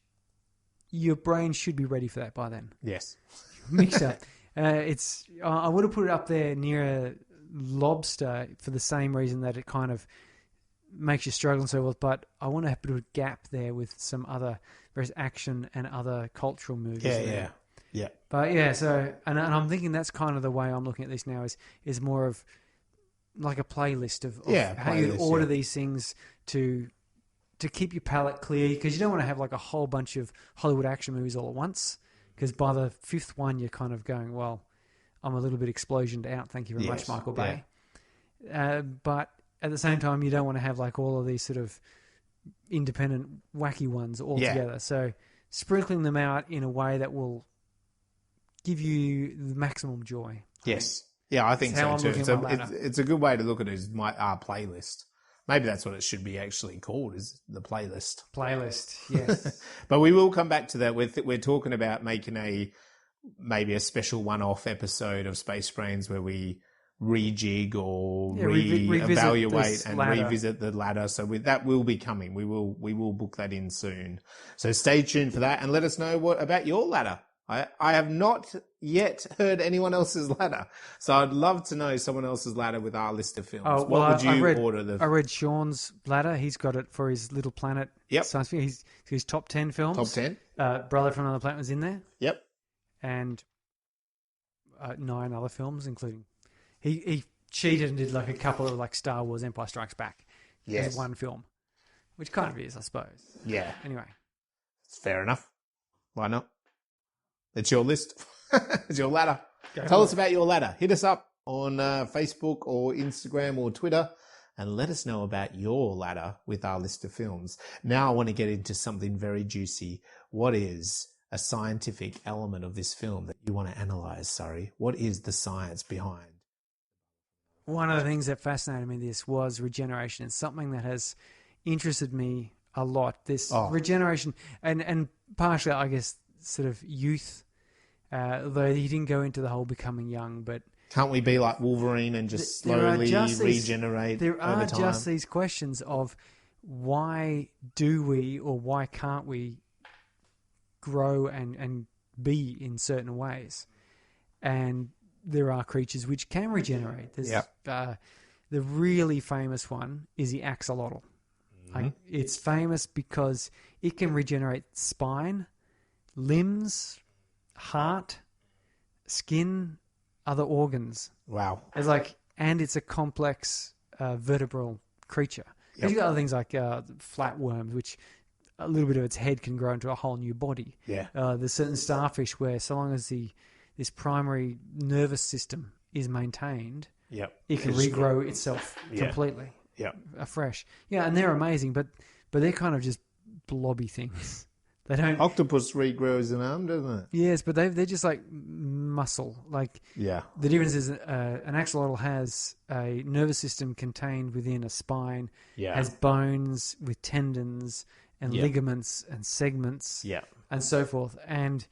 your brain should be ready for that by then. Yes, mixed up. I would have put it up there near Lobster for the same reason that it kind of makes you struggle and so forth, but I want to put a gap there with some other various action and other cultural movies. Yeah. But so and I'm thinking that's kind of the way I'm looking at this now, is more of like a playlist of how you order these things to keep your palate clear, because you don't want to have like a whole bunch of Hollywood action movies all at once, because by the fifth one you're kind of going, well, I'm a little bit explosioned out. Thank you very much, Michael Bay. But at the same time, you don't want to have like all of these sort of independent, wacky ones all together. So sprinkling them out in a way that will give you the maximum joy. Yes. Yeah, I think so too. It's a good way to look at it, is our playlist. Maybe that's what it should be actually called, is the playlist. Playlist, yes. But we will come back to that. We're talking about making maybe a special one-off episode of Space Brains where we rejig or reevaluate and revisit the ladder. So that will be coming. We will book that in soon. So stay tuned for that, and let us know about your ladder. I have not yet heard anyone else's ladder, so I'd love to know someone else's ladder with our list of films. Oh, what would you order? I read Sean's ladder. He's got it for his Little Planet science fiction. His top 10 films. Top 10. Brother from Another Planet was in there. Yep. And 9 other films, including he cheated and did like a couple of like Star Wars Empire Strikes Back as one film, which kind of is, I suppose. Yeah. Anyway. It's fair enough. Why not? It's your list. It's your ladder. Tell us about your ladder. Hit us up on Facebook or Instagram or Twitter and let us know about your ladder with our list of films. Now I want to get into something very juicy. What is a scientific element of this film that you want to analyze, Surrey? What is the science behind? One of the things that fascinated me this was regeneration. It's something that has interested me a lot. This regeneration and partially, I guess, sort of youth, though he didn't go into the whole becoming young, but can't we be like Wolverine and just slowly regenerate over time? There are just these questions of why do we or why can't we grow and be in certain ways? And there are creatures which can regenerate. There's the really famous one is the axolotl. It's famous because it can regenerate spine, limbs, heart, skin, other organs. Wow. And it's a complex vertebral creature. Yep. You've got other things like flatworms, which a little bit of its head can grow into a whole new body. Yeah. There's certain starfish where, so long as this primary nervous system is maintained, it can regrow itself completely. Afresh. Yeah, and they're amazing, but they're kind of just blobby things. They don't. Octopus regrows an arm, doesn't it? Yes, but they're just like muscle. The difference is an axolotl has a nervous system contained within a spine, has bones with tendons and ligaments and segments, and so forth. And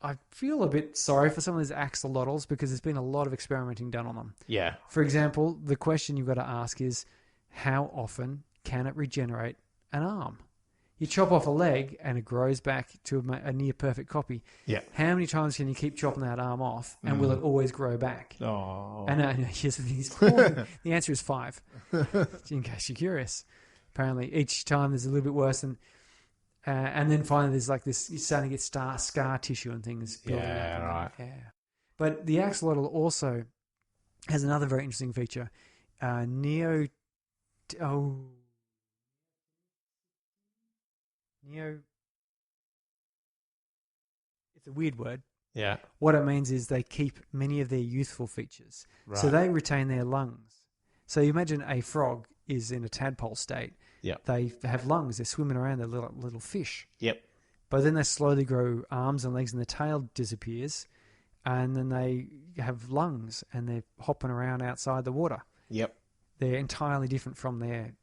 I feel a bit sorry for some of these axolotls because there's been a lot of experimenting done on them. Yeah. For example, the question you've got to ask is, how often can it regenerate an arm? You chop off a leg and it grows back to a near perfect copy. Yeah. How many times can you keep chopping that arm off and will it always grow back? Oh. And here's the thing. The answer is 5, in case you're curious. Apparently, each time there's a little bit worse. And then finally there's like this, you're starting to get scar tissue and things building up. Right. Yeah. But the axolotl also has another very interesting feature. It's a weird word. Yeah. What it means is they keep many of their youthful features. Right. So they retain their lungs. So you imagine a frog is in a tadpole state. Yep. They have lungs. They're swimming around. They're little fish. Yep. But then they slowly grow arms and legs and the tail disappears. And then they have lungs and they're hopping around outside the water. Yep. They're entirely different from their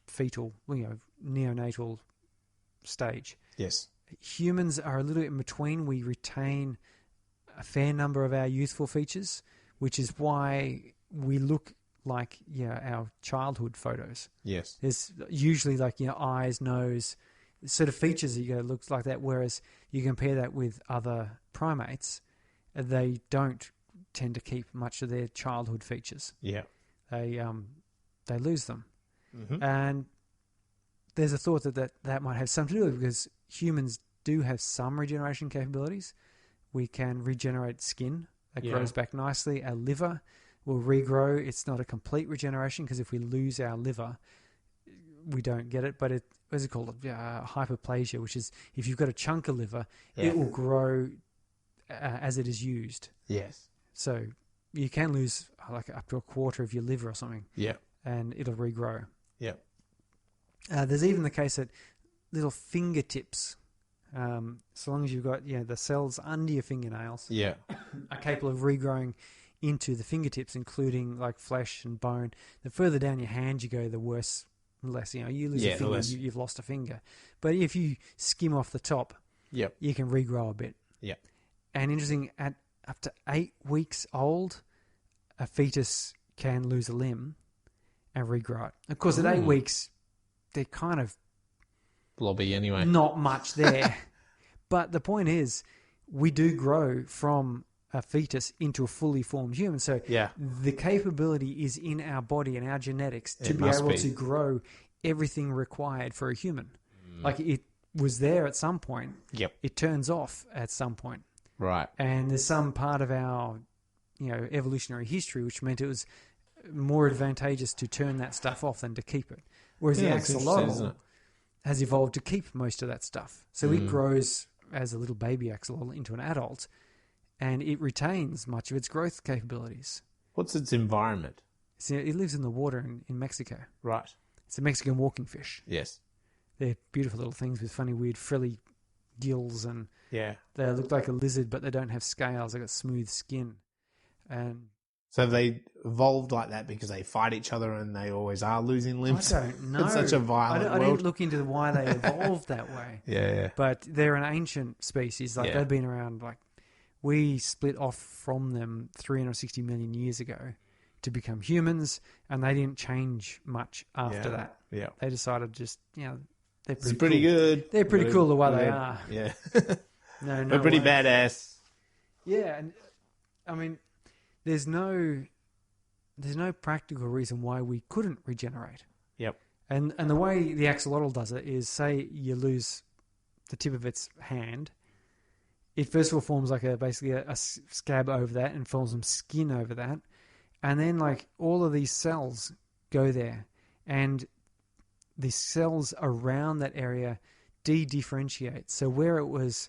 fetal, neonatal stage. Yes. Humans are a little bit in between. We retain a fair number of our youthful features, which is why we look like our childhood photos. Yes. There's usually eyes, nose, sort of features that you go looks like that, whereas you compare that with other primates, they don't tend to keep much of their childhood features. Yeah. They lose them. Mm-hmm. And there's a thought that might have something to do with it because humans do have some regeneration capabilities. We can regenerate skin that grows back nicely. Our liver will regrow. It's not a complete regeneration because if we lose our liver, we don't get it. But what's it called? Hyperplasia, which is if you've got a chunk of liver, it will grow as it is used. Yes. So you can lose up to a quarter of your liver or something. Yeah. And it'll regrow. Yeah. There's even the case that little fingertips, so long as you've got the cells under your fingernails, are capable of regrowing into the fingertips, including like flesh and bone. The further down your hand you go, the less you lose a finger, you've lost a finger. But if you skim off the top, you can regrow a bit. Yep. And interesting, at up to 8 weeks old, a fetus can lose a limb and regrow it. Of course, at 8 weeks, they're kind of blobby anyway. Not much there. But the point is, we do grow from a fetus into a fully formed human. So the capability is in our body and our genetics to be able to grow everything required for a human. Like it was there at some point. Yep. It turns off at some point. Right. And there's some part of our evolutionary history which meant it was more advantageous to turn that stuff off than to keep it. Whereas the axolotl has evolved to keep most of that stuff. So it grows as a little baby axolotl into an adult, and it retains much of its growth capabilities. What's its environment? So it lives in the water in Mexico. Right. It's a Mexican walking fish. Yes. They're beautiful little things with funny, weird, frilly gills, and they look like a lizard, but they don't have scales. They've got smooth skin. And so they evolved like that because they fight each other and they always are losing limbs? I don't know. It's such a violent world. I didn't look into why they evolved that way. Yeah. But they're an ancient species. They've been around, we split off from them 360 million years ago to become humans, and they didn't change much after that. Yeah. They decided just, they're pretty cool. Good. They're pretty cool the way they are. Yeah. No they're pretty badass. Yeah, and I mean, there's no practical reason why we couldn't regenerate. Yep. And the way the axolotl does it is, say you lose the tip of its hand, it first of all forms like basically a scab over that and forms some skin over that. And then like all of these cells go there, and the cells around that area de-differentiate. So where it was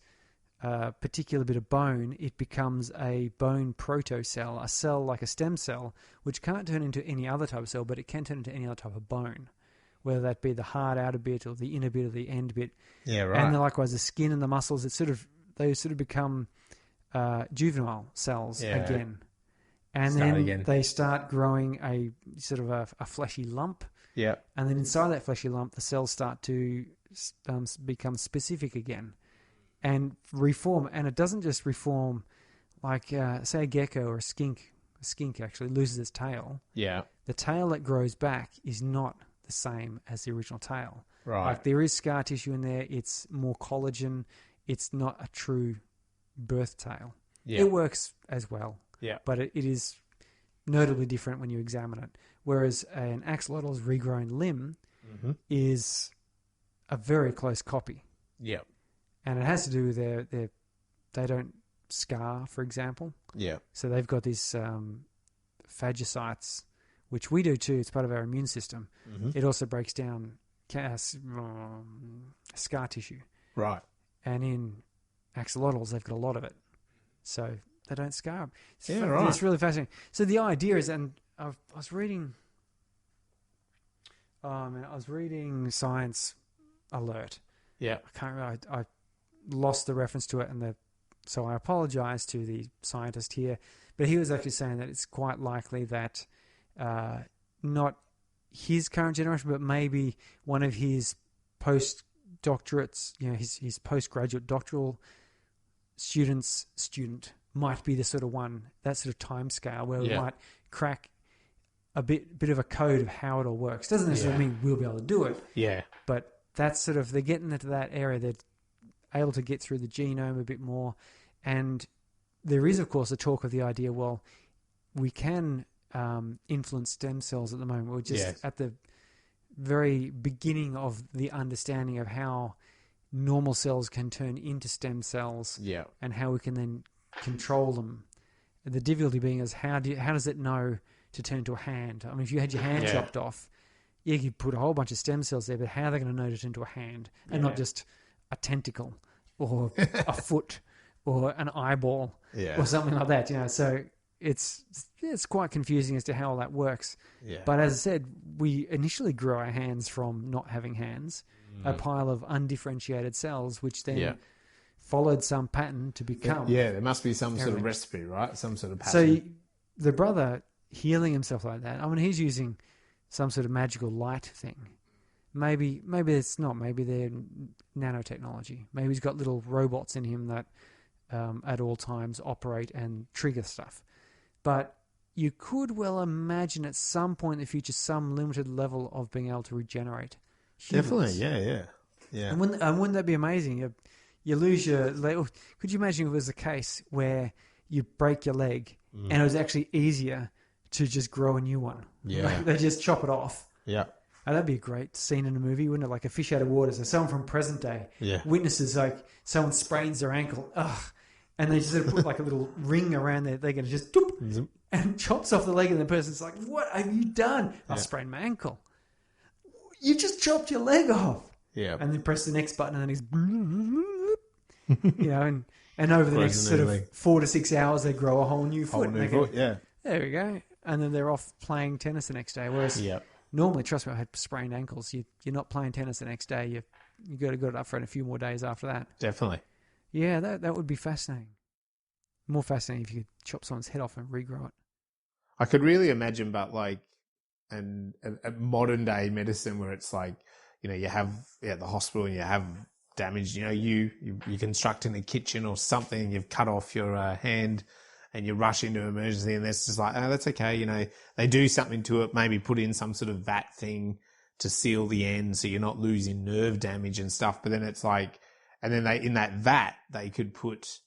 a particular bit of bone, it becomes a bone protocell, a cell like a stem cell, which can't turn into any other type of cell, but it can turn into any other type of bone, whether that be the hard outer bit or the inner bit or the end bit. Yeah, right. And then likewise the skin and the muscles, they sort of become juvenile cells again. And then they start growing a sort of a fleshy lump. Yeah. And then inside that fleshy lump, the cells start to become specific again and reform. And it doesn't just reform like, say, a gecko or a skink. A skink actually loses its tail. Yeah. The tail that grows back is not the same as the original tail. Right. Like there is scar tissue in there. It's more collagen. It's not a true birth tail. Yeah. It works as well. Yeah. But it is notably different when you examine it. Whereas an axolotl's regrown limb is a very close copy. Yeah. And it has to do with they don't scar, for example. Yeah. So they've got these phagocytes, which we do too. It's part of our immune system. It also breaks down scar tissue. Right. And in axolotls, they've got a lot of it. So they don't scar. Right. It's really fascinating. So the idea is, and I was reading Science Alert. Yeah. I can't remember. I lost the reference to it, so I apologize to the scientist here. But he was actually saying that it's quite likely that not his current generation, but maybe one of his postdoctorates, his postgraduate doctoral student might be the sort of one, that sort of time scale where we might crack a bit of a code of how it all works. Doesn't necessarily mean we'll be able to do it. Yeah. But that's sort of, they're getting into that area. They're able to get through the genome a bit more. And there is, of course, a talk of the idea, well, we can influence stem cells at the moment. We're just at the very beginning of the understanding of how normal cells can turn into stem cells and how we can then control them. The difficulty being is how does it know to turn to a hand? I mean, if you had your hand chopped off, you could put a whole bunch of stem cells there, but how are they going to know to turn to a hand and not just a tentacle or a foot or an eyeball or something like that? So it's quite confusing as to how all that works. Yeah. But as I said, we initially grew our hands from not having hands, a pile of undifferentiated cells, which then followed some pattern to become. Yeah, there must be some sort of recipe, right? Some sort of pattern. So the brother healing himself like that, I mean, he's using some sort of magical light thing. Maybe it's not. Maybe they're nanotechnology. Maybe he's got little robots in him that at all times operate and trigger stuff. But you could well imagine at some point in the future some limited level of being able to regenerate humans. Definitely, yeah. And wouldn't that be amazing? You lose your leg. Could you imagine if it was a case where you break your leg and it was actually easier to just grow a new one? Yeah. Like they just chop it off. Yeah. Oh, that'd be a great scene in a movie, wouldn't it? Like a fish out of water. So someone from present day witnesses like someone sprains their ankle. And they just sort of put like a little ring around there. They're going to just doop, and chops off the leg, and the person's like, "What have you done?" I sprained my ankle. You just chopped your leg off. Yeah. And then press the next button, and then he's, and over the next sort of 4 to 6 hours, they grow a whole new foot. There we go. And then they're off playing tennis the next day. Whereas normally, trust me, I had sprained ankles. You're not playing tennis the next day. You got to go up for it a few more days after that. Definitely. Yeah, that would be fascinating. More fascinating if you could chop someone's head off and regrow it. I could really imagine, but like, a modern day medicine where it's like, you have at the hospital and you have damage. You're constructing a kitchen or something. You've cut off your hand, and you rush into emergency, and it's just like, oh, that's okay. They do something to it. Maybe put in some sort of vat thing to seal the end, so you're not losing nerve damage and stuff. But then it's like. And then in that vat, they could put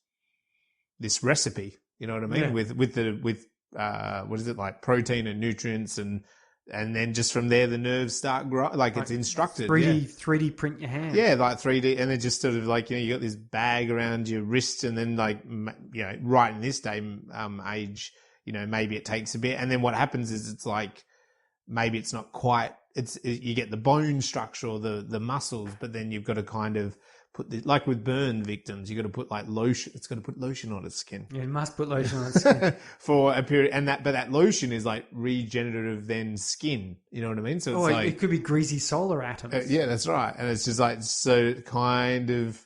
this recipe, you know what I mean? Yeah. With what is it, like protein and nutrients and And then just from there, the nerves start growing. Like it's instructed. 3D print your hand. Yeah, like 3D. And then just sort of like, you got this bag around your wrist, and then like, right in this day age, maybe it takes a bit. And then what happens is it's like, maybe it's not quite, you get the bone structure or the muscles, but then you've got to kind of put like with burn victims, you've got to put like lotion. It's got to put lotion on its skin. Yeah, you must put lotion on its skin. For a period. But that lotion is like regenerative then skin. You know what I mean? So it's it could be greasy solar atoms. yeah, that's right. And it's just like, so kind of,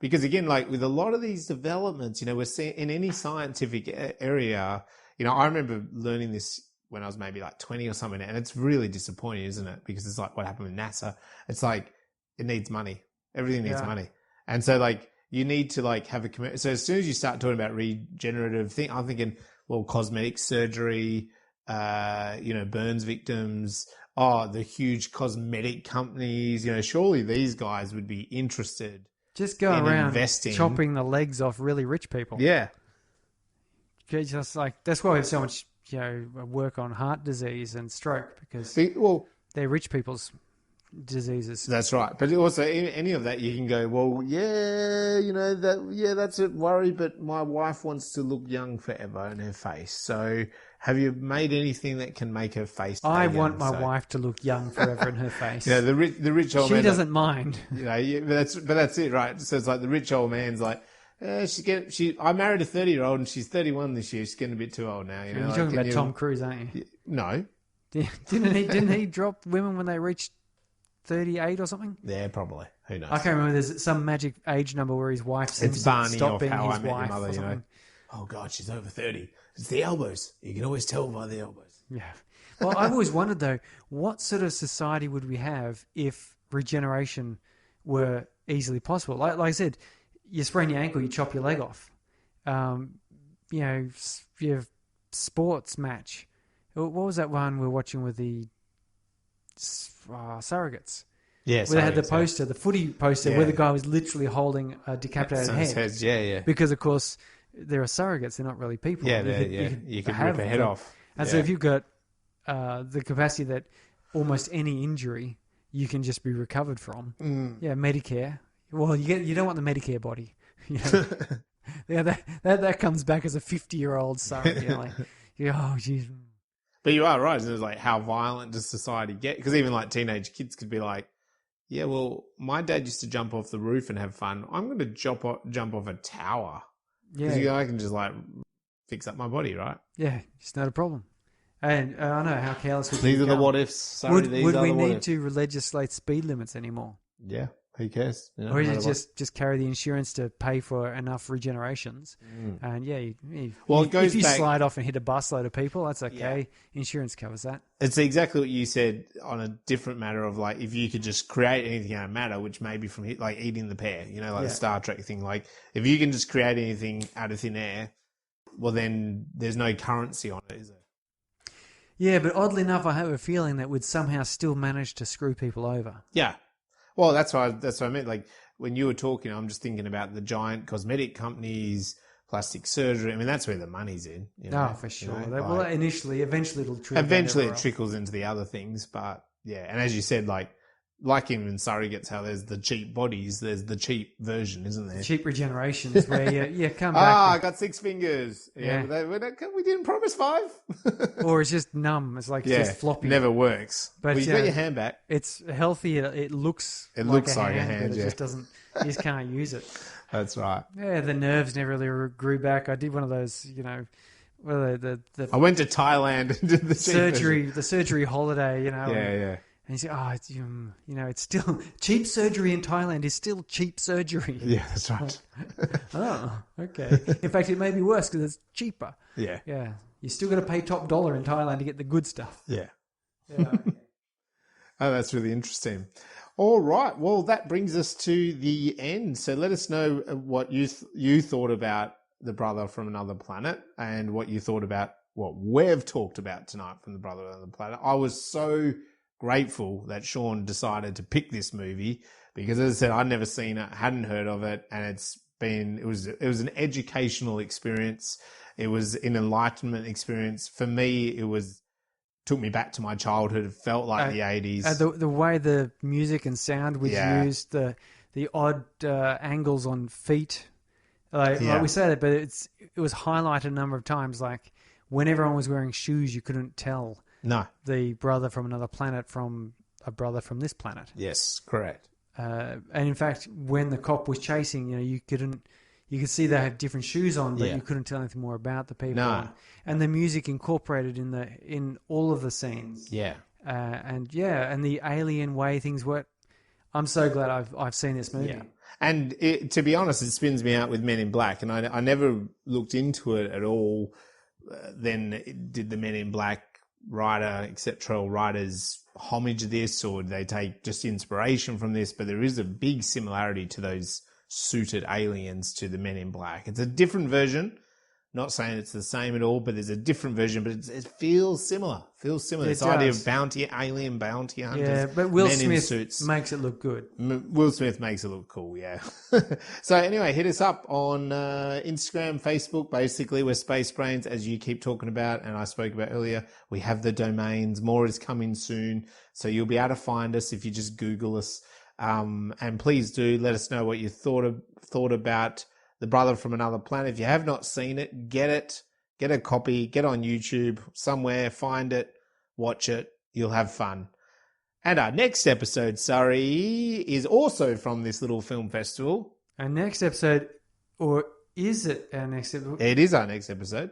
because again, like with a lot of these developments, we're seeing in any scientific area, I remember learning this when I was maybe like 20 or something, and it's really disappointing, isn't it? Because it's like what happened with NASA. It's like, it needs money. Everything needs money. And so like, you need to like have a commitment. So as soon as you start talking about regenerative thing, I'm thinking, well, cosmetic surgery, burns victims, the huge cosmetic companies, surely these guys would be interested. Just go around investing. Chopping the legs off really rich people. Yeah. Just like, that's why we have so much, work on heart disease and stroke, because they're rich people's diseases. That's right. But also any of that, you can go, well, that's a worry, but my wife wants to look young forever in her face. So have you made anything that can make her face I young? want my wife to look young forever in her face. The rich old man. She doesn't mind. But that's it, right? So it's like the rich old man's like, I married a 30-year-old and she's 31 this year. She's getting a bit too old now. You're talking about Tom Cruise, aren't you? No. Didn't he drop women when they reached 38 or something? Yeah, probably. Who knows? I can't remember. There's some magic age number where his wife seems it's Barney to stop off being How his I Met wife Your Mother, or something. Oh, God, she's over 30. It's the elbows. You can always tell by the elbows. Yeah. Well, I've always wondered, though, what sort of society would we have if regeneration were easily possible? Like I said, you sprain your ankle, you chop your leg off. Your sports match. What was that one we were watching with the surrogates? Yeah, where they had the poster, the footy poster, where the guy was literally holding a decapitated head. Yeah. Because, of course, there are surrogates; they're not really people. Yeah, you can rip a head off. And so, if you've got the capacity that almost any injury you can just be recovered from, Medicare. Well, you don't want the Medicare body. That comes back as a 50-year-old surrogate. Oh, jeez. But you are right. It's like, how violent does society get? Because even like teenage kids could be like, yeah, well, my dad used to jump off the roof and have fun. I'm going to jump off a tower. Because I can just like fix up my body, right? Yeah, it's not a problem. And I know how careless we can These are the become. what ifs. Sorry, would we need to legislate speed limits anymore? Yeah, who cares? Or is it just carry the insurance to pay for enough regenerations? And if you slide off and hit a busload of people, that's okay. Yeah. Insurance covers that. It's exactly what you said on a different matter of like, if you could just create anything out of matter, which may be from like eating the pear, the Star Trek thing. Like, if you can just create anything out of thin air, well, then there's no currency on it, is there? Yeah, but oddly enough, I have a feeling that we'd somehow still manage to screw people over. Yeah. Well, that's what I meant. Like, when you were talking, I'm just thinking about the giant cosmetic companies, plastic surgery. I mean, that's where the money's in. For sure. Eventually it'll trickle. Eventually it trickles into the other things, but yeah. And as you said, like in surrogates, how there's the cheap bodies, there's the cheap version, isn't there? Cheap regenerations where you come back. I got 6 fingers. Yeah. We didn't promise 5. Or it's just numb. It's like it's just floppy. Never works. But you got your hand back. It's healthy. It looks like a hand, but it just doesn't. You just can't use it. That's right. Yeah, the nerves never really grew back. I did one of those, I went to Thailand and did the surgery holiday, Yeah. And you say, it's still cheap surgery in Thailand is still cheap surgery. Yeah, that's right. Oh, okay. In fact, it may be worse because it's cheaper. Yeah. Yeah. You still got to pay top dollar in Thailand to get the good stuff. Yeah. Okay. Oh, that's really interesting. All right. Well, that brings us to the end. So let us know what you thought about The Brother from Another Planet and what you thought about what we've talked about tonight from The Brother from Another Planet. I was so grateful that Sean decided to pick this movie because, as I said, I'd never seen it, hadn't heard of it, and it was an educational experience. It was an enlightenment experience. For me, it was took me back to my childhood. It felt like the 80s. The way the music and sound was used, the odd angles on feet. Like we say that, but it was highlighted a number of times. Like when everyone was wearing shoes, you couldn't tell the brother from another planet from a brother from this planet. Yes, correct. And in fact, when the cop was chasing, you could see they had different shoes on, but you couldn't tell anything more about the people. No. And the music incorporated in all of the scenes. Yeah. And the alien way things work. I'm so glad I've seen this movie. Yeah. And to be honest, it spins me out with Men in Black, and I never looked into it at all. Then did the Men in Black extraterrestrial writers homage this, or do they take just inspiration from this? But there is a big similarity to those suited aliens to the Men in Black. It's a different version. Not saying it's the same at all, but there's a different version, but it feels similar. This idea of alien bounty hunters. Yeah, but Will men in Smith suits. makes it look good. Will Smith makes it look cool, yeah. So anyway, hit us up on Instagram, Facebook. Basically, we're Space Brains, as you keep talking about, and I spoke about earlier. We have the domains. More is coming soon, so you'll be able to find us if you just Google us. And please do let us know what you thought about The Brother from Another Planet. If you have not seen it, get a copy, get on YouTube somewhere, find it, watch it. You'll have fun. And our next episode, Surrey, is also from this little film festival. Our next episode, or is it our next episode? It is our next episode.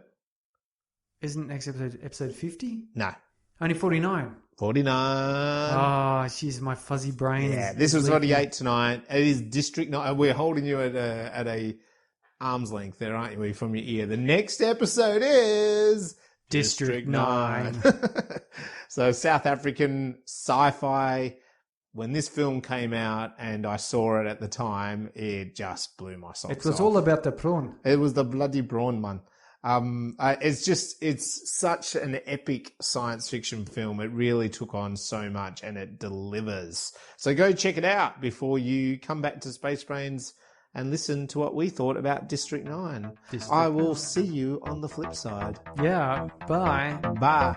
Isn't next episode 50? No. Only 49. 49. Oh, jeez, my fuzzy brain. Yeah, this was 48 tonight. It is District 9. We're holding you at a arm's length there, aren't we, from your ear? The next episode is District 9. So South African sci-fi. When this film came out and I saw it at the time, it just blew my socks off. It was all about the prawn. It was the bloody prawn, man. It's such an epic science fiction film. It really took on so much and it delivers. So go check it out before you come back to Space Brains and listen to what we thought about District 9. I will see you on the flip side. Yeah, bye. Bye.